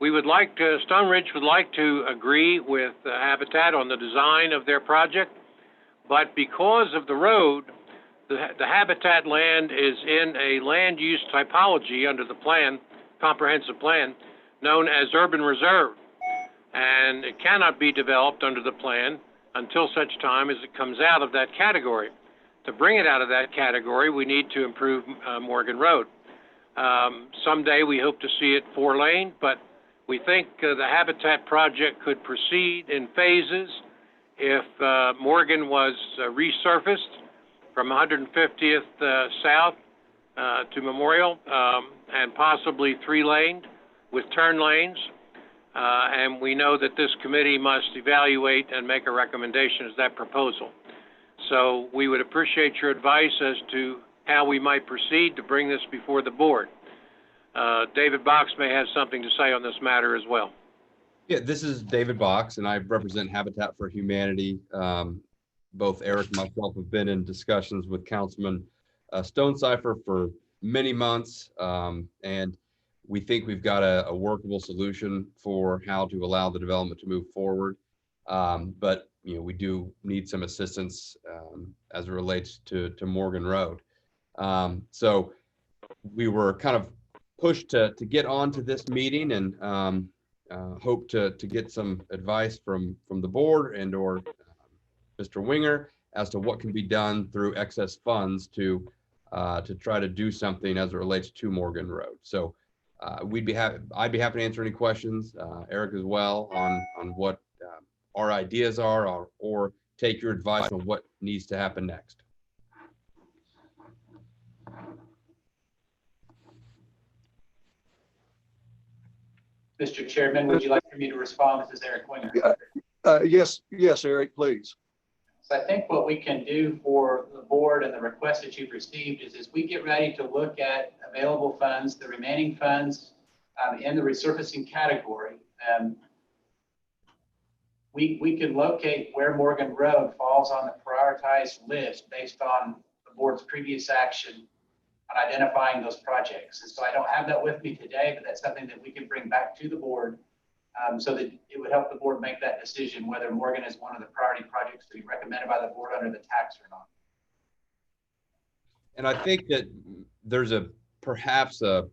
We would like to, Stone Ridge would like to agree with Habitat on the design of their project, but because of the road, the Habitat land is in a land use typology under the plan, comprehensive plan, known as urban reserve. And it cannot be developed under the plan until such time as it comes out of that category. To bring it out of that category, we need to improve Morgan Road. Someday we hope to see it 4-lane, but we think the Habitat project could proceed in phases if Morgan was resurfaced from 150th south to Memorial and possibly 3-laned with turn lanes. And we know that this committee must evaluate and make a recommendation as that proposal. So we would appreciate your advice as to how we might proceed to bring this before the board. David Box may have something to say on this matter as well. Yeah, this is David Box, and I represent Habitat for Humanity. Both Eric and myself have been in discussions with Councilman Stonecipher for many months, and we think we've got a workable solution for how to allow the development to move forward. But we do need some assistance as it relates to Morgan Road. So we were kind of pushed to get onto this meeting, and hope to get some advice from the board and or Mr. Winger as to what can be done through excess funds to try to do something as it relates to Morgan Road. So I'd be happy to answer any questions, Eric as well, on what our ideas are, or take your advice on what needs to happen next. Mr. Chairman, would you like for me to respond? This is Eric Winger. Yes, Eric, please. So I think what we can do for the board and the request that you've received is we get ready to look at available funds, the remaining funds in the resurfacing category. We can locate where Morgan Road falls on the prioritized list based on the board's previous action on identifying those projects. And so I don't have that with me today, but that's something that we can bring back to the board so that it would help the board make that decision whether Morgan is one of the priority projects to be recommended by the board under the tax or not. And I think that there's perhaps a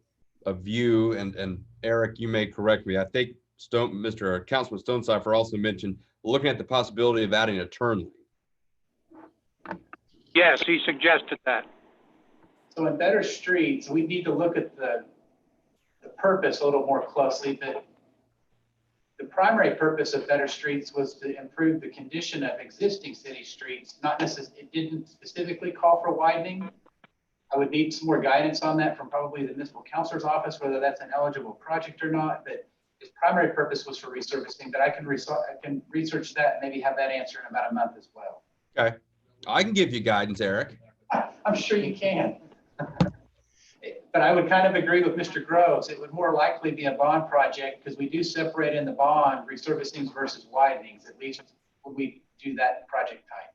view, and Eric, you may correct me. I think Mr. Councilman Stonecipher also mentioned looking at the possibility of adding a turn lane. Yes, he suggested that. So in Better Streets, we need to look at the purpose a little more closely. The primary purpose of Better Streets was to improve the condition of existing city streets. Not necessarily, it didn't specifically call for widening. I would need some more guidance on that from probably the municipal counselor's office, whether that's an eligible project or not. But his primary purpose was for resurfacing. But I can research that and maybe have that answer in about a month as well. Okay, I can give you guidance, Eric. I'm sure you can. But I would kind of agree with Mr. Groves. It would more likely be a bond project because we do separate in the bond resurfacings versus widenings, at least when we do that project type.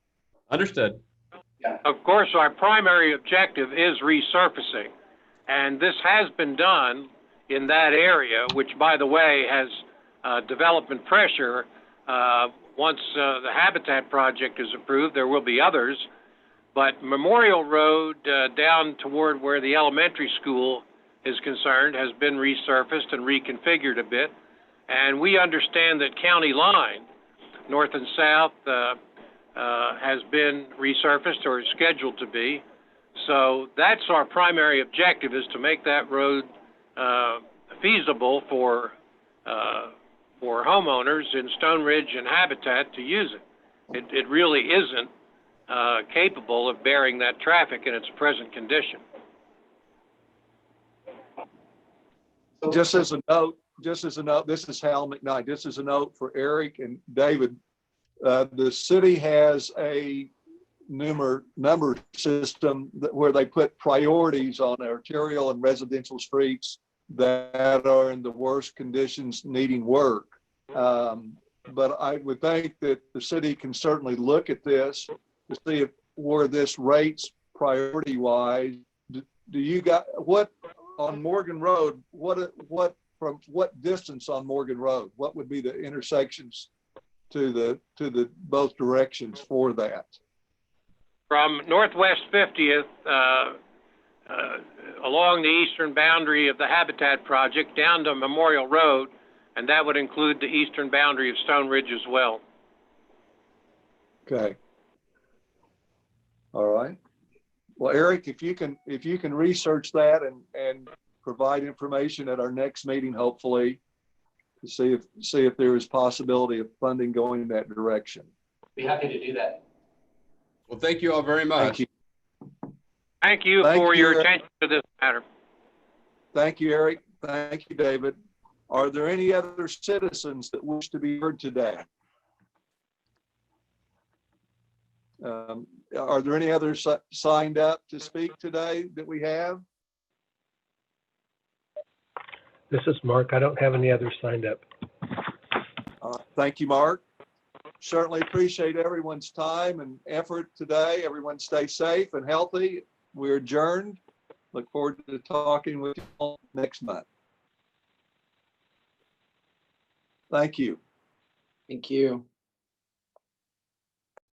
Understood. Yeah. Of course, our primary objective is resurfacing. And this has been done in that area, which, by the way, has development pressure. Once the Habitat project is approved, there will be others. But Memorial Road down toward where the elementary school is concerned has been resurfaced and reconfigured a bit. And we understand that County Line, north and south, has been resurfaced or is scheduled to be. So that's our primary objective, is to make that road feasible for homeowners in Stone Ridge and Habitat to use it. It really isn't capable of bearing that traffic in its present condition. Just as a note, this is Hal McKnight. This is a note for Eric and David. The city has a number system where they put priorities on arterial and residential streets that are in the worst conditions needing work. But I would think that the city can certainly look at this to see where this rates priority wise. Do you got what on Morgan Road? From what distance on Morgan Road? What would be the intersections to the both directions for that? From Northwest 50th along the eastern boundary of the Habitat project down to Memorial Road, and that would include the eastern boundary of Stone Ridge as well. Okay. All right. Well, Eric, if you can research that and provide information at our next meeting, hopefully, to see if there is possibility of funding going in that direction. Be happy to do that. Well, thank you all very much. Thank you. Thank you for your attention to this matter. Thank you, Eric. Thank you, David. Are there any other citizens that wish to be heard today? Are there any others signed up to speak today that we have? This is Mark. I don't have any others signed up. Thank you, Mark. Certainly appreciate everyone's time and effort today. Everyone stay safe and healthy. We're adjourned. Look forward to talking with you all next month. Thank you. Thank you.